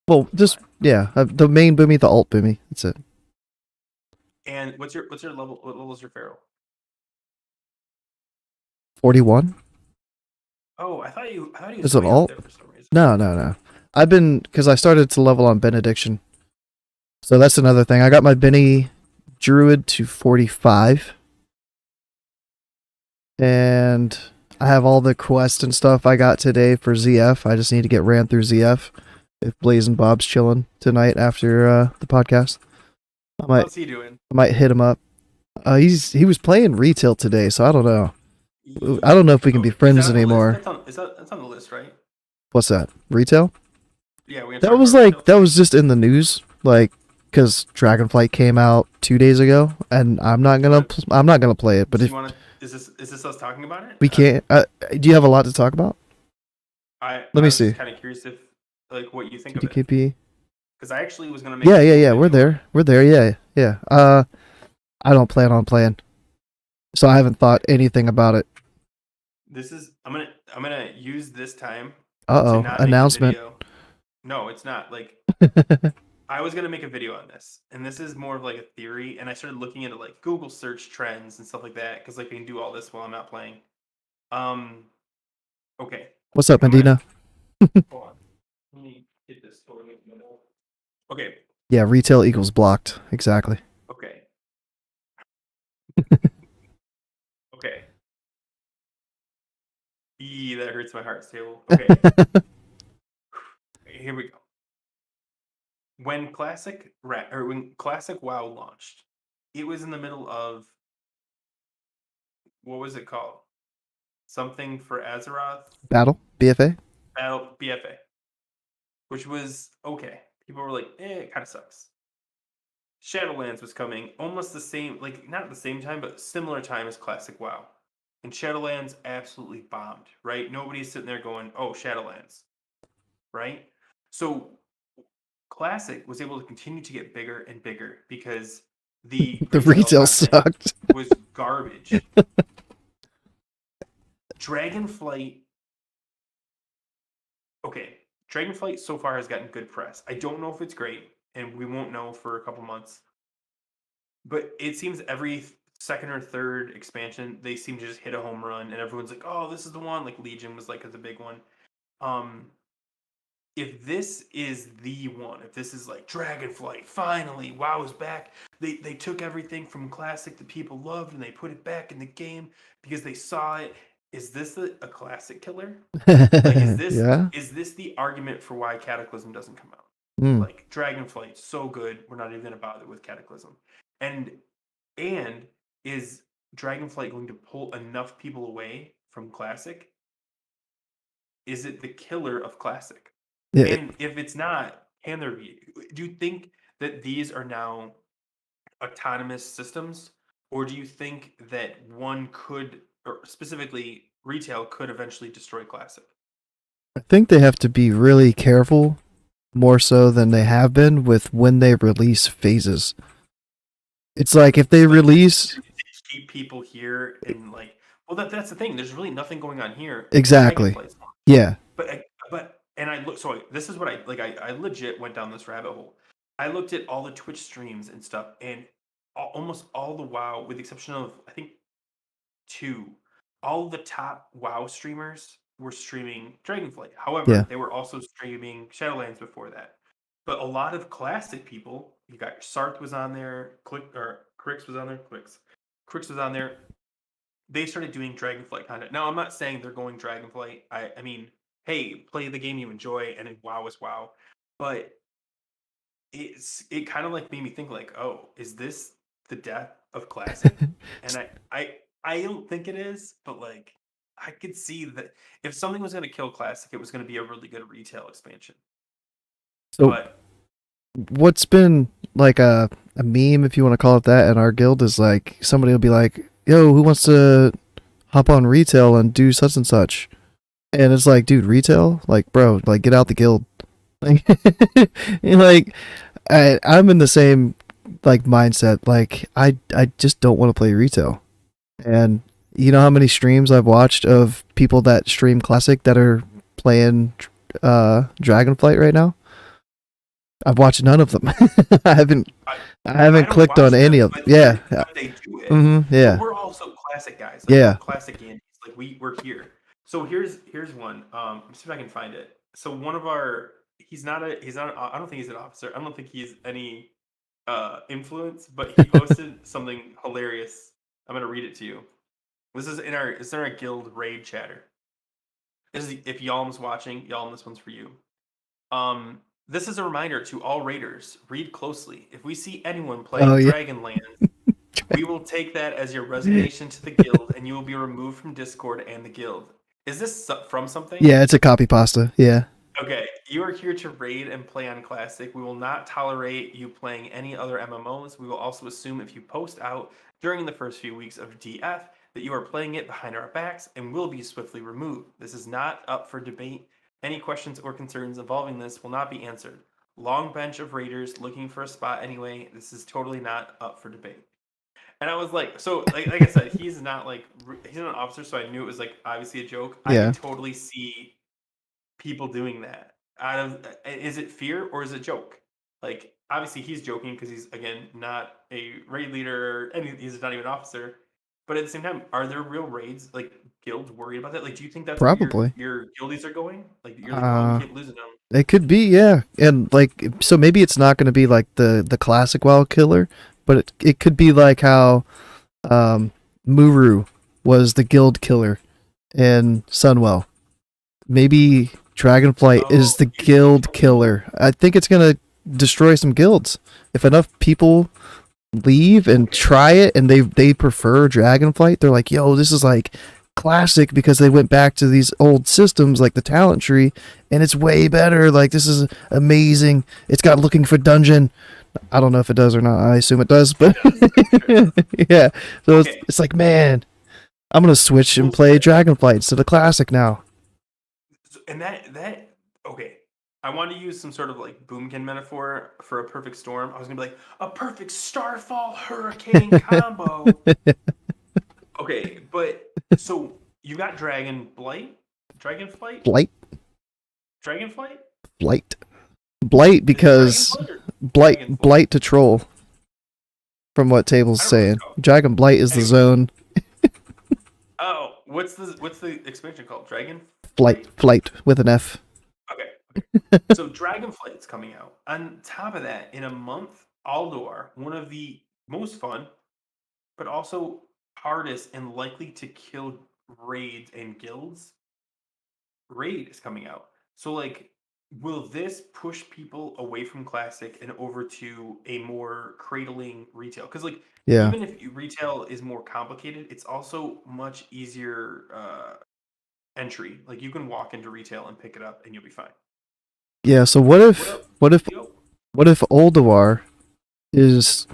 main boomy, the alt boomy. That's it. And what's your level? What level is your feral? 41. Oh, I thought you. Is it alt? For some reason. No. I've been because I started to level on Benediction, so that's another thing. I got my Benny Druid to 45, and I have all the quests and stuff I got today for ZF. I just need to get ran through ZF. If Blaze and Bob's chilling tonight after the podcast, What's he doing? I might hit him up. He was playing retail today, so I don't know. I don't know if we can be friends anymore. That's on the list, right? What's that? Retail? Yeah, that was just in the news, like because Dragonflight came out 2 days ago, and I'm not gonna play it. But is this us talking about it? We can't. Do you have a lot to talk about? Let me see. Kind of curious if what you think GDKP. of it. Because I actually was gonna make. Yeah. We're there. Yeah. I don't plan on playing, so I haven't thought anything about it. I'm gonna use this time. Announcement. No, it's not. I was gonna make a video on this, and this is more of like a theory. And I started looking into Google search trends and stuff like that because we can do all this while I'm not playing. Okay. What's up, Medina? Hold on. Let me get this totally in the middle. Okay. Yeah, retail equals blocked. Exactly. Okay. Okay. That hurts my heart, Stable. Okay. Here we go. When Classic WoW launched, it was in the middle of what was it called? Something for Azeroth? Battle BFA? Battle BFA. Which was okay. People were like, it kind of sucks. Shadowlands was coming almost the same, not at the same time, but similar time as Classic WoW. And Shadowlands absolutely bombed, right? Nobody's sitting there going, oh, Shadowlands, right? So Classic was able to continue to get bigger and bigger because The The retail content sucked. was garbage. Dragonflight. Okay, Dragonflight so far has gotten good press. I don't know if it's great, and we won't know for a couple months. But it seems every second or third expansion, they seem to just hit a home run, and everyone's like, "Oh, this is the one." Like Legion was like the big one. If this is the one, if this is like Dragonflight, finally, WoW is back. They took everything from Classic that people loved and they put it back in the game because they saw it. Is this a Classic killer? Like, Yeah. is this the argument for why Cataclysm doesn't come out? Mm. Like Dragonflight's so good, we're not even gonna bother with Cataclysm. And is Dragonflight going to pull enough people away from Classic? Is it the killer of Classic? Yeah. And if it's not, can there be? Do you think that these are now autonomous systems, or do you think that one could, or specifically retail, could eventually destroy Classic? I think they have to be really careful, more so than they have been, with when they release phases. It's like if they release keep people here and like, well, that's the thing. There's really nothing going on here. exactly. Yeah. But and I look. So this is what I like. I legit went down this rabbit hole. I looked at all the Twitch streams and stuff, and almost all the WoW, with the exception of I think 2, all the top WoW streamers were streaming Dragonflight. However, Yeah. they were also streaming Shadowlands before that. But a lot of Classic people, you got Sarth was on there, Crix was on there, Crix was on there. They started doing Dragonflight content. Now, I'm not saying they're going Dragonflight. I mean, hey, play the game you enjoy, and WoW is WoW. But it kind of like made me think like, oh, is this the death of Classic? And I don't think it is, but like I could see that if something was going to kill Classic, it was going to be a really good retail expansion. So But what's been like a meme, if you want to call it that, in our guild is like somebody will be like, "Yo, who wants to hop on retail and do such and such?" And it's like, dude, retail? Like, bro, like get out the guild. Like, I'm in the same like mindset. Like, I just don't want to play retail. And you know how many streams I've watched of people that stream Classic that are playing Dragonflight right now? I've watched none of them. I haven't clicked on any of them. Yeah. They do it. Mm-hmm. Yeah. But we're also Classic guys. Like, Yeah. Classic Andes. Like we're here. So here's one. Let's see if I can find it. So one of our he's not I don't think he's an officer. I don't think he's any influence, but he posted something hilarious. I'm gonna read it to you. This is in our guild raid chatter. This is if Yalm's watching. Yalm, this one's for you. This is a reminder to all raiders. Read closely. If we see anyone playing Dragonlands, we will take that as your resignation to the guild, and you will be removed from Discord and the guild. Is this from something? Yeah, it's a copy pasta. Yeah. Okay, you are here to raid and play on Classic. We will not tolerate you playing any other MMOs. We will also assume if you post out during the first few weeks of DF that you are playing it behind our backs and will be swiftly removed. This is not up for debate. Any questions or concerns involving this will not be answered. Long bench of raiders looking for a spot anyway. This is totally not up for debate. And I was like, so like I said, he's not an officer, so I knew it was like obviously a joke. Yeah. I can totally see people doing that. Is it fear or is it joke? Like obviously he's joking because he's again not a raid leader and he's not even an officer. But at the same time, are there real raids like guilds worried about that? Like, do you think that's probably where your guildies are going? Like you're like, oh, we keep losing them. It could be, yeah. And like, so maybe it's not going to be like the classic WoW killer, but it could be like how Muru was the guild killer in Sunwell. Maybe Dragonflight is the guild killer. I think it's going to destroy some guilds. If enough people leave and try it and they prefer Dragonflight, they're like, yo, this is like classic because they went back to these old systems like the talent tree and it's way better. Like, this is amazing. It's got looking for dungeon. I don't know if it does or not. I assume it does, but yeah. So it's like, man, I'm going to switch and play Dragonflight instead of classic now. And that okay. I wanted to use some sort of like boomkin metaphor for a perfect storm. I was gonna be like a perfect starfall hurricane combo. Okay, but so you got Dragonflight, Blight, Dragonflight. blight, blight, Is it because Dragonflight or blight, Dragonflight? blight to troll. From what table's I don't know what saying, it's called. Dragon Blight is the Anyway, zone. oh, what's the expansion called? Dragonflight. Flight with an F. Okay. So Dragonflight's coming out. On top of that, in a month, Alduar, one of the most fun, but also hardest and likely to kill raids and guilds, raid is coming out. So like, will this push people away from classic and over to a more cradling retail? Because like, Yeah. even if retail is more complicated, it's also much easier entry. Like you can walk into retail and pick it up and you'll be fine. Yeah. So What up, Theo? what if Ulduar is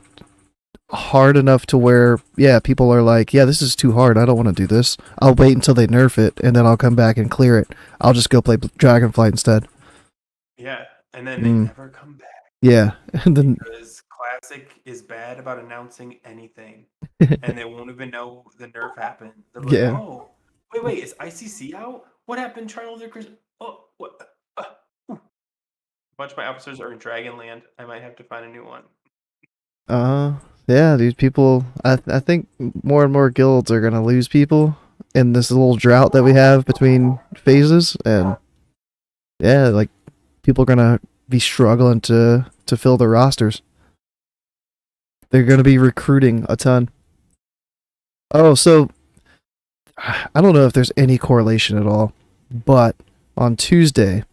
hard enough to where, yeah, people are like, yeah, this is too hard. I don't want to do this. I'll wait until they nerf it and then I'll come back and clear it. I'll just go play Dragonflight instead. Yeah, and then they never come back Yeah. And then because Classic is bad about announcing anything, and they won't even know the nerf happened. They're like, Yeah. "Oh, wait, is ICC out? What happened, Trial of the Christian? Oh, what? A bunch of my officers are in Dragonland. I might have to find a new one." Yeah, dude, people, I think more and more guilds are gonna lose people in this little drought that we have between phases, and yeah, like people are gonna be struggling to fill their rosters. They're gonna be recruiting a ton. Oh, so I don't know if there's any correlation at all, but on Tuesday,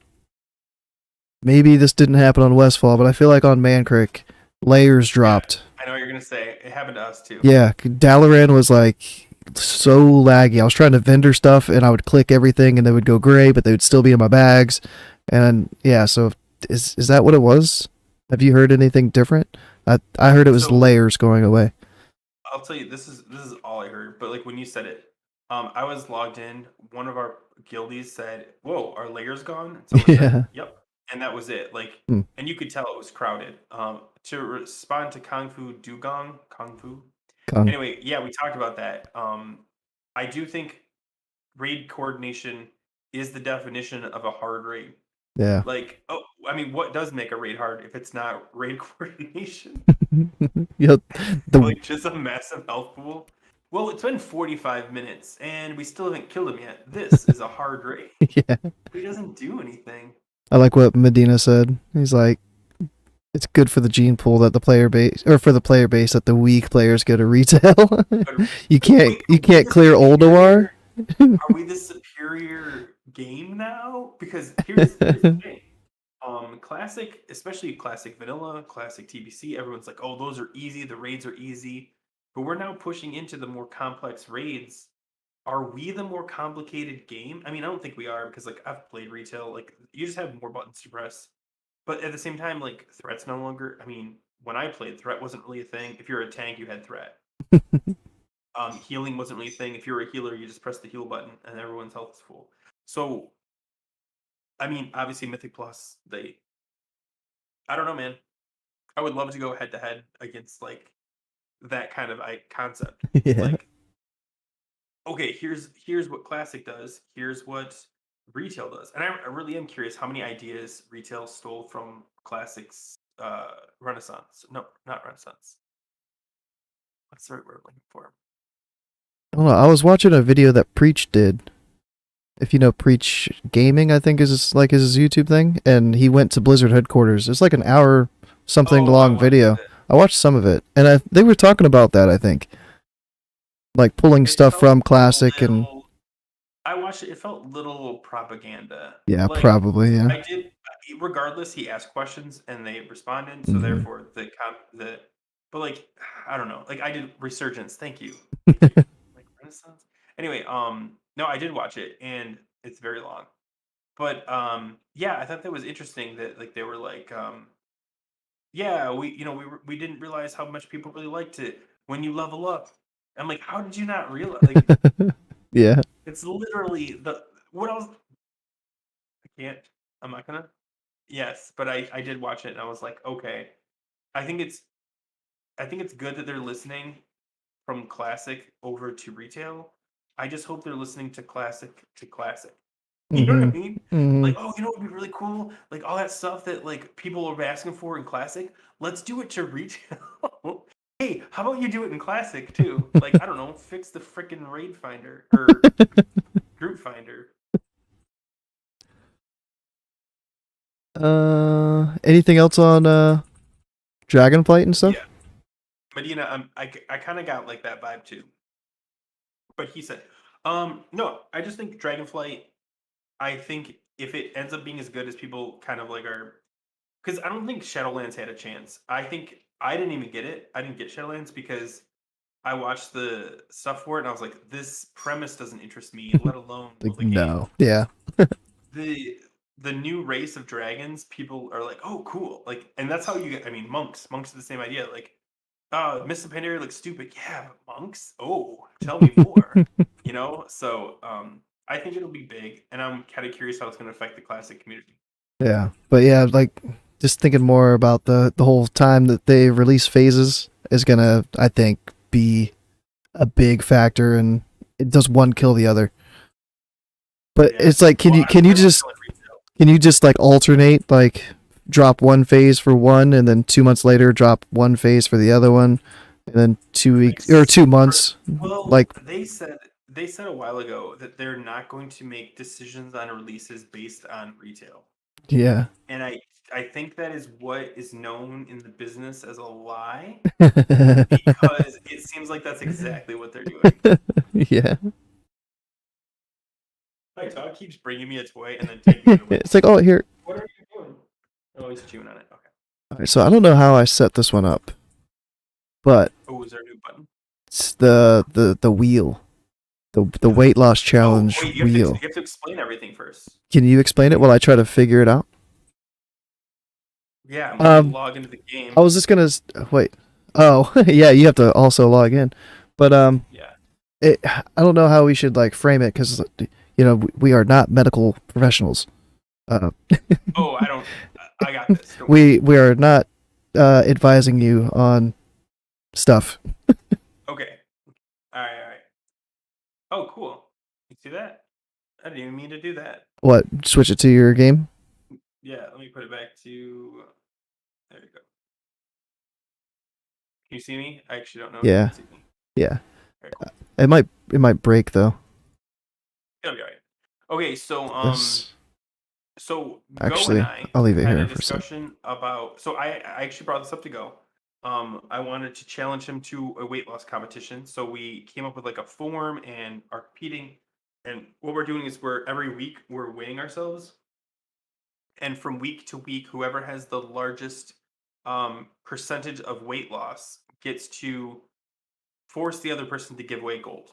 maybe this didn't happen on Westfall, but I feel like on Mankrik, layers dropped. I know what you're gonna say. It happened to us too. Yeah, Dalaran was like so laggy. I was trying to vendor stuff and I would click everything and they would go gray, but they would still be in my bags. And yeah, so is that what it was? Have you heard anything different? I heard it was So layers going away. I'll tell you, this is all I heard. But like when you said it, I was logged in. One of our guildies said, "Whoa, our layer's gone." And someone said, Yeah. "Yep," and that was it. Like, Hmm. and you could tell it was crowded. To respond to Kung Fu. Kung. Anyway, yeah, we talked about that. I do think raid coordination is the definition of a hard raid. Yeah. Like, oh, I mean, what does make a raid hard if it's not raid coordination? Yep. Like just a massive health pool. Well, it's been 45 minutes and we still haven't killed him yet. This is a hard raid. Yeah. He doesn't do anything. I like what Medina said. He's like, it's good for the gene pool that the player base, or for the player base that the weak players go to retail. you can't clear Ulduar. Are we the superior game now? Because here's the thing. Classic, especially classic vanilla, classic TBC, everyone's like, oh, those are easy, the raids are easy. But we're now pushing into the more complex raids. Are we the more complicated game? I mean, I don't think we are because like I've played retail, like you just have more buttons to press. But at the same time, like threat's no longer, I mean, when I played, threat wasn't really a thing. If you're a tank, you had threat. Healing wasn't really a thing. If you're a healer, you just press the heal button and everyone's health is full. So I mean, obviously Mythic Plus, I don't know, man. I would love to go head to head against like that kind of concept. Yeah. Like, okay, here's what Classic does. Here's what retail does. And I really am curious how many ideas retail stole from Classic's Renaissance. No, not Renaissance. What's the right word I'm looking for? I don't know. I was watching a video that Preach did. If you know Preach Gaming, I think is his YouTube thing, and he went to Blizzard headquarters. It's like an hour something long video. I watched some of it, and they were talking about that. I think, like pulling stuff from Classic, and I watched it. It felt little propaganda. yeah, Like, probably, yeah. I did. Regardless, he asked questions and they responded. So therefore, but like, I don't know. Like I did Resurgence. Thank you. Like Renaissance. Anyway, no, I did watch it and it's very long. But yeah, I thought that was interesting that like they were like, yeah, we didn't realize how much people really liked it when you level up. I'm like, how did you not realize? Like, yeah. it's literally what else? I'm not gonna. Yes, but I did watch it and I was like, okay. I think it's good that they're listening from classic over to retail. I just hope they're listening to classic to classic. You know what I mean? Mm-hmm. Like, oh, you know what would be really cool? Like all that stuff that like people are asking for in classic. Let's do it to retail. Hey, how about you do it in classic too? Like, I don't know, fix the freaking raid finder or group finder. Anything else on Dragonflight and stuff? Yeah. Medina, I kind of got like that vibe too. But he said, no, I just think Dragonflight, I think if it ends up being as good as people kind of like are, because I don't think Shadowlands had a chance. I think I didn't even get it. I didn't get Shadowlands because I watched the stuff for it and I was like, this premise doesn't interest me, let alone Like, the game. no. Yeah. The new race of dragons, people are like, oh, cool. Like, and that's how you get, I mean, monks are the same idea. Like, Mr. Pandora looks stupid. Yeah, but monks? Oh, tell me more. So I think it'll be big, and I'm kind of curious how it's going to affect the classic community. Yeah. But yeah, like just thinking more about the whole time that they release phases is gonna, I think, be a big factor, and it does one kill the other. But Yeah. it's like, can you just like alternate, like drop one phase for one, and then 2 months later drop one phase for the other one, and then 2 weeks or 2 months? Well, Like, they said a while ago that they're not going to make decisions on releases based on retail. yeah. And I think that is what is known in the business as a lie, because it seems like that's exactly what they're doing. Yeah. My dog keeps bringing me a toy and then taking it away. It's like, oh, here. What are you doing? Oh, he's chewing on it. Okay. All right, so I don't know how I set this one up, but Oh, is there a new button? it's the wheel, the weight loss challenge wait, you wheel. have to explain everything first. Can you explain it while I try to figure it out? Yeah, I'm going to log into the game. I was just gonna wait. Oh, yeah, you have to also log in, but Yeah. I don't know how we should like frame it, because we are not medical professionals. Oh, I got this. Don't worry. We are not advising you on stuff. Okay. All right. Oh, cool. You see that? I didn't even mean to do that. What? Switch it to your game? Yeah, let me put it back to. There you go. Can you see me? I actually don't know. Yeah. If you can see me. Yeah. Very cool. It might break though. It'll be all right. Okay, so This- so Actually, Go and I I'll leave it had here a for a second. discussion about. So I actually brought this up to Go. I wanted to challenge him to a weight loss competition. So we came up with like a form and are competing. And what we're doing is every week we're weighing ourselves. And from week to week, whoever has the largest percentage of weight loss gets to force the other person to give away gold.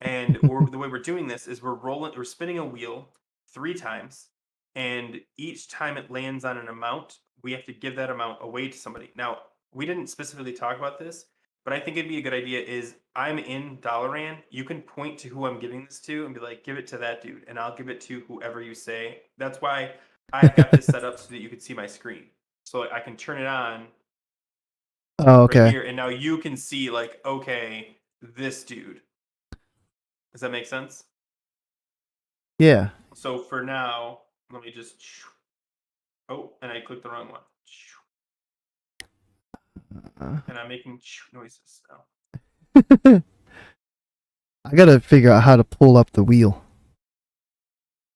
And the way we're doing this is we're spinning a wheel 3 times, and each time it lands on an amount, we have to give that amount away to somebody. Now, we didn't specifically talk about this, but I think it'd be a good idea is I'm in Dalaran. You can point to who I'm giving this to and be like, give it to that dude, and I'll give it to whoever you say. That's why I got this set up so that you could see my screen. So I can turn it on Oh, right okay. here, and now you can see like, okay, this dude. Does that make sense? Yeah. So for now, let me just. Oh, and I clicked the wrong one. And I'm making noises now. I gotta figure out how to pull up the wheel.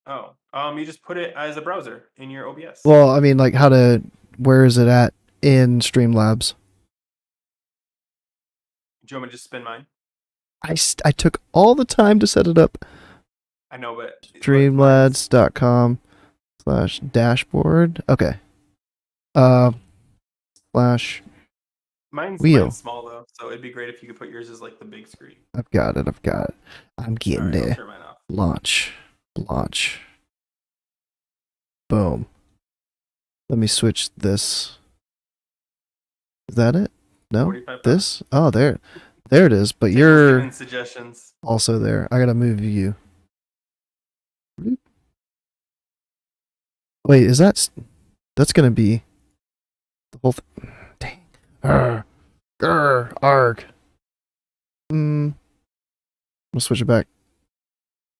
Oh, you just put it as a browser in your OBS. Well, I mean, like where is it at in Streamlabs? Do you want me to just spin mine? I took all the time to set it up. I know, but Streamlads.com/dashboard. Okay. Slash. Mine's small though, so it'd be great if you could put yours as like the big screen. I've got it. I'm getting All right, there. I'll turn mine off. Launch. Boom. Let me switch this. Is that it? No? 45 This? Oh, there it is. But Tables you're giving suggestions. also there. I gotta move you. Wait, is that That's gonna be the whole thing. Dang. Arg. We'll switch it back.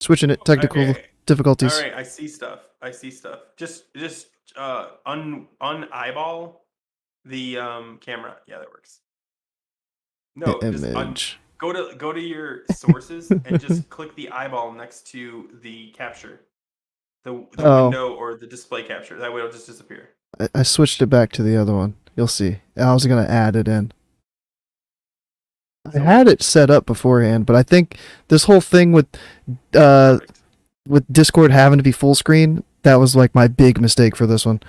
Switching it. Technical difficulties. All right, I see stuff. Just eyeball the camera. Yeah, that works. No, image. Go to your sources and just click the eyeball next to the capture, the window or the display capture. That way it'll just disappear. I switched it back to the other one. You'll see. I was gonna add it in. I had it set up beforehand, but I think this whole thing with Discord having to be full screen, that was like my big mistake for this one.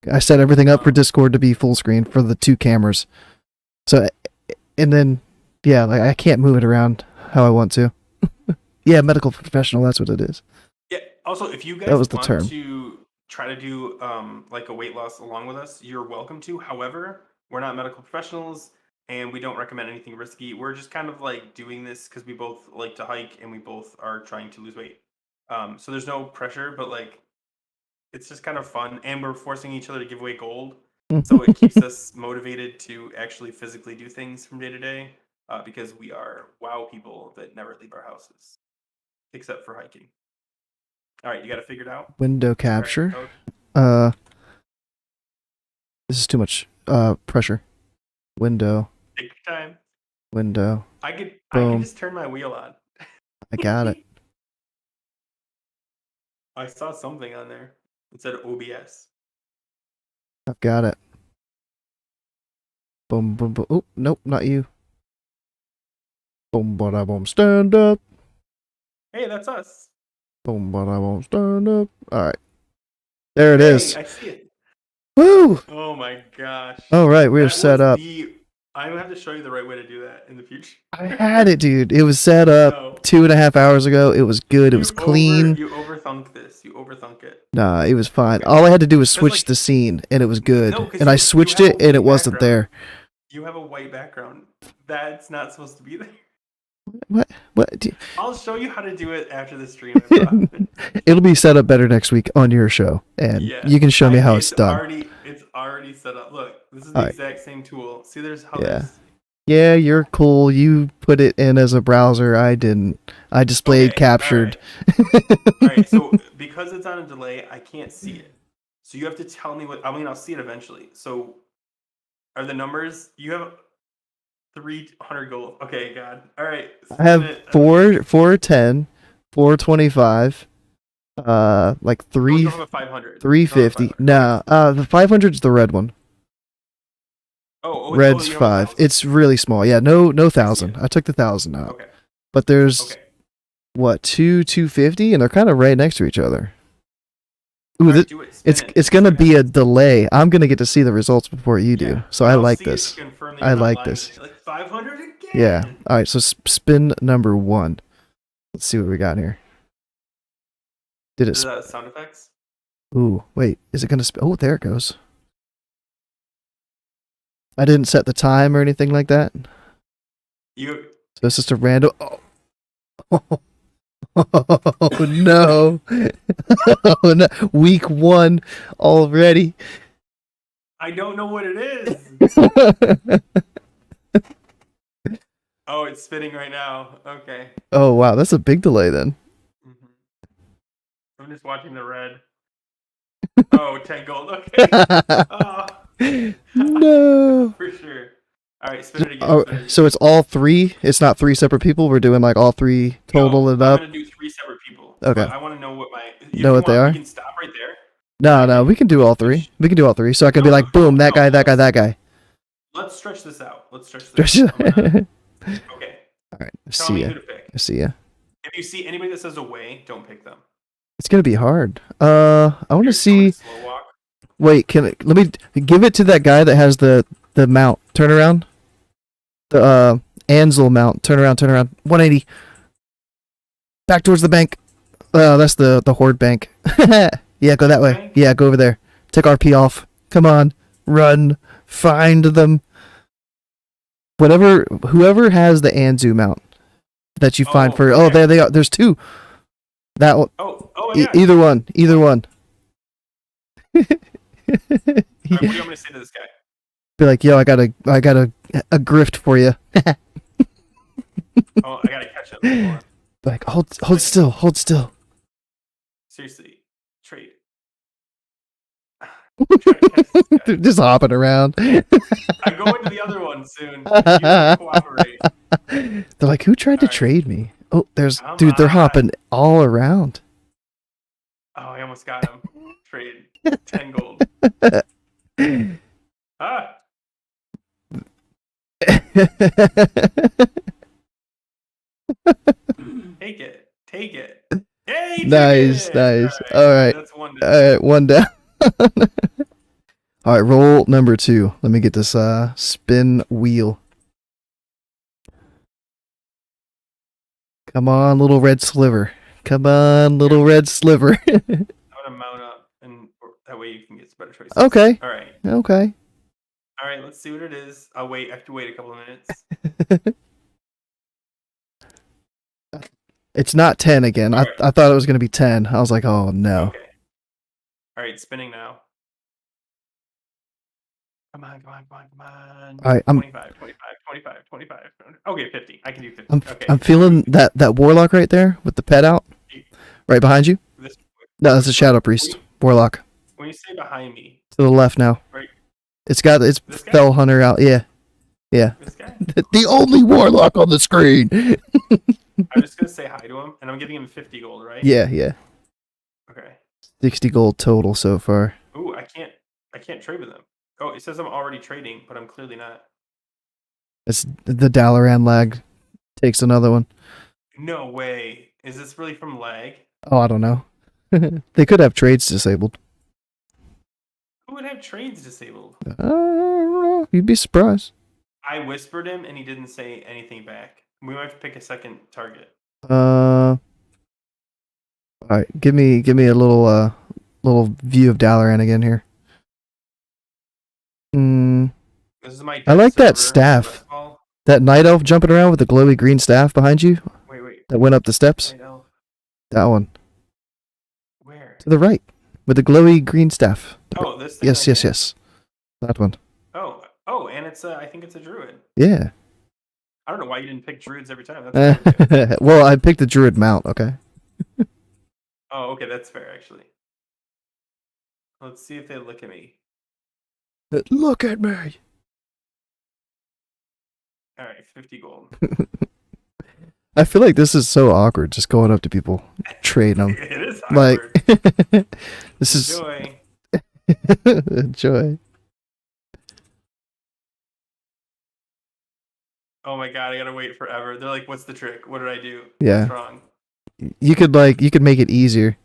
I set everything up for Discord to be full screen for the 2 cameras. So, and then, yeah, like I can't move it around how I want to. Yeah, medical professional, that's what it is. Yeah, also, if you guys want to try to do like a weight loss along with us, you're welcome to. However, we're not medical professionals and we don't recommend anything risky. We're just kind of like doing this because we both like to hike and we both are trying to lose weight. So there's no pressure, but like it's just kind of fun, and we're forcing each other to give away gold, so it keeps us motivated to actually physically do things from day to day, because we are WoW people that never leave our houses, except for hiking. All right, you got it figured out? Window capture. This is too much pressure. Window. Take your time. Window. I can just turn my wheel on. I got it. I saw something on there. It said OBS. I've got it. Boom, boom, boom. Oh, nope, not you. Boom, bada, boom, stand up. Hey, that's us. Boom, bada, boom, stand up. All right. There it is. I see it. Woo! Oh my gosh. All right, we're set up. I would have to show you the right way to do that in the future. I had it, dude. It was set up 2.5 hours ago. It was good. It was clean. You overthunk this. You overthunk it. Nah, it was fine. All I had to do was switch the scene, and it was good. And I switched it, and it wasn't there. You have a white background. That's not supposed to be there. What? I'll show you how to do it after the stream. It'll be set up better next week on your show, and you can show me how it's done. It's already set up. Look, this is the exact same tool. See, there's how Yeah, you're cool. You put it in as a browser. I didn't. I displayed captured. All right, so because it's on a delay, I can't see it. So you have to tell me what. I mean, I'll see it eventually. So are the numbers? You have 300 gold. Okay, God. All right. I have 410, 425, like 500. 350. No, the 500's the red one. Red's 5. It's really small. Yeah, no 1,000. I took the 1,000 out. Okay. But there's what, 250, and they're kind of right next to each other. Ooh, it's gonna be a delay. I'm gonna get to see the results before you do, so I like this. I like this. Like 500 again. Yeah. All right. So spin number 1. Let's see what we got here. Did it? Is that sound effects? Ooh, wait. Is it gonna spin? Oh, there it goes. I didn't set the time or anything like that. So it's just a random. Oh. Oh no. Oh no! Week 1 already. I don't know what it is. Oh, it's spinning right now. Okay. Oh wow, that's a big delay then. I'm just watching the red. Oh, 10 gold. Okay. No. For sure. All right, spin it again. Oh, so it's all 3? It's not 3 separate people? We're doing like all 3 total it up? I'm going to do 3 separate people. Okay. I want to know what my... What they are? We can stop right there. No, we can do all 3. We can do all 3. So I can be like, boom, that guy, that guy, that guy. Let's stretch this out. Okay. All right. Tell me who to pick. I see ya. If you see anybody that says away, don't pick them. It's going to be hard. I want to see... Slow walk. Wait, let me give it to that guy that has the mount. Turn around. The Ansel mount. Turn around. 180. Back towards the bank. That's the horde bank. Yeah, go that way. Bank? Yeah, go over there. Take RP off. Come on. Run. Find them. Whoever has the Anzu mount that you find for... Oh, there they are. There's 2. That one. Oh, yeah. Either one. All right, what do you want me to say to this guy? Be like, yo, I got a grift for you. Oh, I gotta catch up. Hold on. Like, hold still. Seriously, trade. I'm trying to catch this guy. They're just hopping around. I'm going to the other one soon. You gotta cooperate. They're like, who tried to Alright. trade me? Oh, Come they're on. hopping all around. Oh, I almost got him. Trade 10 gold. Ah, take it. Hey, he took Nice. it. All right. That's one. All right, one down. All right, roll number 2. Let me get this spin wheel. Come on, little red sliver. Red sliver. I'm gonna mount up, and that way you can get some better choices. Okay. All right. Okay. All right. Let's see what it is. I'll wait. I have to wait a couple of minutes. It's not 10 again. All right. I thought it was going to be 10. I was like, oh no. Okay. All right. Spinning now. Come on. All right, 25. Okay, 50. I can do 50. Okay. I'm feeling that warlock right there with the pet out, right behind you. No, that's a shadow priest warlock. When you say behind me, To the left now. right? It's This guy? fell hunter out. Yeah. This guy. The only warlock on the screen. I'm just gonna say hi to him, and I'm giving him 50 gold, right? Yeah. Okay. 60 gold total so far. Ooh, I can't trade with him. Oh, it says I'm already trading, but I'm clearly not. It's the Dalaran lag takes another one. No way. Is this really from lag? Oh, I don't know. They could have trades disabled. Who would have trades disabled? I don't know. You'd be surprised. I whispered him, and he didn't say anything back. We might have to pick a second target. All right, give me a little view of Dalaran again here. This is my. I like that server, staff. Westfall. That night elf jumping around with the glowy green staff behind you Wait. that went up the steps. Night elf. That one Where? to the right with the glowy green staff. Oh, this thing. Yes. right here? That one. Oh, and it's I think it's a druid. Yeah. I don't know why you didn't pick druids every time. That's really good. Well, I picked the druid mount. Okay. Oh, okay, that's fair actually. Let's see if they look at me. Look at me. All right, 50 gold. I feel like this is so awkward, just going up to people, trading them. It is Like, awkward. this is Enjoy. joy. Oh my god, I gotta wait forever. They're like, "What's the trick? What did I do? Yeah. What's wrong?" You could make it easier.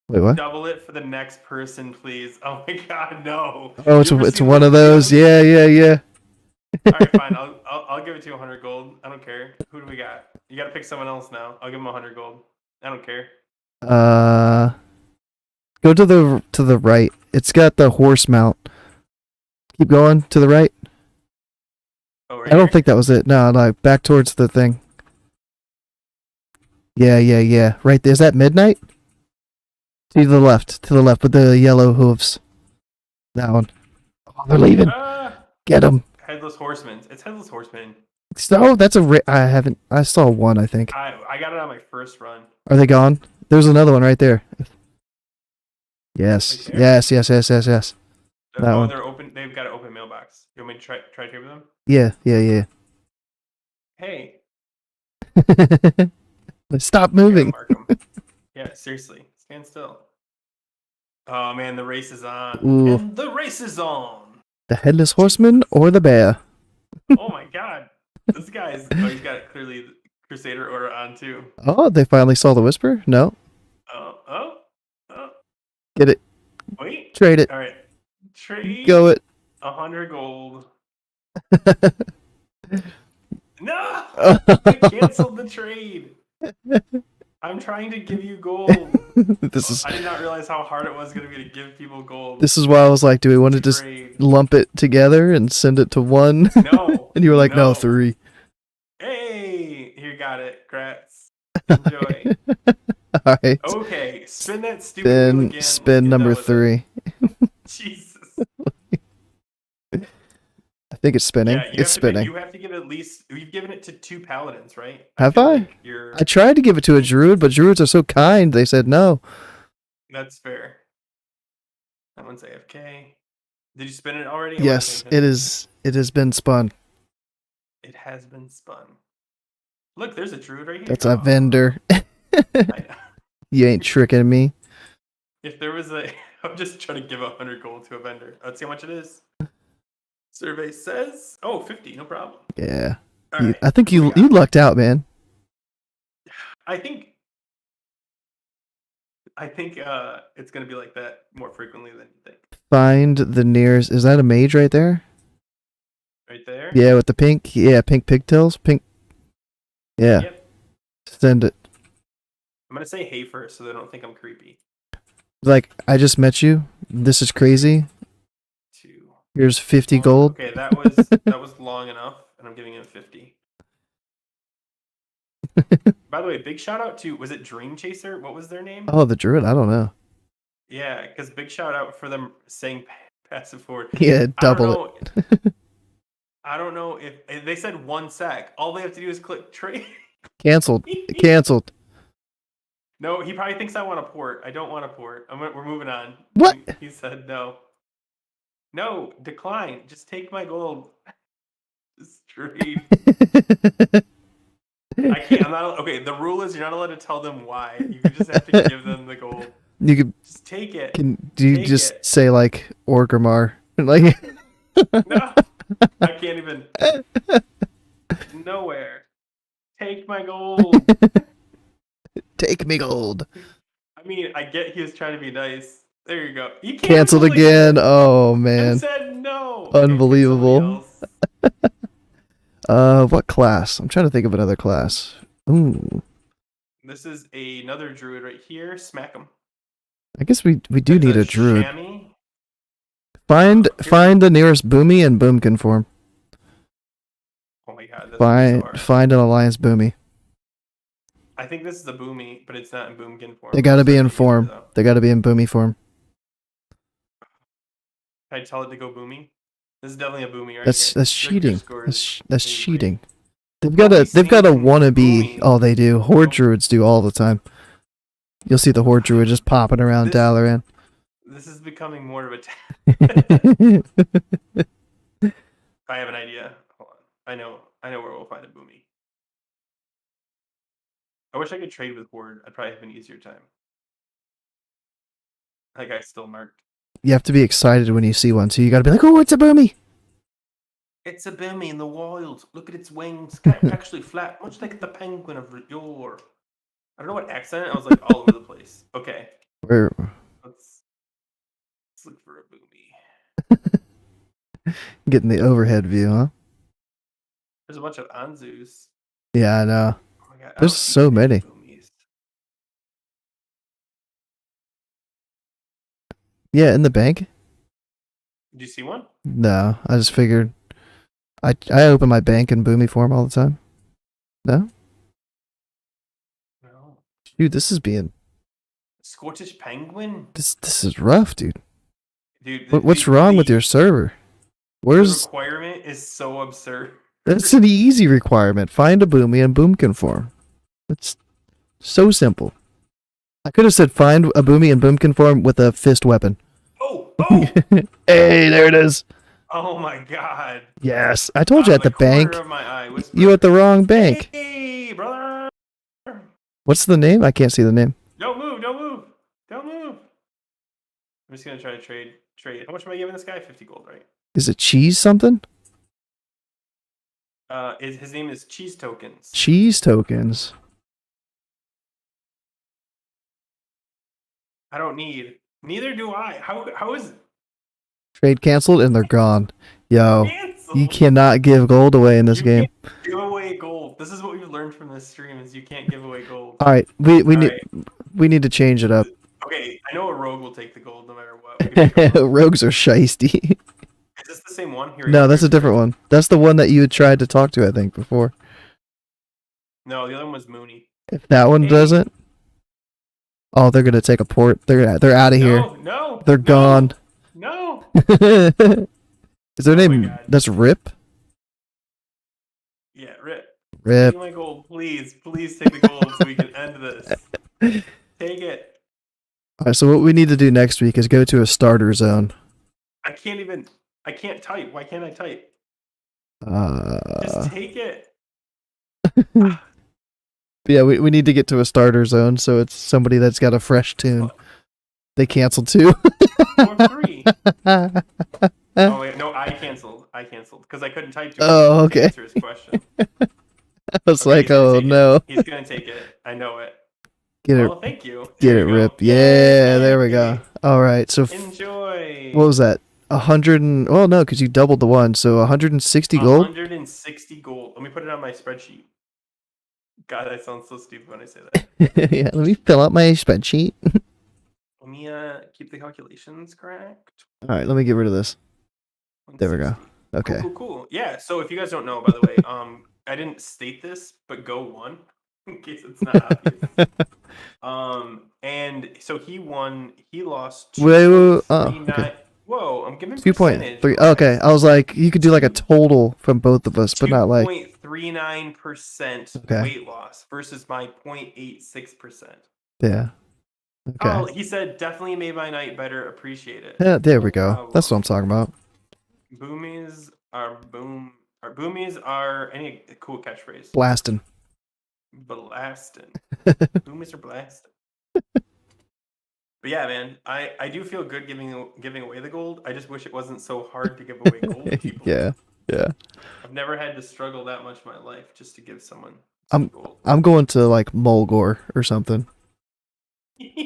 Wait, what? Double it for the next person, please. Oh my god, no. Oh, You ever it's seen one of those. Yeah. All right, fine. I'll give it to you 100 gold. I don't care. Who do we got? You gotta pick someone else now. I'll give him 100 gold. I don't care. Go to the right. It's got the horse mount. Keep going to the right. Oh, right I don't here? think that was it. No, back towards the thing. Yeah. Right there. Is that midnight? To the left with the yellow hooves. That one. Oh, they're leaving. Get them. Headless Horseman. It's Headless Horseman. So that's I saw one, I think. I got it on my first run. Are they gone? There's another one right there. Yes. Right there? Yes. That one. They're open. They've got an open mailbox. You want me to try trade with them? Yeah. Hey. Stop moving. Mark 'em. Yeah, seriously. Stand still. Oh man, the race is on. Ooh. And the race is on. The headless horseman or the bear? Oh my god. This guy's he's got clearly the Crusader order on too. Oh, they finally saw the whisper? No. Oh. Get it. Wait. Trade it. Alright. Trade Go it. 100 gold. No! I canceled the trade. I'm trying to give you gold. I did not realize how hard it was going to be to give people gold. This is why I was like, do we want to just lump it together and send it to one? No. And you were like, no, 3. Hey, you got it. Grats. Enjoy. All right. Okay, spin that stupid wheel again. Spin number 3. Jesus. I think it's spinning. Yeah, It's spinning. You have to give it at least. You've given it to 2 paladins, right? Have feel I? like I tried to give it to a druid, but druids are so kind. They said no. That's fair. That one's AFK. Did you spin it already? Yes, it is. It has been spun. It has been spun. Look, there's a druid right here. That's a vendor. I know. You ain't tricking me. If there was a, I'm just trying to give 100 gold to a vendor. Let's see how much it is. Survey says, 50, no problem. Yeah. Right. I think you lucked out, man. I think it's gonna be like that more frequently than you think. Find the nearest. Is that a mage right there? Right there. Yeah, with the pink. Yeah, pink pigtails. Pink. Yeah. Yep. Send it. I'm gonna say hey first, so they don't think I'm creepy. Like, I just met you. This is crazy. 2. Here's 50 gold. Okay, that was long enough, and I'm giving him 50. By the way, big shout out to, was it Dream Chaser? What was their name? Oh, the druid. I don't know. Yeah, because big shout out for them saying passive forward. Yeah, double it. I don't know if they said 1 sec. All they have to do is click trade. Canceled. Canceled. No, he probably thinks I want a port. I don't want a port. We're moving on. What? He said no. No, decline. Just take my gold. Just trade. I can't. I'm not. Okay, the rule is you're not allowed to tell them why. You just have to give them the gold. You could just take it. Do you just say like Orgrimmar? Like no, I can't even. Nowhere. Take my gold. Take me gold. I mean, I get he was trying to be nice. There you go. You canceled again. Oh man. I said no. Unbelievable. What class? I'm trying to think of another class. Ooh. This is another druid right here. Smack him. I guess we do need a druid. Chamois. Find the nearest Boomy and Boomkin form. Oh my god. That's find an alliance Boomy. I think this is a Boomy, but it's not in Boomkin form. They gotta be in form. They gotta be in Boomy form. Can I tell it to go Boomy? This is definitely a Boomy, right? That's cheating. That's cheating. They've got a wannabe. Boomy. Oh, they do. Horde druids do all the time. You'll see the Horde druid just popping around Dalaran. This is becoming more of a. I have an idea. Hold on. I know where we'll find a Boomy. I wish I could trade with Horde. I'd probably have an easier time. That guy's still marked. You have to be excited when you see one, so you gotta be like, oh, it's a Boomy! It's a Boomy in the wild. Look at its wings. Kind of actually flat, much like the penguin of yore. I don't know what accent. I was like all over the place. Okay. Let's look for a Boomy. Getting the overhead view, huh? There's a bunch of Anzus. Yeah, I know. Oh my God, there's so many. Boomies. Yeah, in the bank. Did you see one? No, I just figured. I open my bank in Boomy form all the time. No. No. Dude, this is being. Scottish penguin. This is rough, dude. Dude, what's wrong with your server? Where's the requirement is so absurd. That's an easy requirement. Find a Boomy and Boomkin form. It's so simple. I could have said find a Boomy and Boomkin form with a fist weapon. Oh! Hey, there it is. Oh my god. Yes, I told you at the bank. Of my eye. You at the wrong bank. Hey, brother. What's the name? I can't see the name. Don't move. I'm just gonna try to trade. How much am I giving this guy? 50 gold, right? Is it cheese something? His name is Cheese Tokens. Cheese Tokens. I don't need. Neither do I. How is it? Trade canceled and they're gone. Yo, Canceled? you cannot give gold away in this game. Give away gold. This is what we've learned from this stream: is you can't give away gold. All right, we need to change it up. Okay, I know a rogue will take the gold no matter what. Rogues are shiesty. Is this the same one? No, that's a different one. That's the one that you had tried to talk to, I think, before. No, the other one was Mooney. If that one doesn't, oh, they're gonna take a port. They're out of here. No, they're gone. No. Is their Oh my name? God. That's Rip. Yeah, Rip. Rip. Take my gold, please. Please take the gold so we can end this. Take it. All right. So what we need to do next week is go to a starter zone. I can't type. Why can't I type? Uh, Just take it. yeah, we need to get to a starter zone, so it's somebody that's got a fresh tune. They canceled too. Or 3. Oh wait, no, I canceled because I couldn't type to him Oh, to okay. answer his question. I was Okay, like, he's gonna oh take it. no. He's gonna take it. I know it. Get it, Well, thank you. get There it, we go. Rip. Yeah, there we Yay. go. All right. So Enjoy. what was that? 100 and well, no, because you doubled the one, so 160 gold. 160 gold. Let me put it on my spreadsheet. God, that sounds so stupid when I say that. Yeah, let me fill out my spreadsheet. Let me keep the calculations correct. All right, let me get rid of this. There we go. 160. Okay. Cool. Yeah. So if you guys don't know, by the way, I didn't state this, but Go won in case it's not obvious. And so he won. He lost. Wait, oh, 2.39 okay. Whoa, I'm giving 2.3. Okay, I was like, you could do like a total from both of us, but not like 2.39% Okay. weight loss versus my 0.86%. yeah. Okay. Oh, he said definitely made my night better. Appreciate it. Yeah, there we No go. problem. That's what I'm talking about. Boomies are any cool catchphrase. Blasting. Blasting. Boomies are blasting. But yeah, man, I do feel good giving away the gold. I just wish it wasn't so hard to give away gold to people. Yeah. I've never had to struggle that much in my life just to give someone gold. I'm going to like Mulgore or something.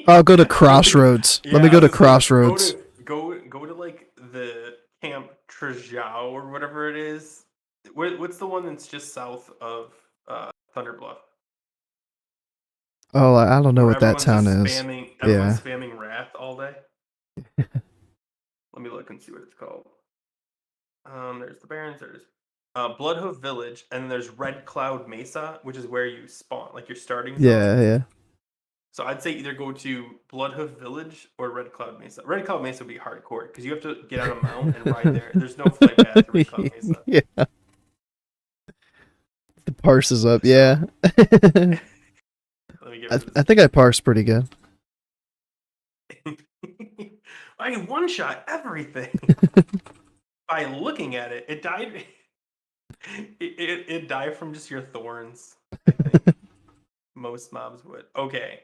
I'll go to Crossroads. Yeah, Let me I go to was like, Crossroads. Go to like the Camp Trajao or whatever it is. What's the one that's just south of Thunder Bluff? Oh, I don't know Where what that town everyone's is. just everyone's spamming Wrath all day. Let me look and see what it's called. There's the Barrens. There's Bloodhoof Village, and then there's Red Cloud Mesa, which is where you spawn, like your starting zone. Yeah. So I'd say either go to Bloodhoof Village or Red Cloud Mesa. Red Cloud Mesa would be hardcore because you have to get on a mount and ride there. There's no flight path to Red Cloud Mesa. Yeah. The parses up, yeah. Let me get rid of I think I parsed pretty good. I can one shot everything by looking at it. It died. It died from just your thorns. I think most mobs would. Okay,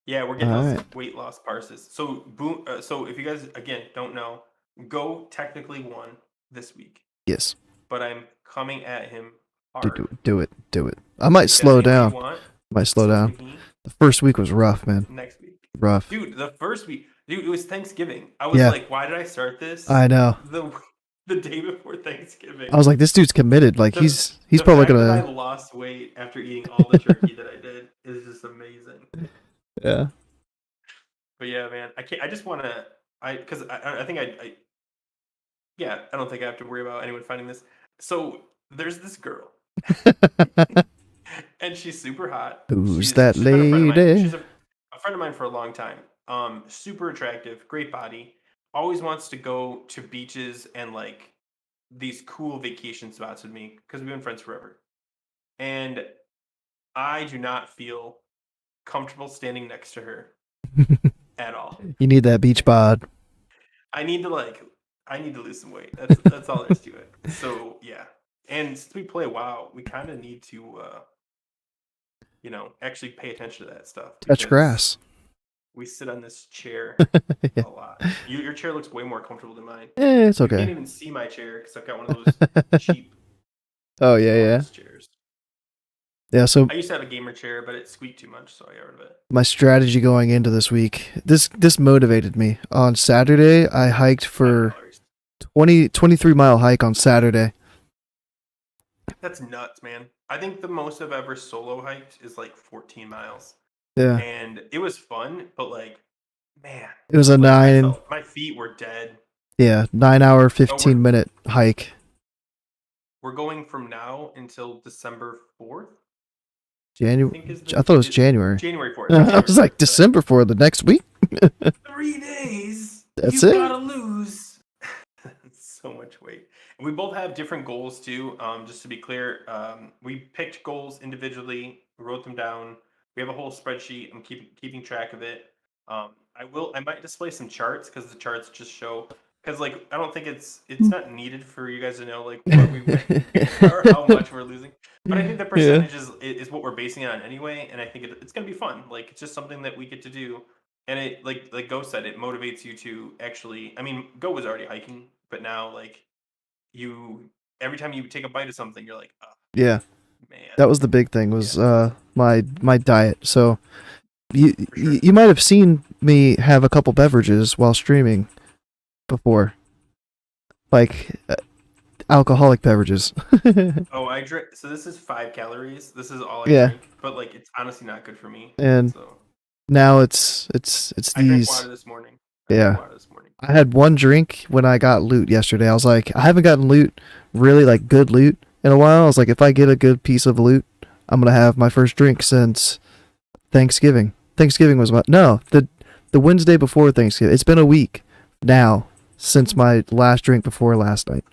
yeah, we're getting those weight loss parses. So so if you guys again don't know, Go technically won this week. Yes. But I'm coming at him hard. Do it. I might slow down. The first week was rough, man. Next week. Rough. Dude, the first week, it was Thanksgiving. I was like, why did I start this? I know. The day before Thanksgiving. I was like, this dude's committed. Like he's probably gonna. I lost weight after eating all the turkey that I did is just amazing. Yeah. But yeah, man, I can't. I just want to. Because I think yeah, I don't think I have to worry about anyone finding this. So there's this girl, and she's super hot. Who's that lady? She's a friend of mine for a long time. Super attractive, great body. Always wants to go to beaches and like these cool vacation spots with me because we've been friends forever. And I do not feel comfortable standing next to her at all. You need that beach bod. I need to lose some weight. That's all there is to it. So yeah. And since we play WoW, we kind of need to actually pay attention to that stuff. Touch grass. We sit on this chair Yeah. a lot. Your chair looks way more comfortable than mine. It's You okay. can't even see my chair because I've got one of those cheap Oh yeah. chairs. Yeah, so I used to have a gamer chair, but it squeaked too much, so I got rid of it. my strategy going into this week, this motivated me. On Saturday, I hiked for 23-mile hike on Saturday. That's nuts, man. I think the most I've ever solo hiked is like 14 miles. Yeah. And it was fun, but like, man. It was a my feet were dead. 9-hour, 15-minute hike. We're going from now until December 4th. January. I thought it was January. January 4th. I was like, December 4th, the next week? 3 days. That's you it? gotta lose. much weight. And we both have different goals too. Just to be clear, we picked goals individually, wrote them down. We have a whole spreadsheet. I'm keeping track of it. I might display some charts because the charts just show. Because like I don't think it's not needed for you guys to know like what we win or how much we're losing. But I think the percentage is what we're basing it on anyway, and I think it's gonna be fun. Like it's just something that we get to do, and it like Go said, it motivates you to actually. I mean, Go was already hiking, but now like you every time you take a bite of something, you're like, oh, Yeah, man. that was the big thing. Was my diet. So you For sure. you might have seen me have a couple beverages while streaming before, like alcoholic beverages. Oh, I drink. So this is 5 calories. This is all I Yeah. drink, but like it's honestly not good for me. And So now it's I drank these. water this morning. Yeah. Water this morning. I had one drink when I got loot yesterday. I was like, I haven't gotten loot, really like good loot in a while. I was like, if I get a good piece of loot, I'm gonna have my first drink since Thanksgiving. Thanksgiving was the Wednesday before Thanksgiving. It's been a week now since my last drink before last night.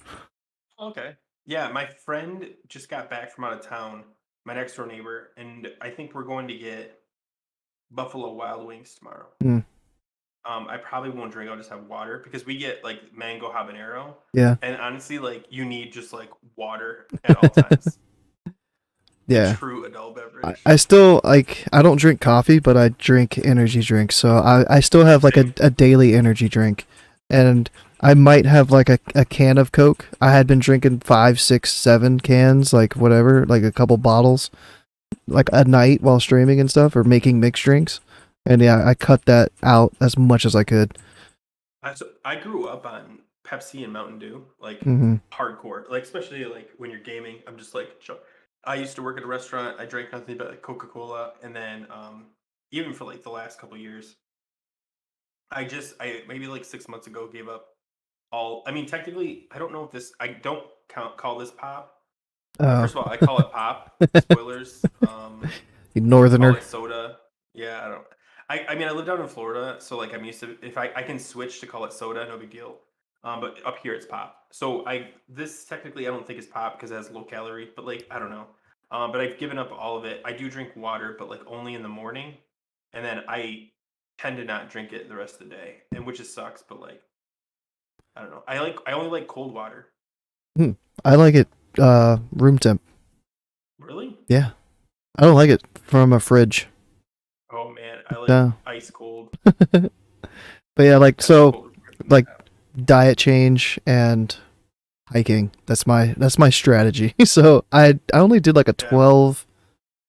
Okay. Yeah, my friend just got back from out of town, my next door neighbor, and I think we're going to get Buffalo Wild Wings tomorrow. Mm. I probably won't drink, I'll just have water because we get like mango habanero. Yeah. And honestly, like you need just like water at all times. Yeah. True adult beverage. I still like I don't drink coffee, but I drink energy drinks. So I still have like a daily energy drink. And I might have like a can of Coke. I had been drinking 5, 6, 7 cans, like whatever, like a couple bottles, like a night while streaming and stuff, or making mixed drinks. And yeah, I cut that out as much as I could. I grew up on Pepsi and Mountain Dew, like hardcore. Like especially like when you're gaming, I'm just like I used to work at a restaurant. I drank nothing but like Coca-Cola, and then even for like the last couple years, I maybe like 6 months ago gave up all. I mean, technically, I don't know if this. I don't call this pop. First of all, I call it pop. Spoilers. You northerner. Call it soda. Yeah, I don't. I mean, I live down in Florida, so like I'm used to. If I can switch to call it soda, no big deal. But up here it's pop. So this technically I don't think is pop because it has low calorie, but like I don't know. But I've given up all of it. I do drink water, but like only in the morning, and then I tend to not drink it the rest of the day, and which just sucks. But like I don't know. I only like cold water. I like it room temp. Really? Yeah. I don't like it from a fridge. Oh man, I like ice cold. But yeah, like so like diet change and hiking. That's my strategy. So I only did like a 12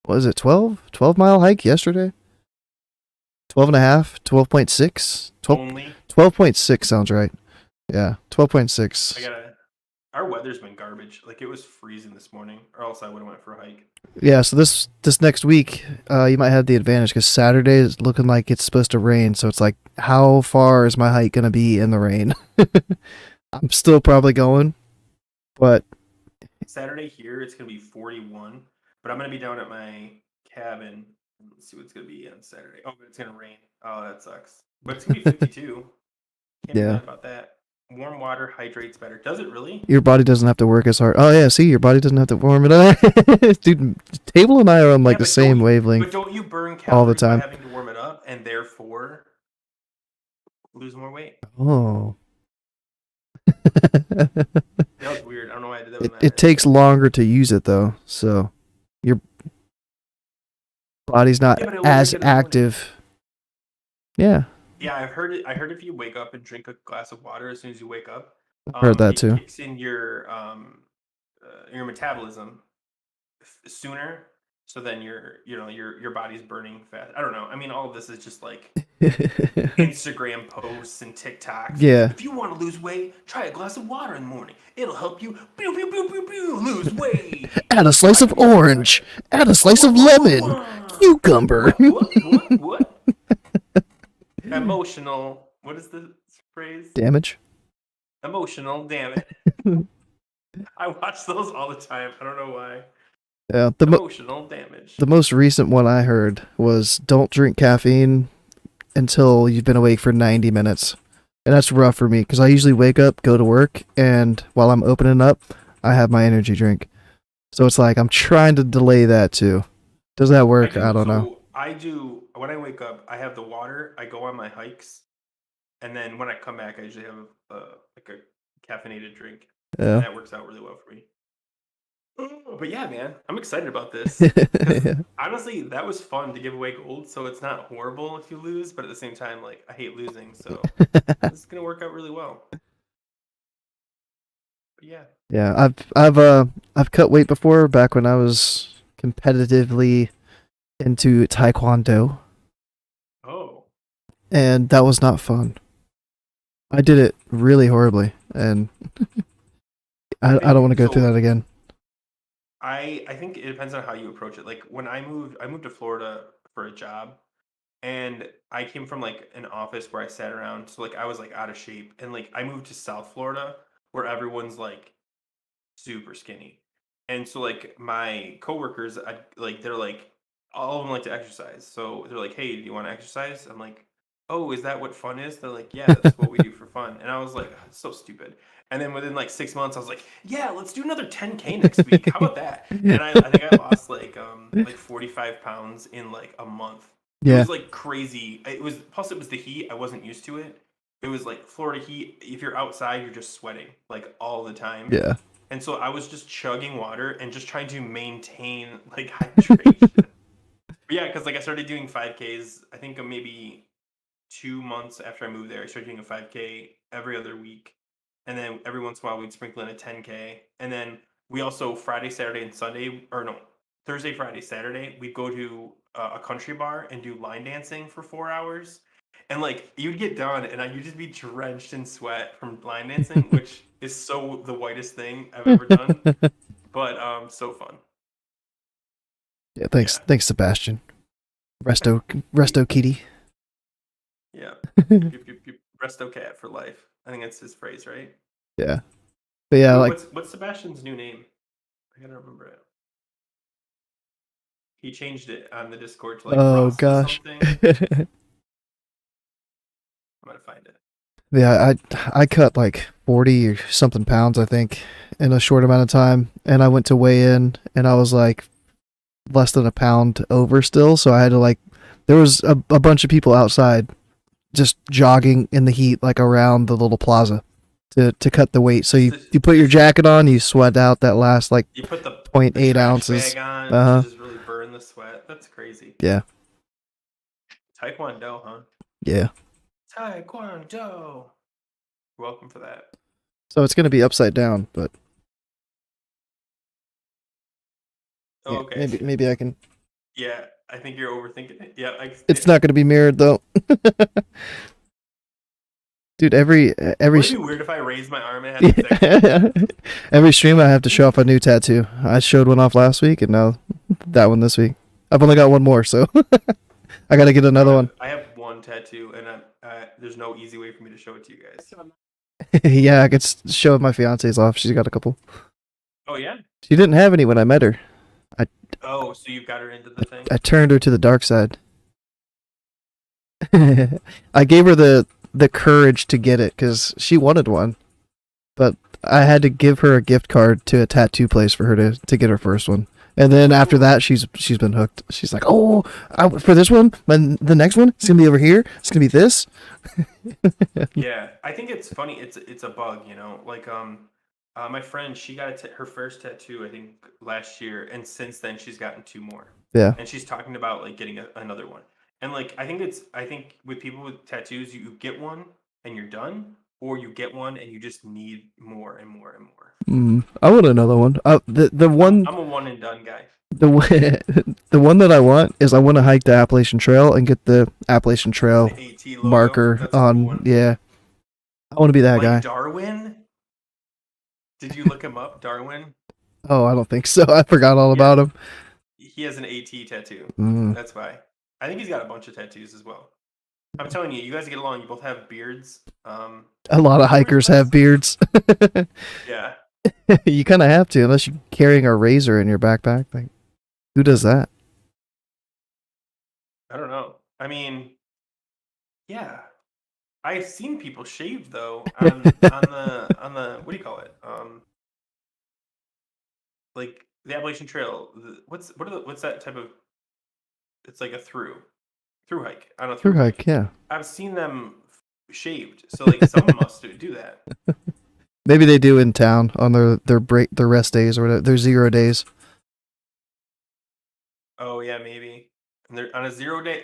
what is it, 12 mile hike yesterday? 12 and a half, 12.6. 12.6 sounds right. Yeah, 12.6. Our weather's been garbage. Like it was freezing this morning, or else I would have went for a hike. Yeah, so this next week, you might have the advantage because Saturday is looking like it's supposed to rain. So it's like, how far is my hike gonna be in the rain? I'm still probably going, but Saturday here it's gonna be 41, but I'm gonna be down at my cabin. Let's see what it's gonna be on Saturday. Oh, but it's gonna rain. Oh, that sucks. But it's gonna be 52. Can't be mad about that. Warm water hydrates better. Does it really? Your body doesn't have to work as hard. Oh yeah, see, your body doesn't have to warm it up. Dude, Table and I are on like the same wavelength. But don't you burn calories all the time by having to warm it up and therefore lose more weight? Oh. That was weird. I don't know why I did that. It takes longer to use it though, so your body's not as active. Yeah. Yeah, I've heard it. I heard if you wake up and drink a glass of water as soon as you wake up, I've heard that too. It kicks in your metabolism sooner, so then your body's burning fat. I don't know. I mean, all of this is just like Instagram posts and TikToks. Yeah. If you want to lose weight, try a glass of water in the morning. It'll help you lose weight. Add a slice of orange. Add a slice of lemon. Cucumber. What? Emotional. What is the phrase? Damage. Emotional damage. I watch those all the time. I don't know why. Yeah, emotional damage. The most recent one I heard was don't drink caffeine until you've been awake for 90 minutes. And that's rough for me because I usually wake up, go to work, and while I'm opening up, I have my energy drink. So it's like I'm trying to delay that too. Does that work? I don't know. I do when I wake up. I have the water. I go on my hikes, and then when I come back, I usually have like a caffeinated drink, and Yeah. that works out really well for me. But yeah, man, I'm excited about this. 'Cause Yeah. honestly, that was fun to give away gold, so it's not horrible if you lose, but at the same time, like I hate losing, so this is gonna work out really well. But yeah. Yeah, I've cut weight before back when I was competitively into taekwondo, Oh. and that was not fun. I did it really horribly, and I don't want to go through that again. I think it depends on how you approach it. Like when I moved to Florida for a job, and I came from like an office where I sat around, so like I was like out of shape, and like I moved to South Florida where everyone's like super skinny. And so like my coworkers, they're like all of them like to exercise. So they're like, "Hey, do you want to exercise?" I'm like, "Oh, is that what fun is?" They're like, "Yeah, that's what we do for fun." And I was like, "It's so stupid." And then within like 6 months, I was like, "Yeah, let's do another 10K next week. How about that?" And I think I lost like 45 pounds in like a month. It Yeah, was like crazy. It was plus it was the heat. I wasn't used to it. It was like Florida heat. If you're outside, you're just sweating like all the time. yeah. And so I was just chugging water and just trying to maintain like hydration. But yeah, because like I started doing 5Ks. I think maybe 2 months after I moved there, I started doing a 5K every other week, and then every once in a while we'd sprinkle in a 10K. And then we also Friday, Saturday, and Sunday, or no, Thursday, Friday, Saturday, we'd go to a country bar and do line dancing for 4 hours. And like you'd get done, and you'd just be drenched in sweat from line dancing, which is so the whitest thing I've ever done. But so fun. Yeah, Yeah, thanks, Sebastian. Resto Kitty. yeah. Resto cat for life. I think that's his phrase, right? Yeah, but yeah, Wait, like, what's Sebastian's new name? I gotta remember it. He changed it on the Discord to like oh Rasta gosh. something. I'm gonna find it. Yeah, I cut like 40 or something pounds, I think, in a short amount of time, and I went to weigh in, and I was like less than a pound over still, so I had to like, there was a bunch of people outside just jogging in the heat, like around the little plaza to cut the weight. So you put your jacket on, you sweat out that last like You put the 0.8 trash ounces. bag on Uh-huh. to just really burn the sweat. That's crazy. Yeah. Taekwondo, huh? Yeah. Taekwondo. You're welcome for that. So it's gonna be upside down, but Oh, yeah, okay. maybe I can. Yeah, I think you're overthinking it. Yeah, It's not gonna be mirrored though. Dude, every Would it be weird if I raised my arm and had the exact every stream I have to show off a new tattoo. I showed one off last week, and now that one this week. I've only got one more, so I gotta get another one. I have one tattoo, and there's no easy way for me to show it to you guys. Yeah, I could show my fiance's off. She's got a couple. Oh yeah. She didn't have any when I met her. Oh, so you've got her into the thing. I turned her to the dark side. I gave her the courage to get it because she wanted one, but I had to give her a gift card to a tattoo place for her to get her first one. And then after that, she's been hooked. She's like, "Oh, for this one, the next one, it's gonna be over here. It's gonna be this." Yeah, I think it's funny. It's a bug, you know. Like my friend, she got her first tattoo, I think last year, and since then she's gotten two more. Yeah. And she's talking about like getting another one. And like I think with people with tattoos, you get one and you're done, or you get one and you just need more and more and more. I want another one. The one I'm a one and done guy. the one that I want is I want to hike the Appalachian Trail and get the Appalachian Trail The AT logo. marker That's a cool on. one. Yeah, I want to be that Like guy. Darwin. Did you look him up, Darwin? Oh, I don't think so. I forgot all about him. He has an AT tattoo. Mm. That's why. I think he's got a bunch of tattoos as well. I'm telling you, you guys get along. You both have beards. A lot of hikers have beards. Yeah. You kind of have to, unless you're carrying a razor in your backpack. Like, who does that? I don't know. I mean, yeah. I've seen people shave though on the what do you call it? Like the Appalachian Trail. What's that type of? It's like a through hike on a Through through hike. hike, yeah. I've seen them shaved, so like someone must do that. Maybe they do in town on their rest days or whatever, their 0 days. Oh yeah, maybe. And they're on a 0 day,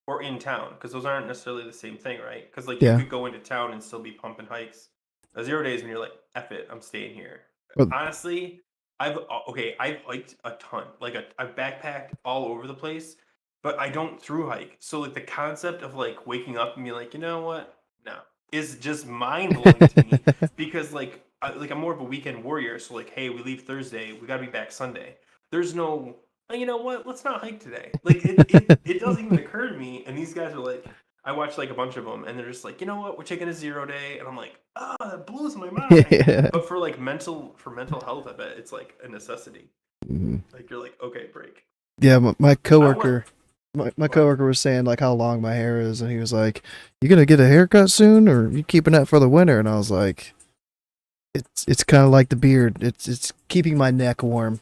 or in town, because those aren't necessarily the same thing, right? Because like Yeah. you could go into town and still be pumping hikes. A 0 days when you're like, F it, I'm staying here. But- Honestly, I've hiked a ton. Like I've backpacked all over the place, but I don't through hike. So like the concept of like waking up and being like, you know what? No, is just mind blowing to me because like I'm more of a weekend warrior. So like, hey, we leave Thursday, we gotta be back Sunday. There's no, you know what? Let's not hike today. Like it doesn't even occur to me. And these guys are like, I watched like a bunch of them, and they're just like, you know what? We're taking a 0 day, and I'm like, that blows my mind. Yeah. But for like mental health, I bet it's like a necessity. Mhm. Like you're like, okay, break. Yeah, my coworker, my coworker was saying like how long my hair is, and he was like, "You gonna get a haircut soon, or you keeping that for the winter?" And I was like, "It's kind of like the beard. It's keeping my neck warm.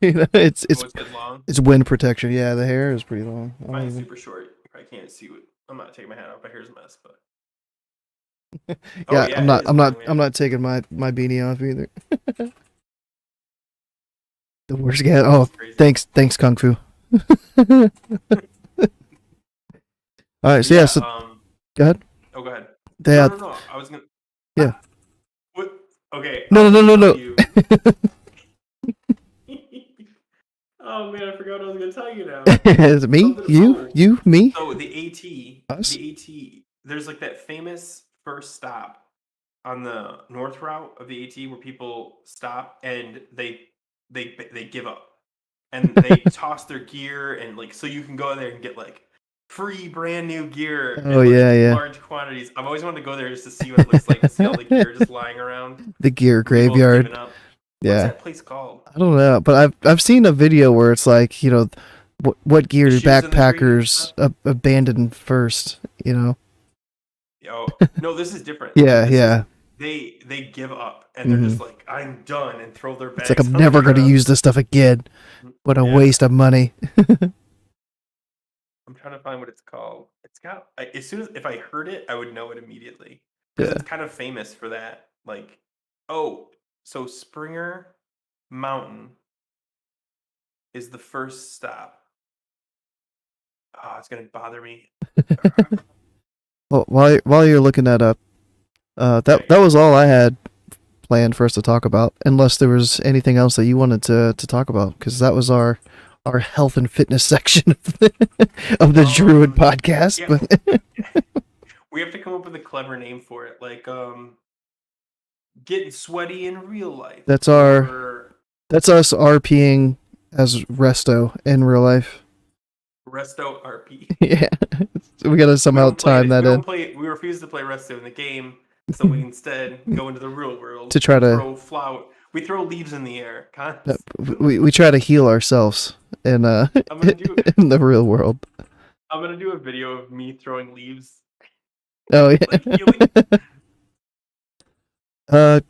You know, it's good long. it's wind protection. Yeah, the hair is pretty long. Mine's super short. I can't see what. I'm not taking my hat off. My hair's a mess, but Yeah, it I'm not is long, man. I'm not taking my beanie off either. The worst guy. Oh, Crazy. thanks, Kung Fu. All right, so yeah, so go ahead. Oh, go ahead. Yeah. No. I was gonna. Yeah. What? Okay. No. Oh man, I forgot what I was gonna tell you now. Is it me? You, me? So the AT, Us? there's like that famous first stop on the north route of the AT where people stop and they give up and they toss their gear, and like so you can go there and get like free brand new gear. Oh, in, like, yeah. large quantities. I've always wanted to go there just to see what it looks like, to see all the gear just lying around. The gear graveyard. What's Yeah. that place called? I don't know, but I've seen a video where it's like, you know, what gear do shoes in the tree and backpackers abandon first, you know? Oh no, this is different. Yeah. They give up and they're just like, I'm done, and throw their bags. It's like I'm on never the going to ground. use this stuff again. What a waste of money. I'm trying to find what it's called. It's got, as soon as if I heard it, I would know it immediately because Yeah. it's kind of famous for that. Like, oh, so Springer Mountain is the first stop. Oh, it's gonna bother me. Well, while you're looking that up, that was all I had planned for us to talk about, unless there was anything else that you wanted to talk about, because that was our health and fitness section of the Druid podcast. Yeah. But We have to come up with a clever name for it, like getting sweaty in real life. that's us RPing as Resto in real life. Resto RP. Yeah, so we gotta somehow time that in We refuse to play Resto in the game, so we instead go into the real world to try to throw flower. We throw leaves in the air. we try to heal ourselves in I'm gonna do in the real world. I'm gonna do a video of me throwing leaves. Oh yeah. Like healing.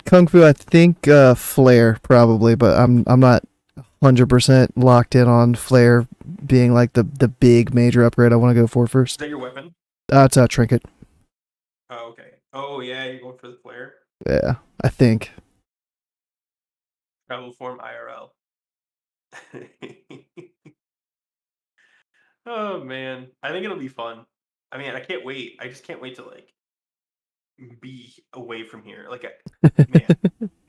Kung Fu, I think Flare probably, but I'm not 100% locked in on Flare being like the big major upgrade I want to go for first. Is that your weapon? It's a trinket. Oh, okay. Oh yeah, you're going for the flare. Yeah, I think. Travel form IRL. Oh man, I think it'll be fun. I mean, I can't wait. I just can't wait to like be away from here. Like, man,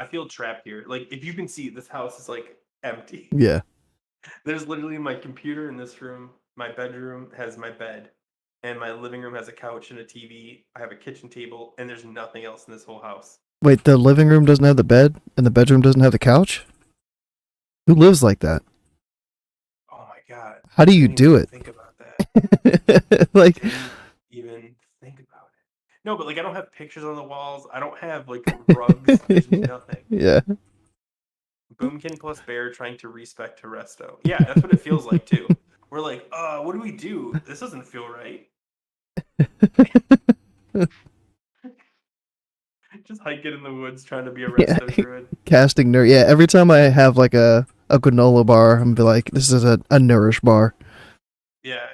I feel trapped here. Like, if you can see, this house is like empty. Yeah. There's literally my computer in this room. My bedroom has my bed, and my living room has a couch and a TV. I have a kitchen table, and there's nothing else in this whole house. Wait, the living room doesn't have the bed, and the bedroom doesn't have the couch? Who lives like that? Oh my god! How do you do it? Think about that. Like, Didn't even think about it. No, but like I don't have pictures on the walls. I don't have like rugs. There's nothing. Yeah. Boomkin plus bear trying to respec to resto. Yeah, that's what it feels like too. We're like, what do we do? This doesn't feel right. Just hiking in the woods trying to be a Yeah. resto druid. Casting nerd. Yeah, every time I have like a granola bar, I'm be like, this is a nourish bar. Yeah.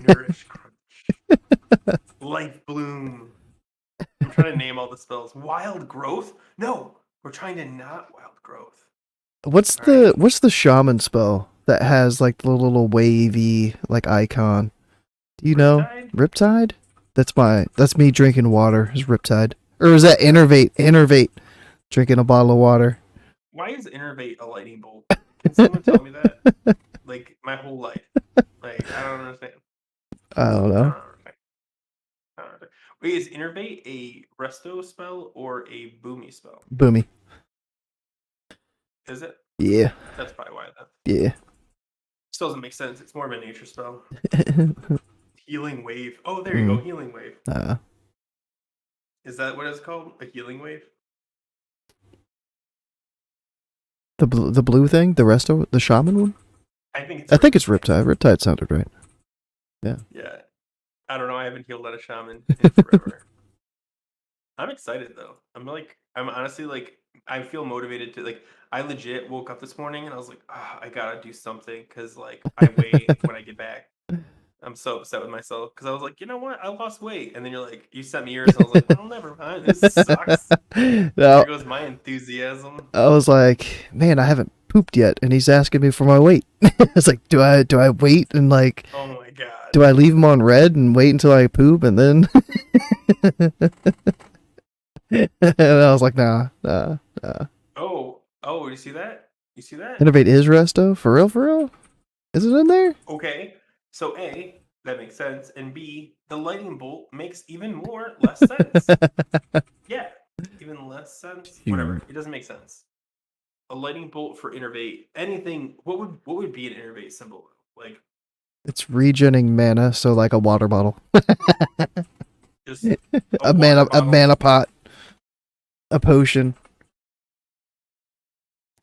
Nourish crunch. Life bloom. I'm trying to name all the spells. Wild growth? No, we're trying to not wild growth. What's the shaman spell that has like the little wavy like icon? Do you know? Riptide? Riptide? That's me drinking water. Is Riptide. Or is that Innervate? Innervate. Drinking a bottle of water. Why is Innervate a lightning bolt? Can someone tell me that? Like, my whole life. Like, I don't understand. I don't know. Wait, is Innervate a resto spell or a boomy spell? Boomy. Is it? Yeah. That's probably why then. Yeah. Still doesn't make sense. It's more of a nature spell. Healing wave. Oh, there you go. Healing wave. Is that what it's called? A healing wave? The blue thing? The resto? The shaman one? I think it's Riptide. Riptide sounded right. Yeah. Yeah. I don't know. I haven't healed at a shaman in forever. I'm excited though. I'm honestly like, I feel motivated to like, I legit woke up this morning and I was like, I gotta do something because like I weigh when I get back. I'm so upset with myself because I was like, you know what? I lost weight. And then you're like, you sent me yours. And I was like, well, never mind. This sucks. No, There goes my enthusiasm. I was like, man, I haven't pooped yet, and he's asking me for my weight. It's like, do I wait and like, oh my god, do I leave him on red and wait until I poop and then? And I was like, nah. Oh, you see that? You see that? Innervate is resto? For real? Is it in there? Okay, so A, that makes sense, and B, the lightning bolt makes even less sense. Yeah, even less sense. Whatever, it doesn't make sense. A lightning bolt for Innervate. Anything? What would be an Innervate symbol? Like, it's regening mana, so like a water bottle. just a mana pot. A potion.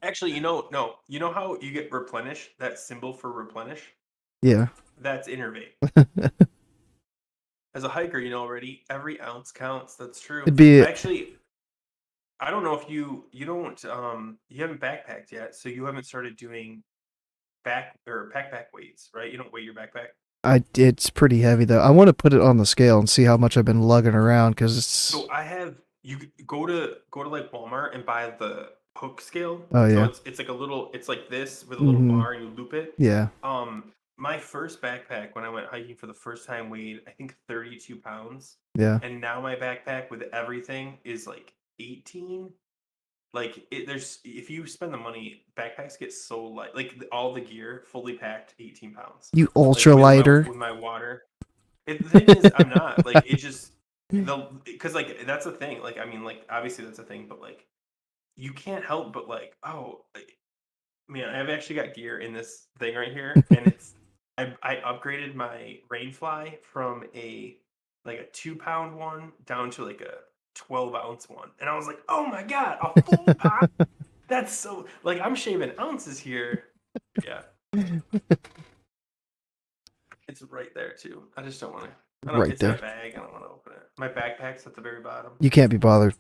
Actually, no. You know how you get replenish? That symbol for replenish? Yeah. That's Innervate. As a hiker, you know already, every ounce counts. That's true. It'd be Actually, I don't know if you haven't backpacked yet, so you haven't started doing backpack weights, right? You don't weigh your backpack. It's pretty heavy though. I want to put it on the scale and see how much I've been lugging around because it's. So you go to like Walmart and buy the hook scale. Oh yeah. So it's like it's like this with a little bar and you loop it. Yeah. My first backpack when I went hiking for the first time weighed I think 32 pounds. Yeah. And now my backpack with everything is like 18. Like if you spend the money, backpacks get so light. Like all the gear fully packed, 18 pounds. You ultra like, lighter. With my water. The thing is, I'm not like it just because like that's a thing. Like I mean, like obviously that's a thing, but like you can't help but like man, I've actually got gear in this thing right here, and it's I upgraded my Rainfly from a 2-pound one down to like a 12-ounce one, and I was like, oh my god, a full pound. That's so like I'm shaving ounces here. Yeah. It's right there too. I just don't want to. It's my bag. I don't want to open it. My backpack's at the very bottom. You can't be bothered.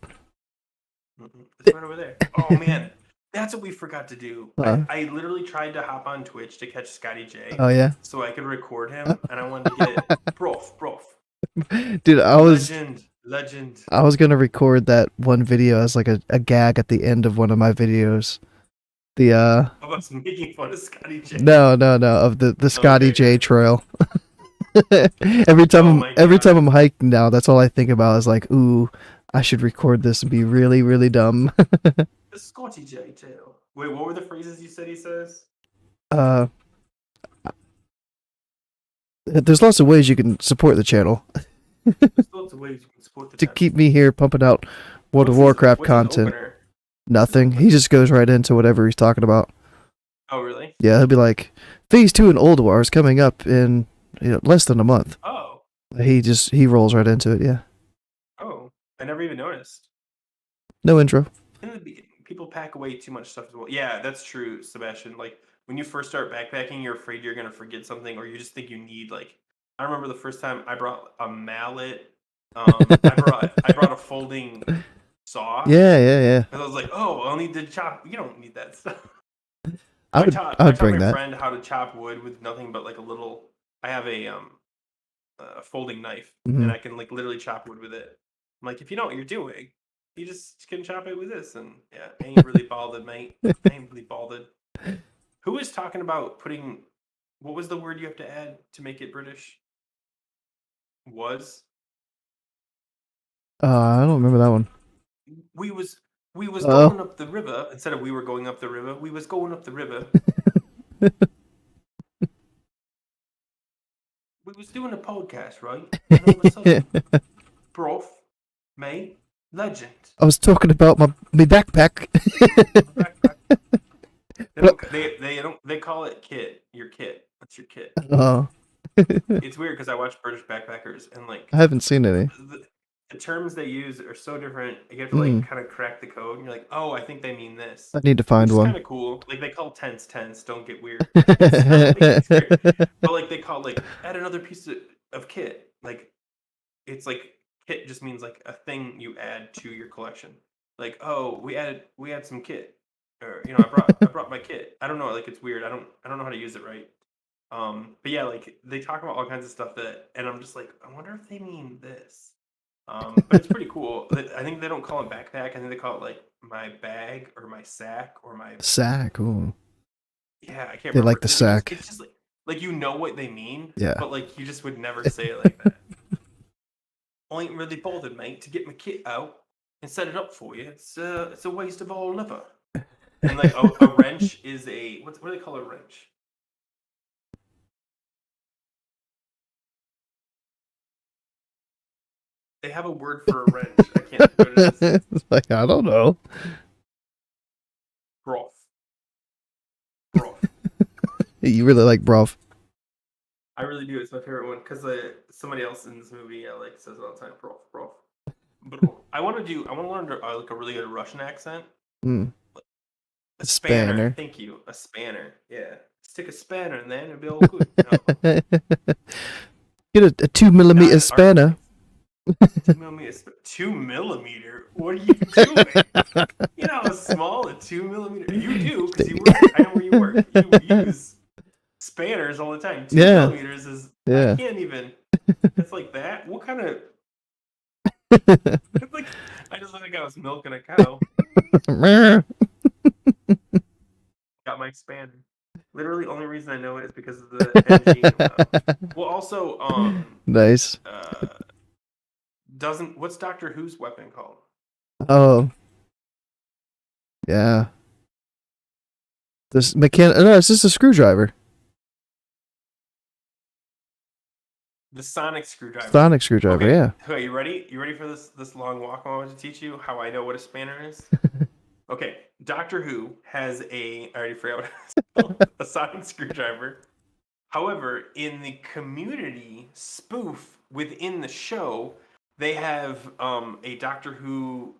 It's right over there. Oh man, that's what we forgot to do. I literally tried to hop on Twitch to catch Scotty J. Oh yeah. So I could record him, and I wanted to get prof. Dude, Legend. I was gonna record that one video as like a gag at the end of one of my videos. Of us making fun of Scotty J. No, of the Scotty J trail. every time I'm hiking now, that's all I think about is like, ooh, I should record this and be really, really dumb. The Scotty J trail. Wait, what were the phrases you said he says? There's lots of ways you can support the channel. There's lots of ways you can support the to channel. keep me here pumping out World of Warcraft content. Nothing. He just goes right into whatever he's talking about. Oh, really? Yeah, he'll be like, Phase 2 in Old War is coming up in less than a month. Oh. He rolls right into it, yeah. Oh, I never even noticed. No intro. In the beginning, people pack away too much stuff as well. Yeah, that's true, Sebastian. Like, when you first start backpacking, you're afraid you're going to forget something, or you just think you need, like... I remember the first time I brought a mallet, I brought a folding saw. Yeah. And I was like, oh, I'll need to chop. You don't need that stuff. I I would taught bring my that. friend how to chop wood with nothing but like a little. I have a folding knife, and Mhm. I can like literally chop wood with it. I'm like, if you know what you're doing, you just can chop it with this. And yeah, I ain't really bothered, mate. I ain't really bothered. Who was talking about putting? What was the word you have to add to make it British? Was I don't remember that one. we was we was Oh. going up the river instead of we were going up the river. We was going up the river. We was doing a podcast, right? And all of a sudden, broth, mate, legend. I was talking about my backpack. They call it kit. Your kit. That's your kit. Oh. It's weird because I watch British backpackers and like I haven't seen any. the terms they use are so different. You have to Mm. like kind of crack the code, and you're like, oh, I think they mean this. I need to find Which is one. kind of cool. Like they call tents. Don't get weird. It's weird. But like they call like add another piece of kit. Like it's like kit just means like a thing you add to your collection. Like oh we add some kit, or you know I brought my kit. I don't know, like it's weird. I don't know how to use it right. But yeah, like they talk about all kinds of stuff that, and I'm just like I wonder if they mean this. But it's pretty cool. I think they don't call it backpack. I think they call it like my bag or my sack or my Sack. Ooh. yeah. I can't They remember. like the sack. It's just like you know what they mean. Yeah. But like you just would never say it like that. I ain't really bothered, mate, to get my kit out and set it up for you. It's a waste of all liver. And like a wrench is a what do they call a wrench? They have a word for a wrench. I can't think what it is. It's like I don't know. Broth. You really like broth. I really do. It's my favorite one because somebody else in this movie like says it all the time. Broth. But I want to learn like a really good Russian accent. Mm. A spanner. Thank you. A spanner. Yeah. Stick a spanner in there and it'll be all good. You know? Get a 2mm spanner. 2 millimeter? What are you doing? You know how small a 2 millimeter? You do because you work. I know where you work. You use spanners all the time. 2 millimeters is. Yeah. I can't even. It's like that. What kind of? It's like I just look like I was milking a cow. Got my spanner. Literally, only reason I know it is because of the engine. Well, also, nice. What's Doctor Who's weapon called? Oh, yeah. This No, it's just a screwdriver. The sonic screwdriver. Sonic screwdriver. Okay. Yeah. Okay, you ready? You ready for this long walk I want to teach you how I know what a spanner is? Okay, Doctor Who has I already forgot what it's called, a sonic screwdriver. However, in the Community spoof within the show, they have a Doctor Who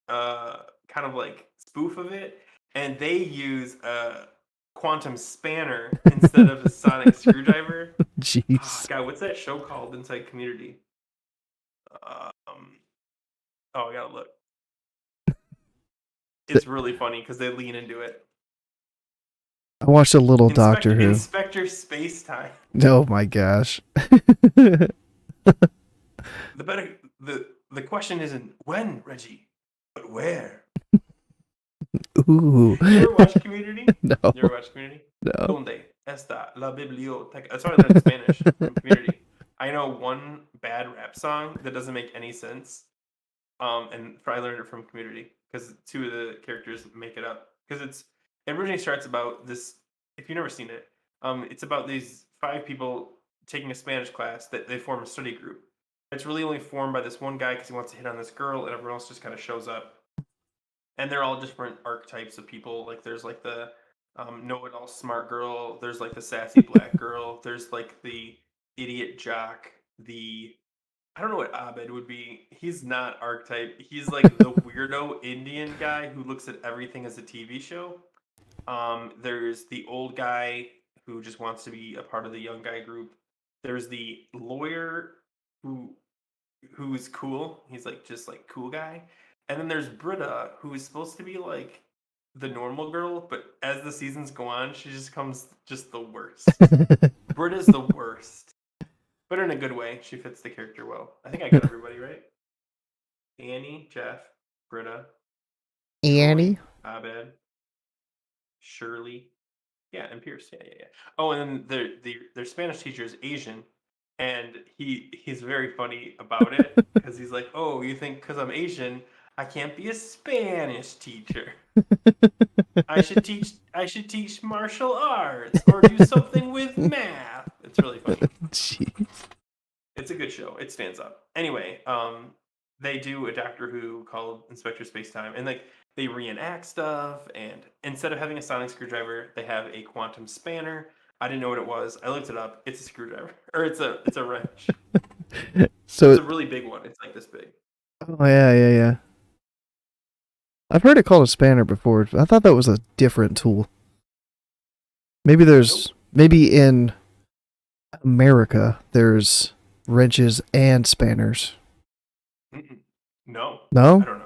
kind of like spoof of it, and they use a quantum spanner instead of a sonic screwdriver. Jeez. Oh, God, what's that show called inside Community? I gotta look. It's really funny because they lean into it. I watched a little Doctor Who. Inspector Spacetime. Oh my gosh. The question isn't when, Reggie, but where. Ooh. You ever watch Community? No. You ever watch Community? No. Donde está la biblioteca? That's why I learned Spanish from Community. I know one bad rap song that doesn't make any sense. And I learned it from Community because two of the characters make it up. Because it originally starts about this. If you've never seen it, it's about these 5 people taking a Spanish class that they form a study group. It's really only formed by this one guy because he wants to hit on this girl, and everyone else just kind of shows up. And they're all different archetypes of people. Like there's like the know-it-all smart girl. There's like the sassy black girl. There's like the idiot jock. I don't know what Abed would be. He's not archetype. He's like the weirdo Indian guy who looks at everything as a TV show. There's the old guy who just wants to be a part of the young guy group. There's the lawyer who who's cool. He's like just like cool guy. And then there's Britta, who is supposed to be like the normal girl, but as the seasons go on, she just comes just the worst. Britta's the worst, but in a good way. She fits the character well. I think I got everybody right. Annie, Jeff, Britta, Annie. Troy, Abed, Shirley, yeah, and Pierce. Yeah. Oh, and then their Spanish teacher is Asian, and he's very funny about it because he's like, "Oh, you think because I'm Asian, I can't be a Spanish teacher? I should teach martial arts or do something with math." It's really funny. Jeez. It's a good show. It stands up. Anyway, they do a Doctor Who called Inspector Spacetime, and like they reenact stuff. And instead of having a sonic screwdriver, they have a quantum spanner. I didn't know what it was. I looked it up. It's a screwdriver, or it's a wrench. So It's a really big one. It's like this big. Oh yeah. I've heard it called a spanner before. I thought that was a different tool. Maybe maybe in America there's wrenches and spanners. Mm-mm. No. No? I don't know.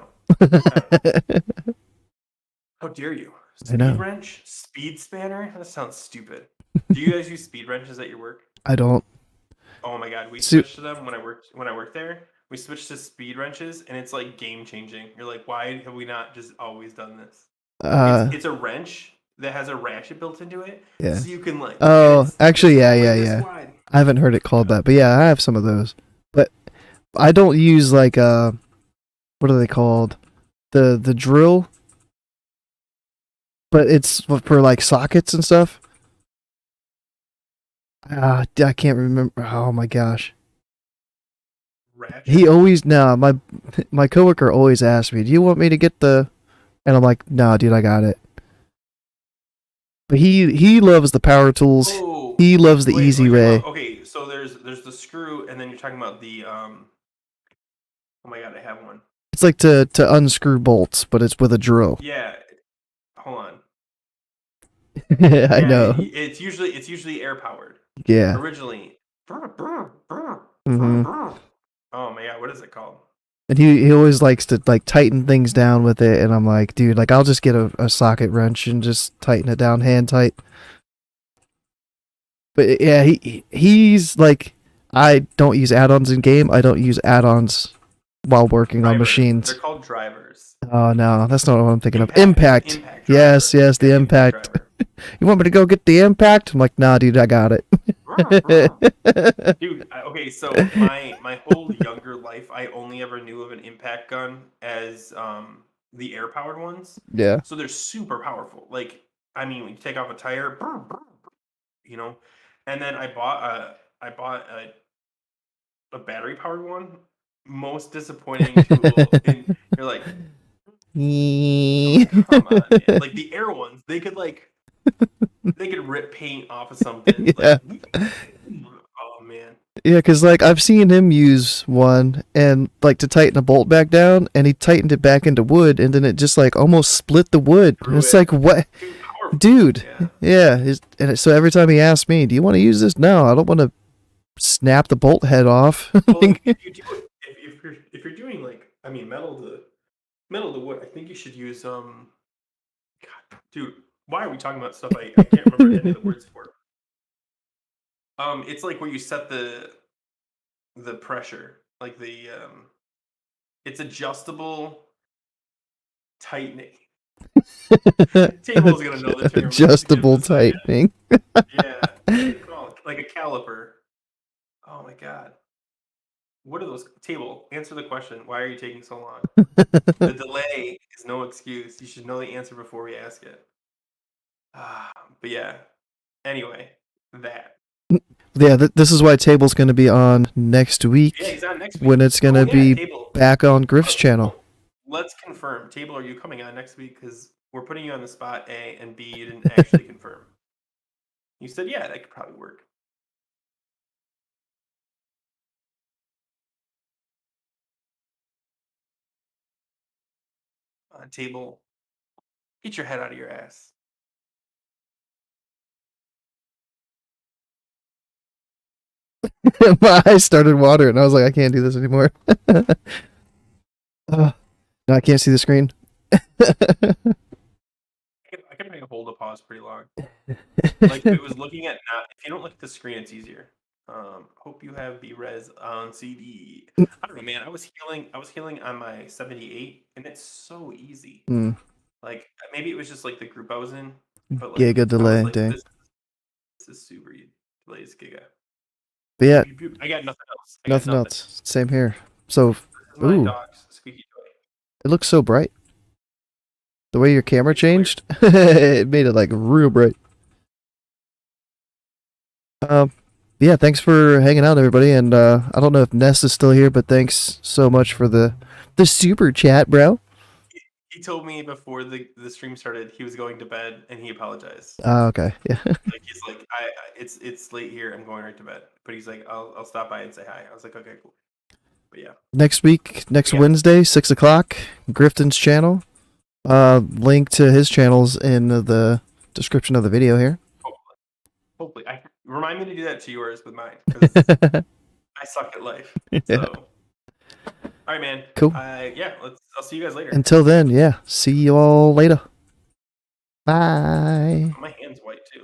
How dare you? I know. Speed wrench? Speed spanner? That sounds stupid. Do you guys use speed wrenches at your work? I don't. Oh my god, we switched to them when I worked there. We switched to speed wrenches, and it's like game changing. You're like, why have we not just always done this? It's a wrench that has a ratchet built into it, Yeah. so you can like. Oh, actually, yeah. I haven't heard it called that, but yeah, I have some of those. But I don't use like what are they called? The drill, but it's for like sockets and stuff. I can't remember. Oh my gosh. Ratchet? He always my coworker always asks me, "Do you want me to get the?" And I'm like, "Nah, dude, I got it." But he loves the power tools. Oh, He loves the easy way. Okay, so there's the screw, and then you're talking about the Oh my god, I have one. It's like to unscrew bolts, but it's with a drill. Yeah. Hold on. I know. It's usually air powered. Yeah. Originally. Mm-hmm. Oh my god, what is it called? And he always likes to like tighten things down with it, and I'm like, dude, like I'll just get a socket wrench and just tighten it down hand tight. But yeah, he's like, I don't use add-ons in game. I don't use add-ons while working on machines. They're called drivers. Oh no, that's not what I'm thinking of. Impact. Yes, the impact. You want me to go get the impact? I'm like, nah, dude, I got it. Dude, okay, so my whole younger life, I only ever knew of an impact gun as the air powered ones. Yeah. So they're super powerful. Like, I mean, when you take off a tire, you know, and then I bought a battery powered one. Most disappointing tool. And you're like, come on, man. Like the air ones, they could rip paint off of something. Yeah. Like, oh man. Yeah, because like I've seen him use one and like to tighten a bolt back down, and he tightened it back into wood, and then it just like almost split the wood. And it's like, what, dude? Yeah. So every time he asks me, "Do you want to use this?" No, I don't want to snap the bolt head off. Well, if you're doing like, I mean, metal to wood, I think you should use God, dude. Why are we talking about stuff I can't remember any of the words for? It's like where you set the pressure, like it's adjustable tightening. Table's gonna know the term. Adjustable tightening. Yeah, like a caliper. Oh my god. What are those? Table, answer the question. Why are you taking so long? The delay is no excuse. You should know the answer before we ask it. But yeah. Anyway, that. Yeah, this is why Table's going to be on next week. Yeah, he's on next week. When it's going to be Table. back on Grif's channel. Let's confirm. Table, are you coming on next week? Because we're putting you on the spot, A, and B, you didn't actually confirm. You said, yeah, that could probably work. Table, get your head out of your ass. My eyes started watering. I was like, I can't do this anymore. No, I can't see the screen. I can make a hold a pause pretty long. Like if it was looking at if you don't look at the screen, it's easier. Hope you have B-Res on CD. I don't know, man. I was healing on my 78, and it's so easy. Like maybe it was just like the group I was in, but like Giga delay, like, dang. this is super delays Giga. But yeah, I got nothing else. nothing else. Same here. So, My dog's squeaky toy. It looks so bright. The way your camera changed, it made it like real bright. Yeah, thanks for hanging out, everybody. And I don't know if Ness is still here, but thanks so much for the super chat, bro. He told me before the stream started he was going to bed and he apologized. Oh, okay. Yeah. Like he's like, it's late here. I'm going right to bed. But he's like, I'll stop by and say hi. I was like, okay, cool. But yeah. Next Wednesday, 6 o'clock, Griftin's channel. Link to his channels in the description of the video here. Hopefully. Remind me to do that to yours with mine. 'Cause I suck at life. So. All right, man. Cool. Yeah, I'll see you guys later. Until then, yeah. See you all later. Bye. My hand's white too.